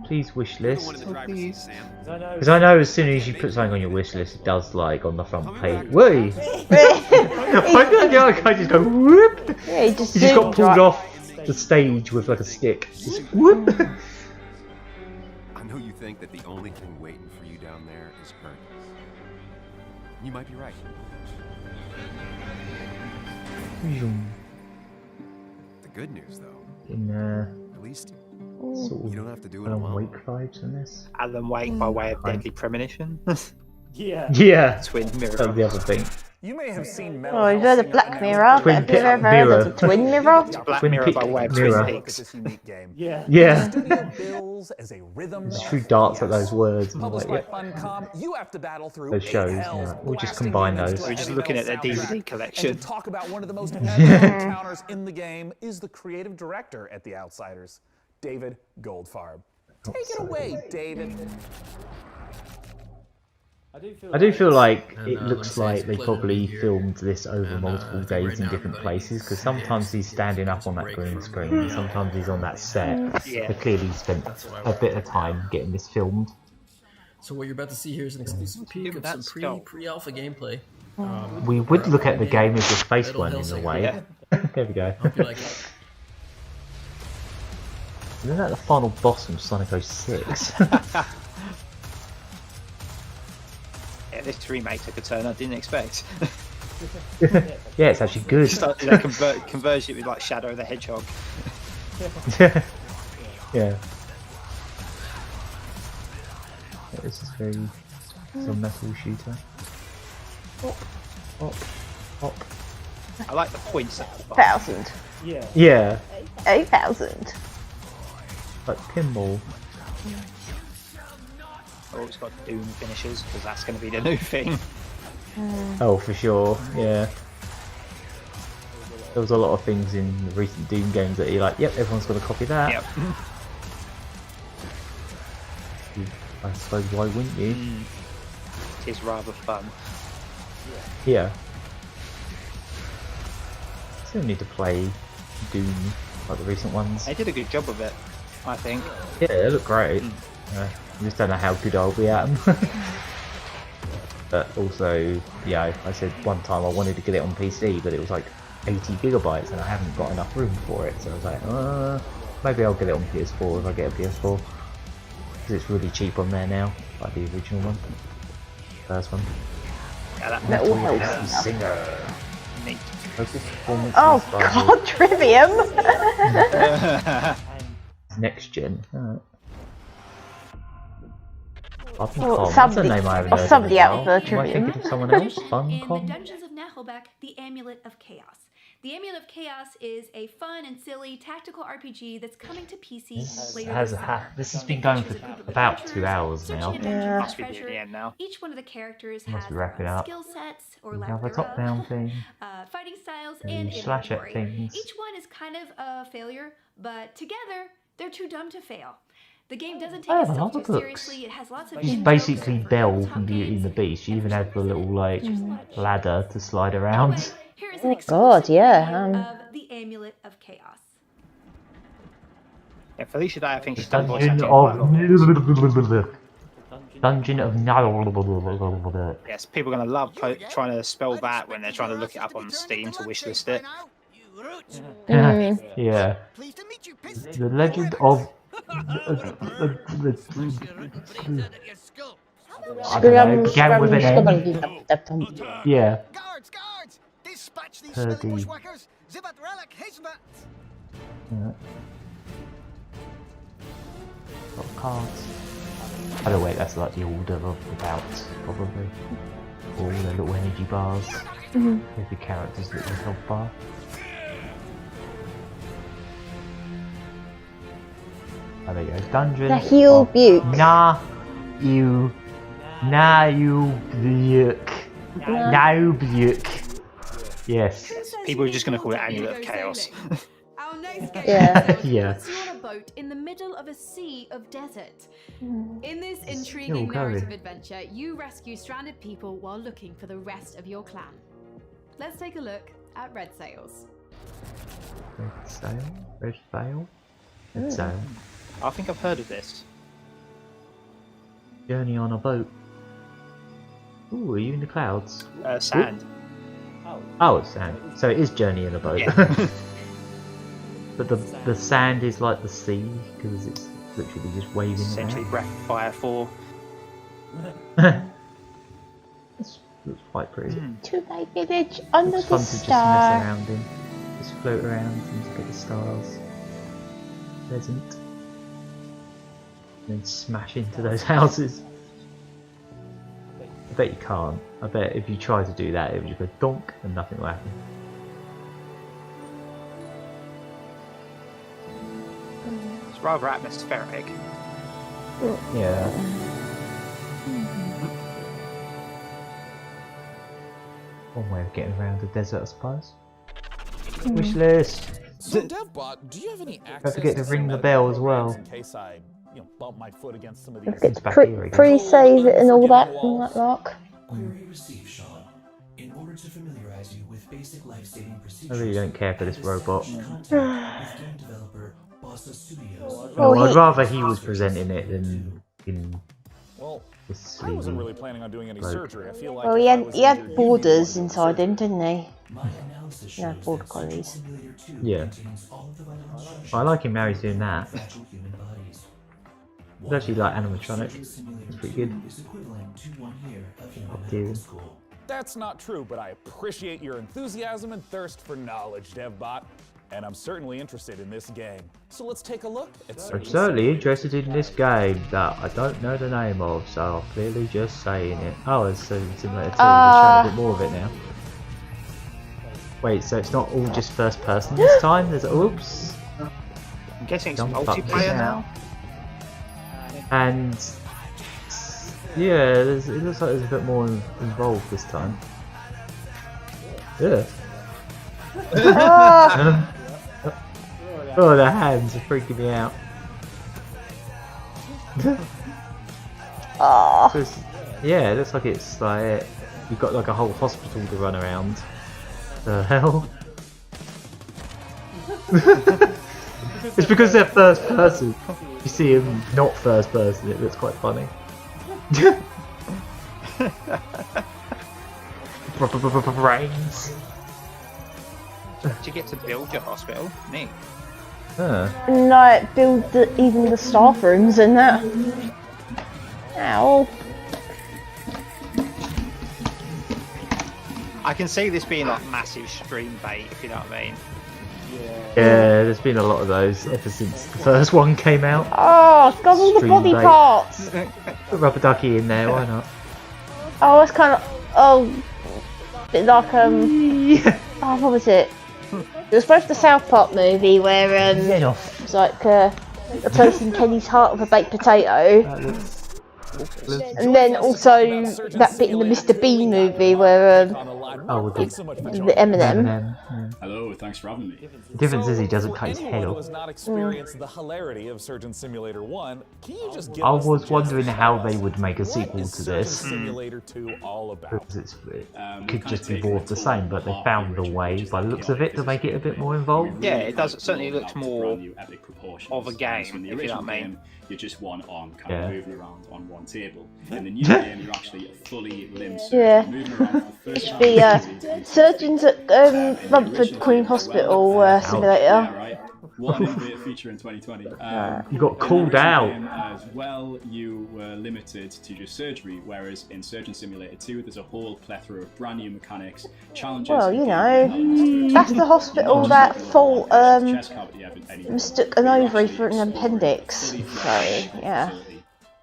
Please wish list. Because I know as soon as you put something on your wish list, it does like on the front page. Whee! I just go whoop! Yeah, he just got pulled off the stage with like a stick. Just whoop! I know you think that the only thing waiting for you down there is Hercules. You might be right. The good news, though, at least Sort of you don't have to do it Alan alone. Wake vibes in this. Alan Wake by way of Deadly Premonition. Yeah. Yeah. Twin mirror. That's the other thing. You may have seen Oh, you've heard of Black Mirror, but have you ever heard of the Twin Mirror? Black Twin Mirror Peak by way of Mirror. Twin Peaks. Yeah. Yeah. Studio bills as a rhythm. Just threw darts at those words. And Published like, by yeah. Funcom, you have to battle through Those shows, 8 yeah. hells, We'll just blasting combine demons those. to We're just heavy looking at metal the soundtrack. DVD collection. And to talk about one of the most epic encounters in the game is the creative director at The Outsiders, David Goldfarb. Take it away, David. I do feel like it looks like they probably filmed this over multiple days in different places, because sometimes he's standing up on that green screen, and sometimes he's on that set. Yeah. They clearly spent a bit of time getting this filmed. So what you're about to see here is an exclusive peek of some pre-alpha gameplay. We would look at the game if the face weren't in the way. Yeah. There we go. Hope you like it. Isn't that the final boss from Sonic 06? Yeah, this remake took a turn I didn't expect. Yeah, it's actually good. Started to converge it with like Shadow the Hedgehog. Yeah. This is very some metal shooter. I like the points at the bottom. 1,000. Yeah. Yeah. 8,000. Like pinball. Oh, it's got Doom finishes because that's going to be the new thing. Oh, for sure. Yeah. There was a lot of things in the recent Doom games that you're like, yep, everyone's got to copy that. Yep. I suppose why wouldn't you? It is rather fun. Yeah. Still need to play Doom like the recent ones. They did a good job of it, I think. Yeah, they look great. I just don't know how good I'll be at them. But also, yeah, I said one time I wanted to get it on PC, but it was like 80 gigabytes and I haven't got enough room for it. So I was like, maybe I'll get it on PS4 if I get a PS4. Because it's really cheap on there now, like the original one. First one. Yeah, that will help. Singer. Neat. Oh god, Trivium! Next gen. Alright. Well, That's a name I haven't heard. somebody of out for Am I Trivium. thinking of someone else? In the Funcom? Dungeons of Nahelbeck, the Amulet of Chaos. The Amulet of Chaos is a fun and silly tactical RPG that's coming to PC later this summer. This has been going for about 2 hours now. Yeah. Must be near the end now. Each one of the characters Must has be wrapping up. skill sets or We lack have a thereof, top-down thing. fighting styles, And and you slash at inventory. things. Each one is kind of a failure, but together they're too dumb to fail. The game doesn't take I have a itself lot too of books. seriously. It has lots of It's in-jokes basically for Belle tabletop from Beauty and games. the Beast. You even have the little like ladder to slide around. Here is an Oh god, yeah. of the Amulet of Chaos. Yeah, Felicia Day, I think she's done voice Dungeon acting quite a lot. of Dungeon of Nail. Yes, people are going to love trying to spell that when they're trying to look it up on Steam to wishlist it. Yeah. The Legend of I don't know, began with an N. Yeah. Purdy. Yeah. Got cards. Oh no, wait, that's like the order of the bouts, probably. All the little energy bars. Every character's little health bar. Oh, there you go. Dungeon. The Heel of Butte. Naheulbeuk. Yes. People are just going to call it Amulet of Chaos. Our next game Yeah. Yeah. puts you on a boat in the middle of a sea of desert. In this Still intriguing going. narrative adventure, you rescue stranded people while looking for the rest of your clan. Let's take a look at Red Sails. Red sail? Red sail? Red sail. I think I've heard of this. Journey on a boat. Ooh, are you in the clouds? Sand. Oh, it's sand. So it is Journey in a boat. Yeah. But the sand is like the sea because it's literally just waving Essentially around. Breath of Fire 4. That's quite pretty. To my village under It's the fun to just mess star. around in. Just float around and just get the stars. Pleasant. And then smash into those houses. I bet you can't. I bet if you try to do that, it would just go donk and nothing will happen. It's rather atmospheric. Yeah. One way of getting around the desert, I suppose. Wish list. So, DevBot, do you have any access forget to to ring some the medical bell as programs well. in case I, bump my foot against some of these? It's pre-save it and all that and that lark. Query received, Sean. In order to familiarize you with basic life-saving I procedures, really don't care for this robot. contact with game developer Bossa Studios. No, I'd rather he was presenting it than in Well, this I wasn't sleazy really planning on doing any bloke. surgery. I feel like Well, if he I had was he had injured, borders inside him, didn't he? My analysis No, shows border that collies. Simulator 2 Yeah. contains all of the vital instructions I like him how he's doing that. for fragile human bodies. It's actually like animatronic. Surgery Simulator It's pretty 2 good. is equivalent to 1 year of human Up medical to- school. That's not true, but I appreciate your enthusiasm and thirst for knowledge, DevBot. And I'm certainly interested in this game. So let's take a look at I'm certainly interested in this game that I don't know the name of, so I'm clearly just saying it. Oh, it's Surgeon Simulator 2. We're showing a bit more of it now. Wait, so it's not all just first person this time? There's oops. I'm guessing it's multiplayer now. And yeah, it looks like there's a bit more involved this time. Yeah. Oh, the hands are freaking me out. Yeah, it looks like it's like you've got like a whole hospital to run around. The hell? It's because they're first person. You see them not first person, it looks quite funny. Brains. Did you get to build your hospital, Nick? No, build even the staff rooms and that. Ow. I can see this being like massive stream bait, if you know what I mean. Yeah, there's been a lot of those ever since the first one came out. Oh, it's got all the body parts. Put Rubber Ducky in there, why not? Oh, it's kind of bit like oh, what was it? It was both the South Park movie where it was like replacing Kenny's heart with a baked potato, and then also that bit in the Mr. Bean movie where the Eminem. Hello, thanks for having me. The difference is he doesn't cut his head off. Has not experienced the hilarity of Surgeon Simulator 1. Can you just give I us was wondering how they would make a sequel to this. Simulator 2 all about? Because it could just be more of the same, but they found a way, by the looks of it, to make it a bit more involved. Yeah, it does. It certainly looks more of a game, if you know what I mean. You're just one arm kind of moving around on one table. In the new game, you're actually a fully limb surgeon moving around for the first time. The surgeons at Rumford Queen Hospital simulator. Yeah, right. One in-beta feature in 2020. You got called out. As well, you were limited to just surgery, whereas in Surgeon Simulator 2, there's a whole plethora of brand new mechanics, challenges. Well, you know, that's the hospital that thought mistook an ovary for an appendix. So, yeah.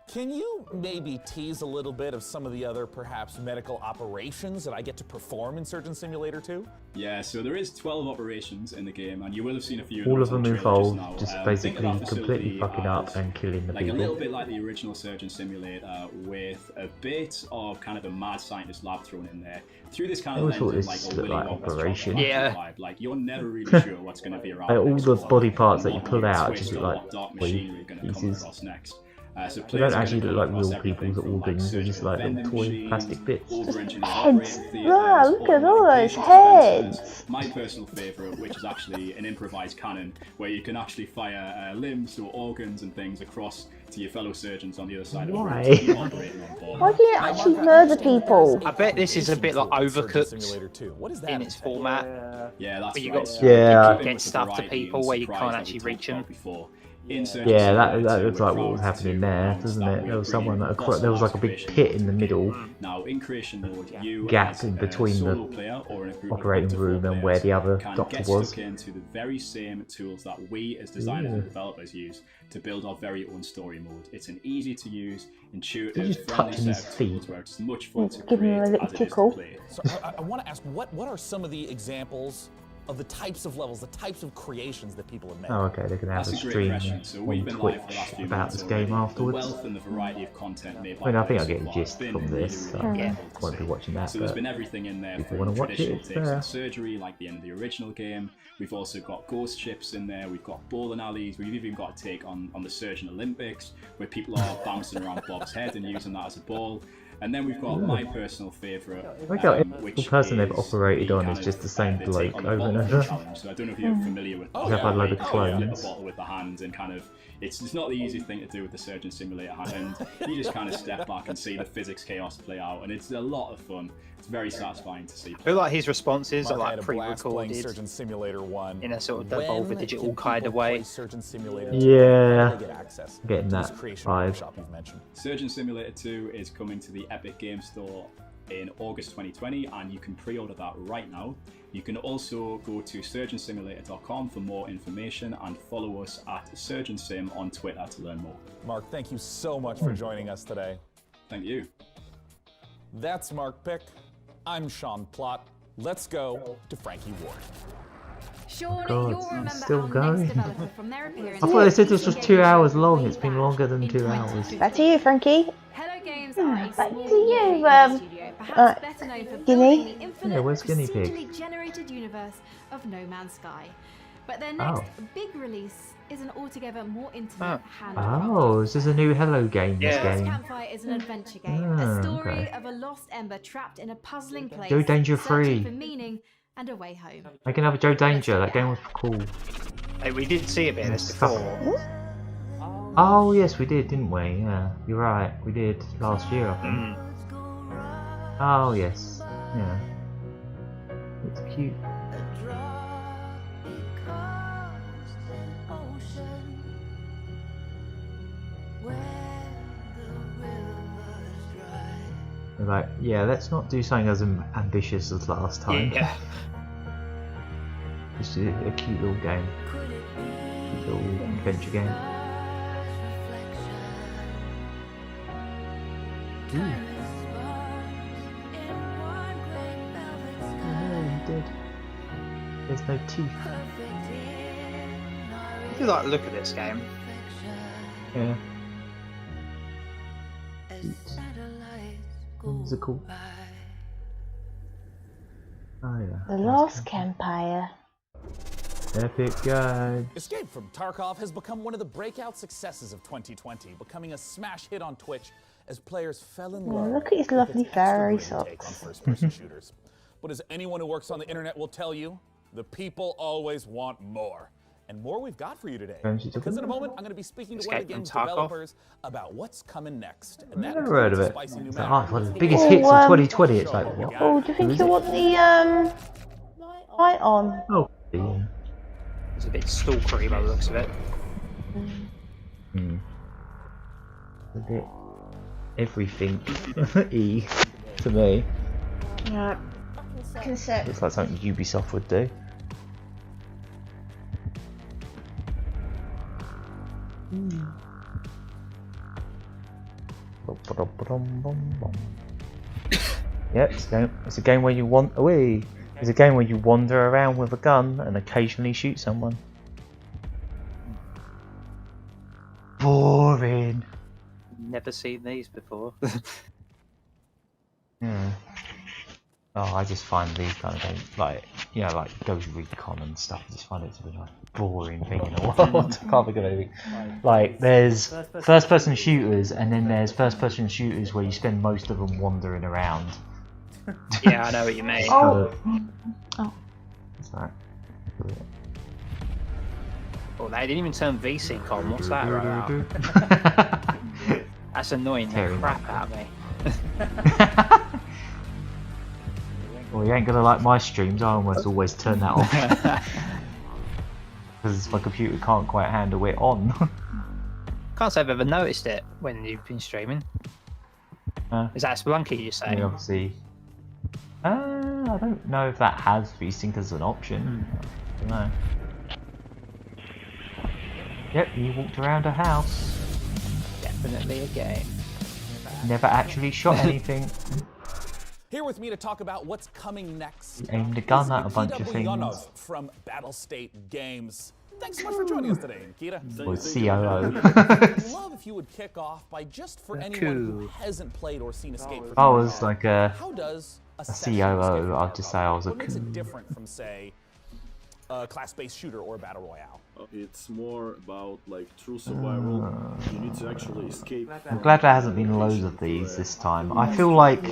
Can you maybe tease a little bit of some of the other, perhaps, medical operations that I get to perform in Surgeon Simulator 2? Yeah, so there is 12 operations in the game, and you will have seen a few all of them involved now. just basically completely fucking up and killing the people. A little bit like the original Surgeon Simulator, with a bit of kind of a mad scientist lab thrown in there. Through this kind of lens of like a Willy operation. Vibe. Like you're never really sure what's going to be around. All the body parts that you pull out just look like dark machinery going to come across next. They don't actually look like real people's organs, they're just like little toy plastic bits. Heads! Wow, look at all those heads! My personal favourite, which is actually an improvised cannon, where you can actually fire limbs or organs and things across to your fellow surgeons on the other side of the room. Why do you actually murder people? I bet this is a bit like Overcooked in its format. Yeah, that's where you right. got get stuff to people where you can't actually reach them. Yeah, that looks like what was happening there, doesn't it? There was someone that there was like a big pit in the middle, gap in between the operating room and where the other doctor was. Into the very same tools that we as designers and developers use to build our very own story mode. It's an easy to use, intuitive, friendly set of tools where it's much fun to give me a little tickle. So I want to ask, what are some of the examples of the types of levels, the types of creations that people have made? Oh, okay, they're going to have a stream on Twitch about this game afterwards. I mean, I think I'll get a gist from this, so I won't be watching that, so there's been everything in there if you want to watch it, it's there. Surgery, like the end of the original game. We've also got ghost ships in there, we've got bowling alleys, we've even got a take on the Surgeon Olympics, where people are bouncing around Bob's head and using that as a ball. And then we've got my personal favourite, the person they've operated on is just the same bloke over and over. So I don't know if you're familiar with They've had a load of clones. the bottle with the hands and kind of, it's not the easiest thing to do with the Surgeon Simulator hand, and you just kind of step back and see the physics chaos play out, and it's a lot of fun. It's very satisfying to see. I feel like his responses are like pre-recorded Surgeon Simulator 1 in a sort of Devolver Digital kind of way. Surgeon Simulator yeah, getting that vibe. Surgeon Simulator 2 is coming to the Epic Game Store in August 2020, and you can pre-order that right now. You can also go to surgeonsimulator.com for more information and follow us at SurgeonSim on Twitter to learn more. Mark, thank you so much for joining us today. Thank you. That's Mark Pick. I'm Sean Plott. Let's go to Frankie Ward. Sean, God, you'll it's remember still our going. next developer from their appearance. I thought they said this was 2 hours long. It's been longer than 2 hours. Back to you, Frankie. Hello Games are a Back small to you, indie studio, perhaps better known for Guinea. building the infinite Yeah, where's Guinea Pig? procedurally generated universe of No Man's Sky. But their next big release is an altogether more intimate hand-drawn. Oh, this is a new Hello game, this Lost game. Campfire is an adventure game, a story of a lost ember trapped in a puzzling place, Joe Danger searching free. for meaning and a way home. Make another Joe Danger, that game was cool. Hey, we did see a bit of this before. Oh yes, we did, didn't we? Yeah, you're right, we did last year, I think. Oh yes, yeah. It's cute. They're like, yeah, let's not do something as ambitious as last time. Yeah. Just a cute little game. Cute little adventure game. Ooh. Oh, he did. There's no teeth. I do like the look of this game. Yeah. Whimsical. Oh yeah. The Lost Campfire. Epic guide. Escape from Tarkov has become one of the breakout successes of 2020, becoming a smash hit on Twitch as players fell in love. Look at his lovely fairy socks. On first-person shooters. But as anyone who works on the internet will tell you, the people always want more. And more we've got for you today. Because in a moment, I'm going to be speaking to one of the game's developers about what's coming next. And I've never heard of it. It's like, one of the biggest hits of 2020. It's like, what? Oh, do you think you want the light on? Oh, yeah. It's a bit stalkery by the looks of it. A bit everything E to me. Yeah. Concept. It's like something Ubisoft would do. Yep, it's a game where you want away. It's a game where you wander around with a gun and occasionally shoot someone. Boring. Never seen these before. Yeah. Oh, I just find these kind of games, like, you know, like Ghost Recon and stuff, I just find it to be like boring thing in the world. I can't think of anything. Like, there's first-person shooters, and then there's first-person shooters where you spend most of them wandering around. Yeah, I know what you mean. Oh. What's that? Oh, they didn't even turn VSync on. What's that about? That's annoying the crap out of me. Well, you ain't gonna like my streams. I almost always turn that off because my computer can't quite handle it on. Can't say I've ever noticed it when you've been streaming. Is that Spelunky you're saying? Yeah, obviously. I don't know if that has VSync as an option. I don't know. Yep, you walked around a house. Definitely a game. Never actually shot anything. Here with me to talk about what's coming next. You aimed a gun at a bunch of Nikita things. Buyanov from Battlestate Games. Thanks so much for joining us today, Nikita. Or COO. I'd love if you would kick off by just for anyone who hasn't played or seen Escape from I was like how does a COO, I'd just say I was a what makes it different from, say, a class-based shooter or a battle royale? It's more about like true survival. You need to actually escape. I'm glad there hasn't been loads of these this time. I feel like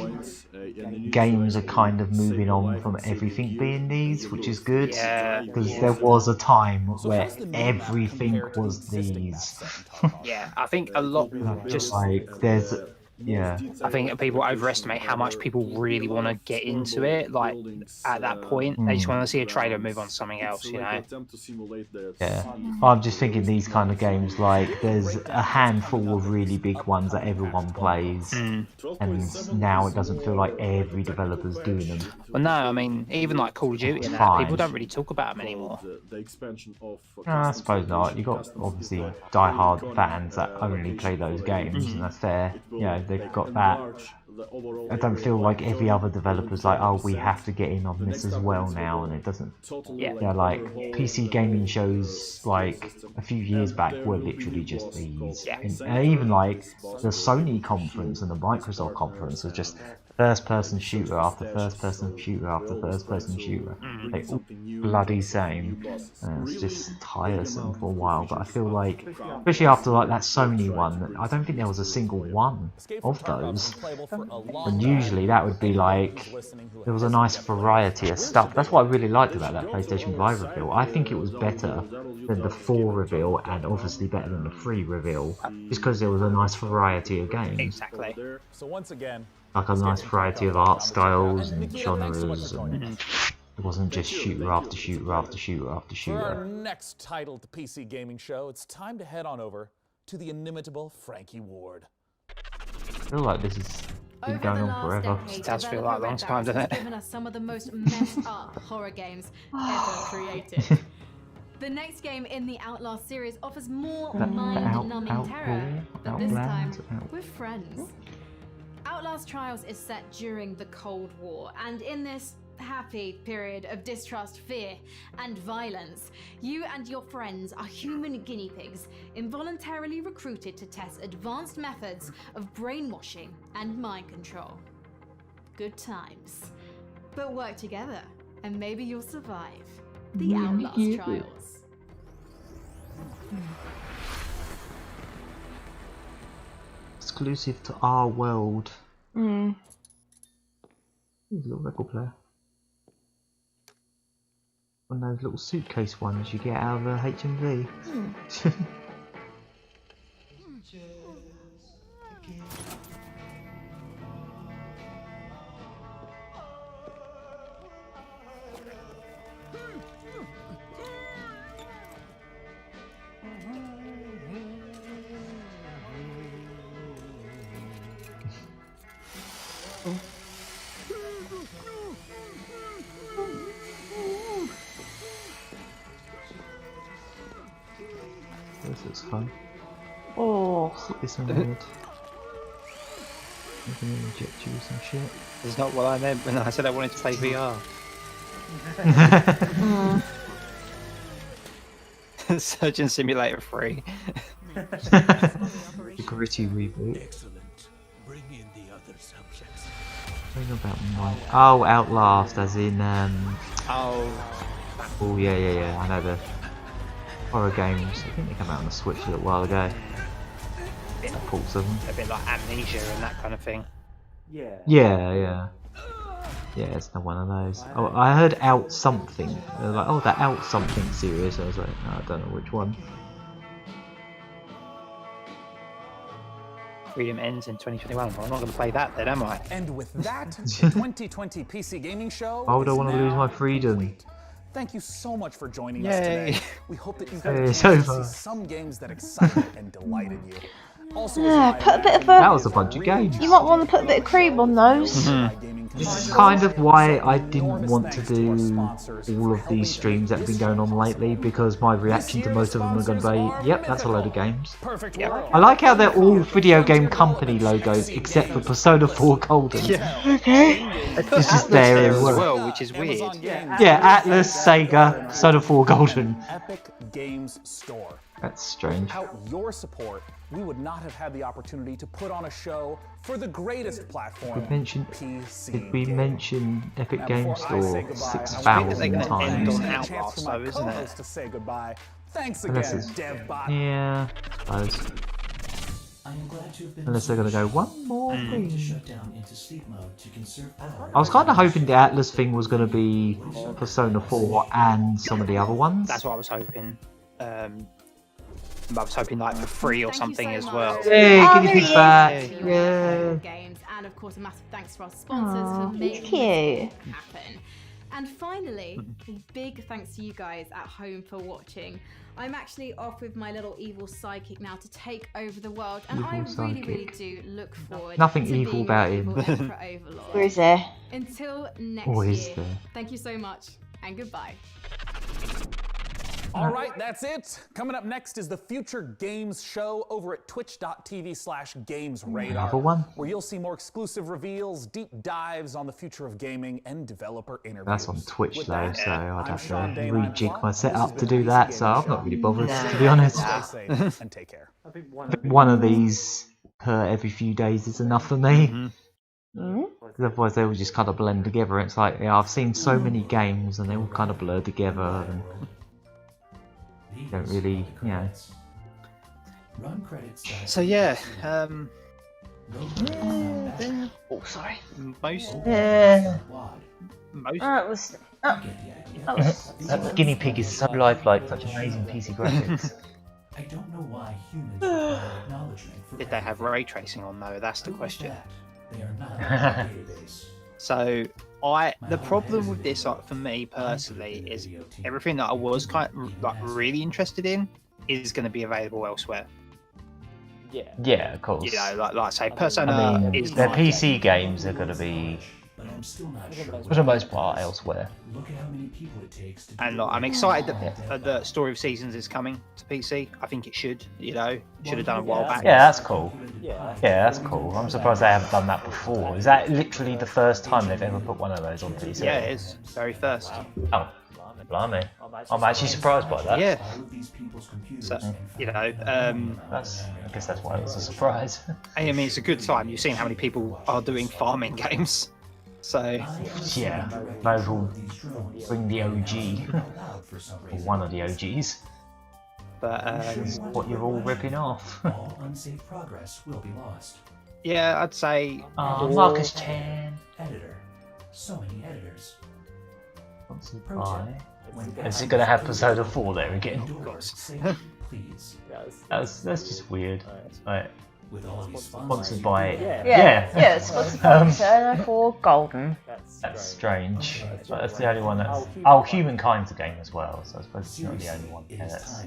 games are kind of moving on from everything being these, which is good. Because there was a time where everything was these. Yeah, I think a lot just like there's Yeah. I think people overestimate how much people really want to get into it. Like at that point, they just want to see a trailer and move on to something else, you know. Yeah. I'm just thinking these kind of games, like there's a handful of really big ones that everyone plays, and now it doesn't feel like every developer's doing them. Well, no, I mean even like Call of Duty and that, people don't really talk about them anymore. I suppose not. You got obviously die-hard fans that only play those games, and that's fair. You know, they've got that. I don't feel like every other developer's like, oh, we have to get in on this as well now, and it doesn't. Yeah. You know, like PC gaming shows like a few years back were literally just these. Yeah. And even like the Sony conference and the Microsoft conference was just first-person shooter after first-person shooter after first-person shooter. They all bloody same. And it's just tiresome for a while. But I feel like, especially after like that Sony one, I don't think there was a single one of those. And usually that would be like, there was a nice variety of stuff. That's what I really liked about that PlayStation 5 reveal. I think it was better than the 4 reveal, and obviously better than the 3 reveal, just because there was a nice variety of games. Exactly. So once again, like a nice variety of art styles and genres, and it wasn't just shooter after shooter after shooter after for our shooter. next titled PC gaming show, it's time to head on over to the inimitable Frankie Ward. I feel like this has been going on forever. It does feel like a long time, doesn't it? Given us some of the most messed up horror games ever created. The next game in the Outlast series offers more mind-numbing terror, but this time with friends. Outlast Trials is set during the Cold War, and in this happy period of distrust, fear, and violence, you and your friends are human guinea pigs, involuntarily recruited to test advanced methods of brainwashing and mind control. Good times. But work together, and maybe you'll survive the Outlast Trials. Exclusive to our world. Mm. Here's a little record player. One of those little suitcase ones you get out of a HMV. This looks fun. Oh. Stick this on your head. I'm gonna inject you with some shit. It's not what I meant when I said I wanted to play VR. Surgeon Simulator 3. The gritty reboot. Excellent. Bring in the other subjects. Something about mine. Oh, Outlast, as in Oh yeah, I know the horror games. I think they came out on the Switch a little while ago. Ports of them. A bit like Amnesia and that kind of thing. Yeah, it's not one of those. Oh, I heard Out Something. They were like, oh, that Out Something series. I was like, no, I don't know which one. Freedom ends in 2021. Well, I'm not going to play that then, am I? And with that, the 2020 PC Gaming Show. I don't want to lose my freedom. Thank you so much for joining us today. We hope that you got Hey, to it's over. see some games that excited and delighted you. Also, Put a bit of That was a bunch of games. You might want to put a bit of cream on those. This is kind of why I didn't want to do all of these streams that have been going on lately, because my reaction to most of them are going to be, yep, that's a load of games. I like how they're all video game company logos except for Persona 4 Golden. Okay. It's just there as well, which is weird. Yeah, Atlas, Sega, Persona 4 Golden. Epic Games Store. That's strange. Without your support, we would not have had the opportunity to put on a show for the greatest platform, PC. Did we mention Epic Now, Games before I say Store goodbye, 6,000 times? It's a chance for my co-host to say goodbye. Thanks again, Unless it's, DevBot. yeah, I suppose. Unless they're going to go one more thing. I was kind of hoping the Atlas thing was going to be Persona 4 and some of the other ones. That's what I was hoping. I was hoping like for free or something as well. Hey, guinea pig's back. Yeah. Games, and of course a massive thanks to our sponsors for making this happen. And finally, a big thanks to you guys at home for watching. I'm actually off with my little evil sidekick now to take over the world, and I really do look forward Nothing to evil being about your him. evil Emperor Overlord. Where is there? Until next Or is year. there? Thank you so much, and goodbye. All right, that's it. Coming up next is the Future Games Show over at twitch.tv/GamesRadar, Another one? where you'll see more exclusive reveals, deep dives on the future of gaming, and developer interviews. That's on Twitch With though, that, so I'd I'm have Sean to Dane, I'm rejig Fly. my This setup is to the do that, Games so I'm not really bothered, to be Show. honest. Stay safe and take care. I think One of these per every few days is enough for me. Because otherwise they all just kind of blend together. It's like, yeah, I've seen so many games and they all kind of blur together and don't really, you know. Run credits. So yeah, Oh, sorry. most. Most. It was. That guinea pig is so lifelike, such amazing PC graphics. I don't know why humans require acknowledgement for Did they have ray tracing on though? That's the question. They are not in the database. So the problem with this, like, for me personally, is everything that I was really interested in is going to be available elsewhere. Yeah, of course. You know, like say, Persona I mean, is their like, PC games are going to be, for the most part, elsewhere. and like, I'm excited that the Story of Seasons is coming to PC. I think it should. You know, should have done a while back. Yeah, that's cool. Yeah, that's cool. I'm surprised they haven't done that before. Is that literally the first time they've ever put one of those on PC? Yeah, it is. Very first. Oh, blimey. I'm actually surprised by that. Yeah. So, you know, I guess that's why it was a surprise. I mean, it's a good time. You've seen how many people are doing farming games. So yeah, might as well bring the OG, or one of the OGs. But what you're all ripping off. All unsaved progress will be lost. Yeah, I'd say. Marcus Chan. Editor. So many editors. Is it going to have Persona 4 there again? Of course. Please. That's just weird. Right. With all these Sponsored by. Yeah, it's sponsored by Persona 4 Golden. That's strange. But that's the only one that's. Oh, Humankind's a game as well, so I suppose it's not the only one. Yeah, that's.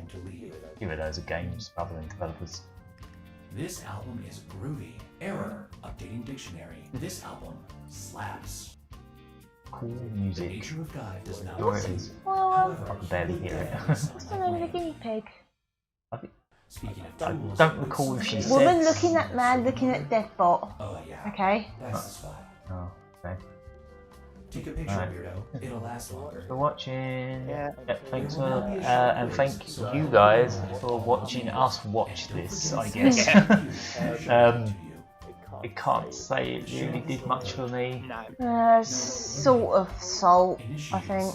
Give it those are games rather than developers. This album is groovy. Error. Updating dictionary. This album slaps. Cool The music. nature of God does not Sure it exist. is. However, I can barely hear it. What's the name of the guinea pig? Speaking of I tools, don't recall if she said. Woman looking at man looking at Deathbot. Oh yeah. Okay. That's the spot. Oh, okay. Take a picture, Alright. weirdo. It'll last longer. For watching. Thanks for and thank you guys for watching us watch this. I guess. I can't say it really did much for me. No. Sort of salt, I think.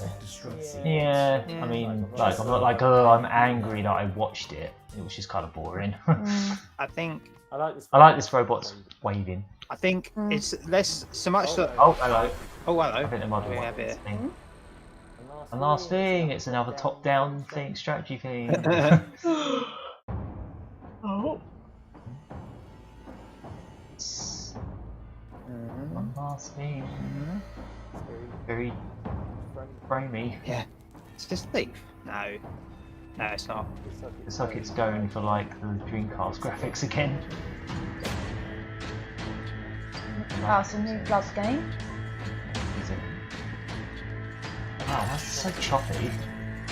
Yeah, I mean, like I'm not like, oh, I'm angry that I watched it. It was just kind of boring. I think. I like this. I like this robot's waving. I think it's less so much that. Oh, hello. Oh, hello. I think there might be Yeah, one a bit. thing. And last thing, it's another top-down thing, strategy thing. Oh. One last thing. Very framey. Yeah. It's just a thief. No. No, it's not. It's like it's going for like the Dreamcast graphics again. Oh, it's a new Bloods game. Is it? Wow, that's so choppy.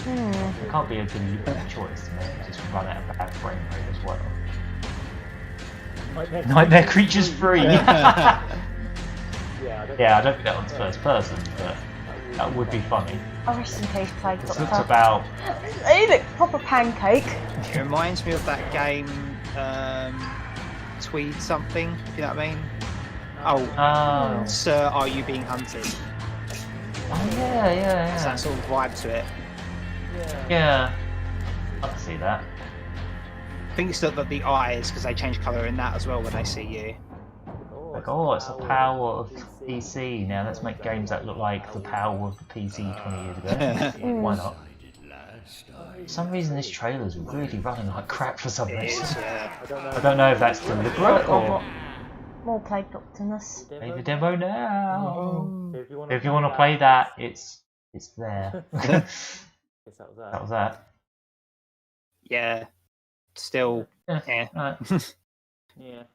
Hmm. It can't be a good choice to make it just run at a bad frame rate as well. Nightmare Creatures 3! Yeah, Yeah, I don't think that one's first person, but that would be funny. Oh, rest in peace, Plague It Doctor. looks about. He looked proper pancake. It reminds me of that game, Tweed something. You know what I mean? Oh, Sir, are you being hunted? Oh yeah. It's that sort of vibe to it. Yeah. I can see that. I think it's that the eyes, because they change colour in that as well when they see you. Like, oh, it's the power of PC. Now let's make games that look like the power of the PC 20 years ago. Why not? some reason this trailer's really running like crap for some reason. Yeah. I don't know if that's deliberate or... More Plague Optimus. Play the demo now. If you want to play that, it's there. That was that. Yeah. Still. Yeah.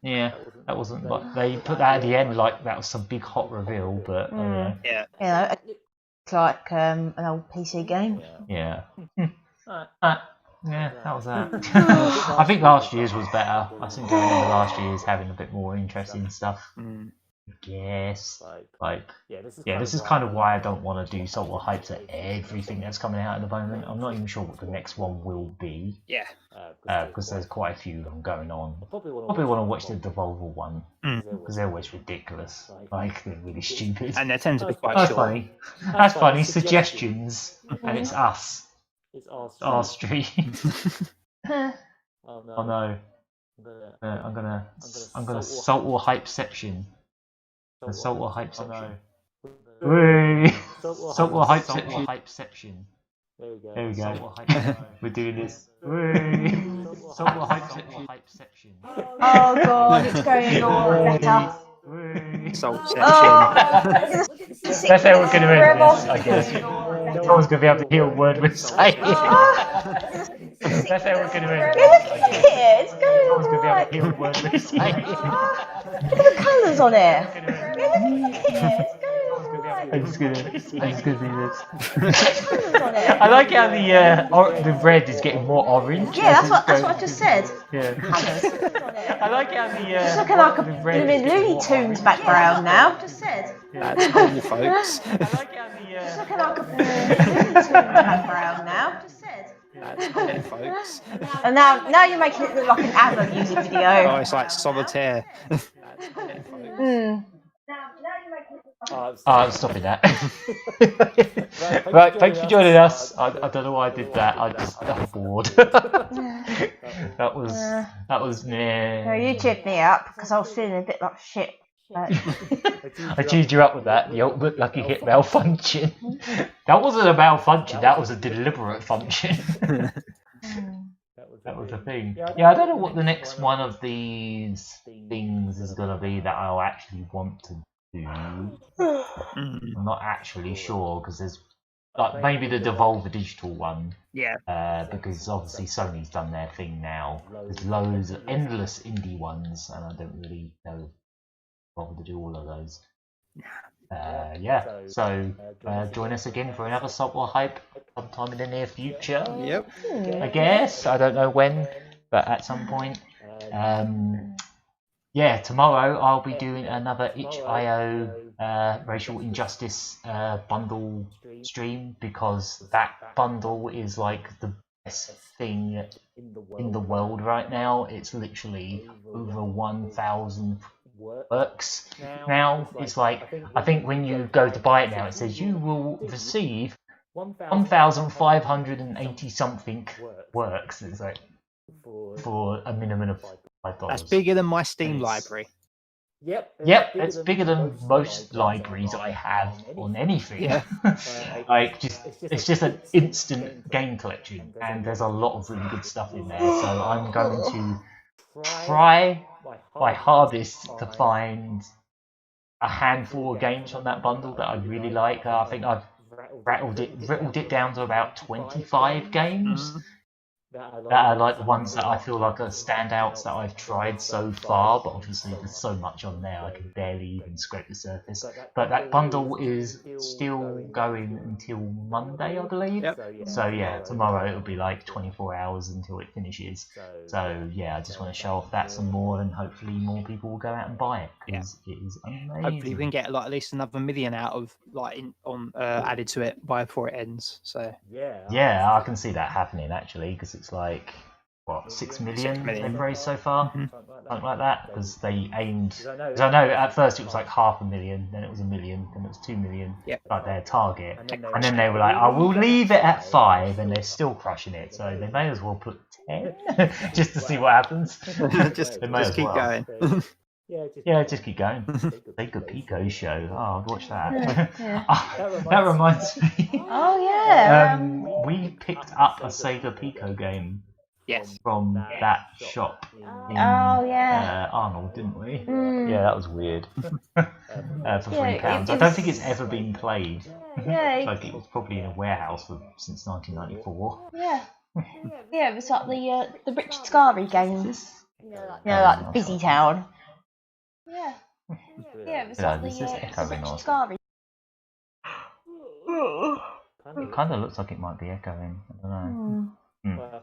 Yeah, that wasn't like they put that at the end like that was some big hot reveal, but Yeah. You know, it's like an old PC game. Yeah. Yeah, that was that. I think last year's was better. I seem to remember last year's having a bit more interesting stuff. Yes. This is kind of why I don't want to do sort of hypes at everything that's coming out at the moment. I'm not even sure what the next one will be. Yeah. Because there's quite a few of them going on. Probably want to watch the Devolver one because they're always ridiculous. Like they're really stupid. And they tend to be quite That's short. funny. That's funny. Suggestions, and it's us. It's our stream. Oh no. I'm gonna salt or hypeception. The salt or hypeception. Salt or hypeception. There we go. We're doing this. Salt or hypeception. Oh god, it's going on better. Saltception. That's how we're going to end this, I guess. No one's going to be able to hear a word we're saying. That's how we're going to end this, I guess. No one's going to be able to hear a word we're saying. Look at the colours on it. I'm just gonna do this. I like how the red is getting more orange. Yeah, that's what I just said. Yeah. I like how it's looking like a Looney Tunes background now. Just said. That's cool, folks. I like how it's looking like a Looney Tunes background now. Just said. That's cool, folks. And now you're making it look like an ABBA music video. Oh, it's like Solitaire. I'm stopping that. Right, thanks for joining us. I don't know why I did that. I'm bored. that was meh. No, you cheered me up because I was feeling a bit like shit. I cheered you up with that. The ultimate lucky hit malfunction. That wasn't a malfunction. That was a deliberate function. That was the thing. Yeah, I don't know what the next one of these things is going to be that I'll actually want to do. I'm not actually sure because there's like maybe the Devolver Digital one. Yeah. Because obviously Sony's done their thing now. There's loads of endless indie ones, and I don't really know bother to do all of those. Yeah. So join us again for another Salt or Hype sometime in the near future. Yep. I guess I don't know when, but at some point. Yeah, tomorrow I'll be doing another itch.io racial injustice bundle stream because that bundle is like the best thing in the world right now. It's literally over 1,000 works now. It's like, I think when you go to buy it now, it says you will receive 1,580 something works. It's like for a minimum of $5. That's bigger than my Steam library. Yep, it's bigger than most libraries I have on anything. Yeah. Like it's just an instant game collection, and there's a lot of really good stuff in there. So I'm going to try my hardest to find a handful of games from that bundle that I really like. I think I've whittled it down to about 25 games. That are like the ones that I feel like are standouts that I've tried so far, but obviously there's so much on there I can barely even scrape the surface. But that bundle is still going until Monday, I believe. Yep. So yeah, tomorrow it'll be like 24 hours until it finishes. So yeah, I just want to show off that some more, and hopefully more people will go out and buy it because it is amazing. Hopefully we can get like at least another million out of added to it before it ends. So yeah, I can see that happening actually because it's like what 6 million they've raised so far, something like that. Because they aimed. Because I know at first it was like 500,000, then it was 1 million, then it was 2 million, like their target, and then they were like, "I will leave it at 5," and they're still crushing it. So they may as well put 10 just to see what happens. just keep going. Yeah, just keep going. Take a Pico show. Oh, I'd watch that. That reminds me. Oh yeah. We picked up a Sega Pico game. Yes. From that shop. In, Arnold, didn't we? Yeah, that was weird. For £3. I don't think it's ever been played. Yeah. Like it was probably in a warehouse since 1994. Yeah. Yeah, it was like the Richard Scarry games. You know, like Busy Town. Yeah. Yeah, it was like the Richard Scarry. It kind of looks like it might be echoing. I don't know.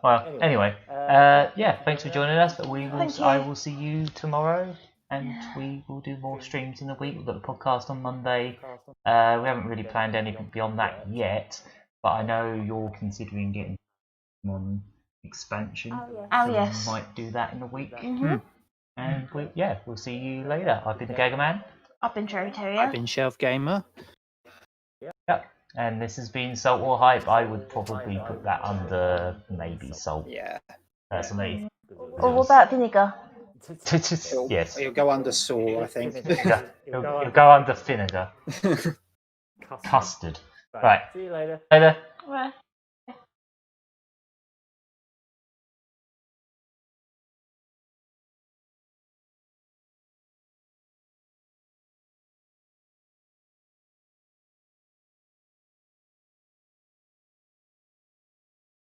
Well, anyway, yeah, thanks for joining us. I will see you tomorrow, and we will do more streams in the week. We've got the podcast on Monday. We haven't really planned anything beyond that yet, but I know you're considering getting on expansion. Oh yes. We might do that in a week. And we'll see you later. I've been the Gaga Man. I've been Cherry Terrier. I've been Shelf Gamer. Yep. And this has been Salt or Hype. I would probably put that under maybe Salt. Yeah. Personally. Or what about Vinegar? Yes. It'll go under Saw, I think. It'll go under Vinegar. Custard. Right. See you later. Later. Right.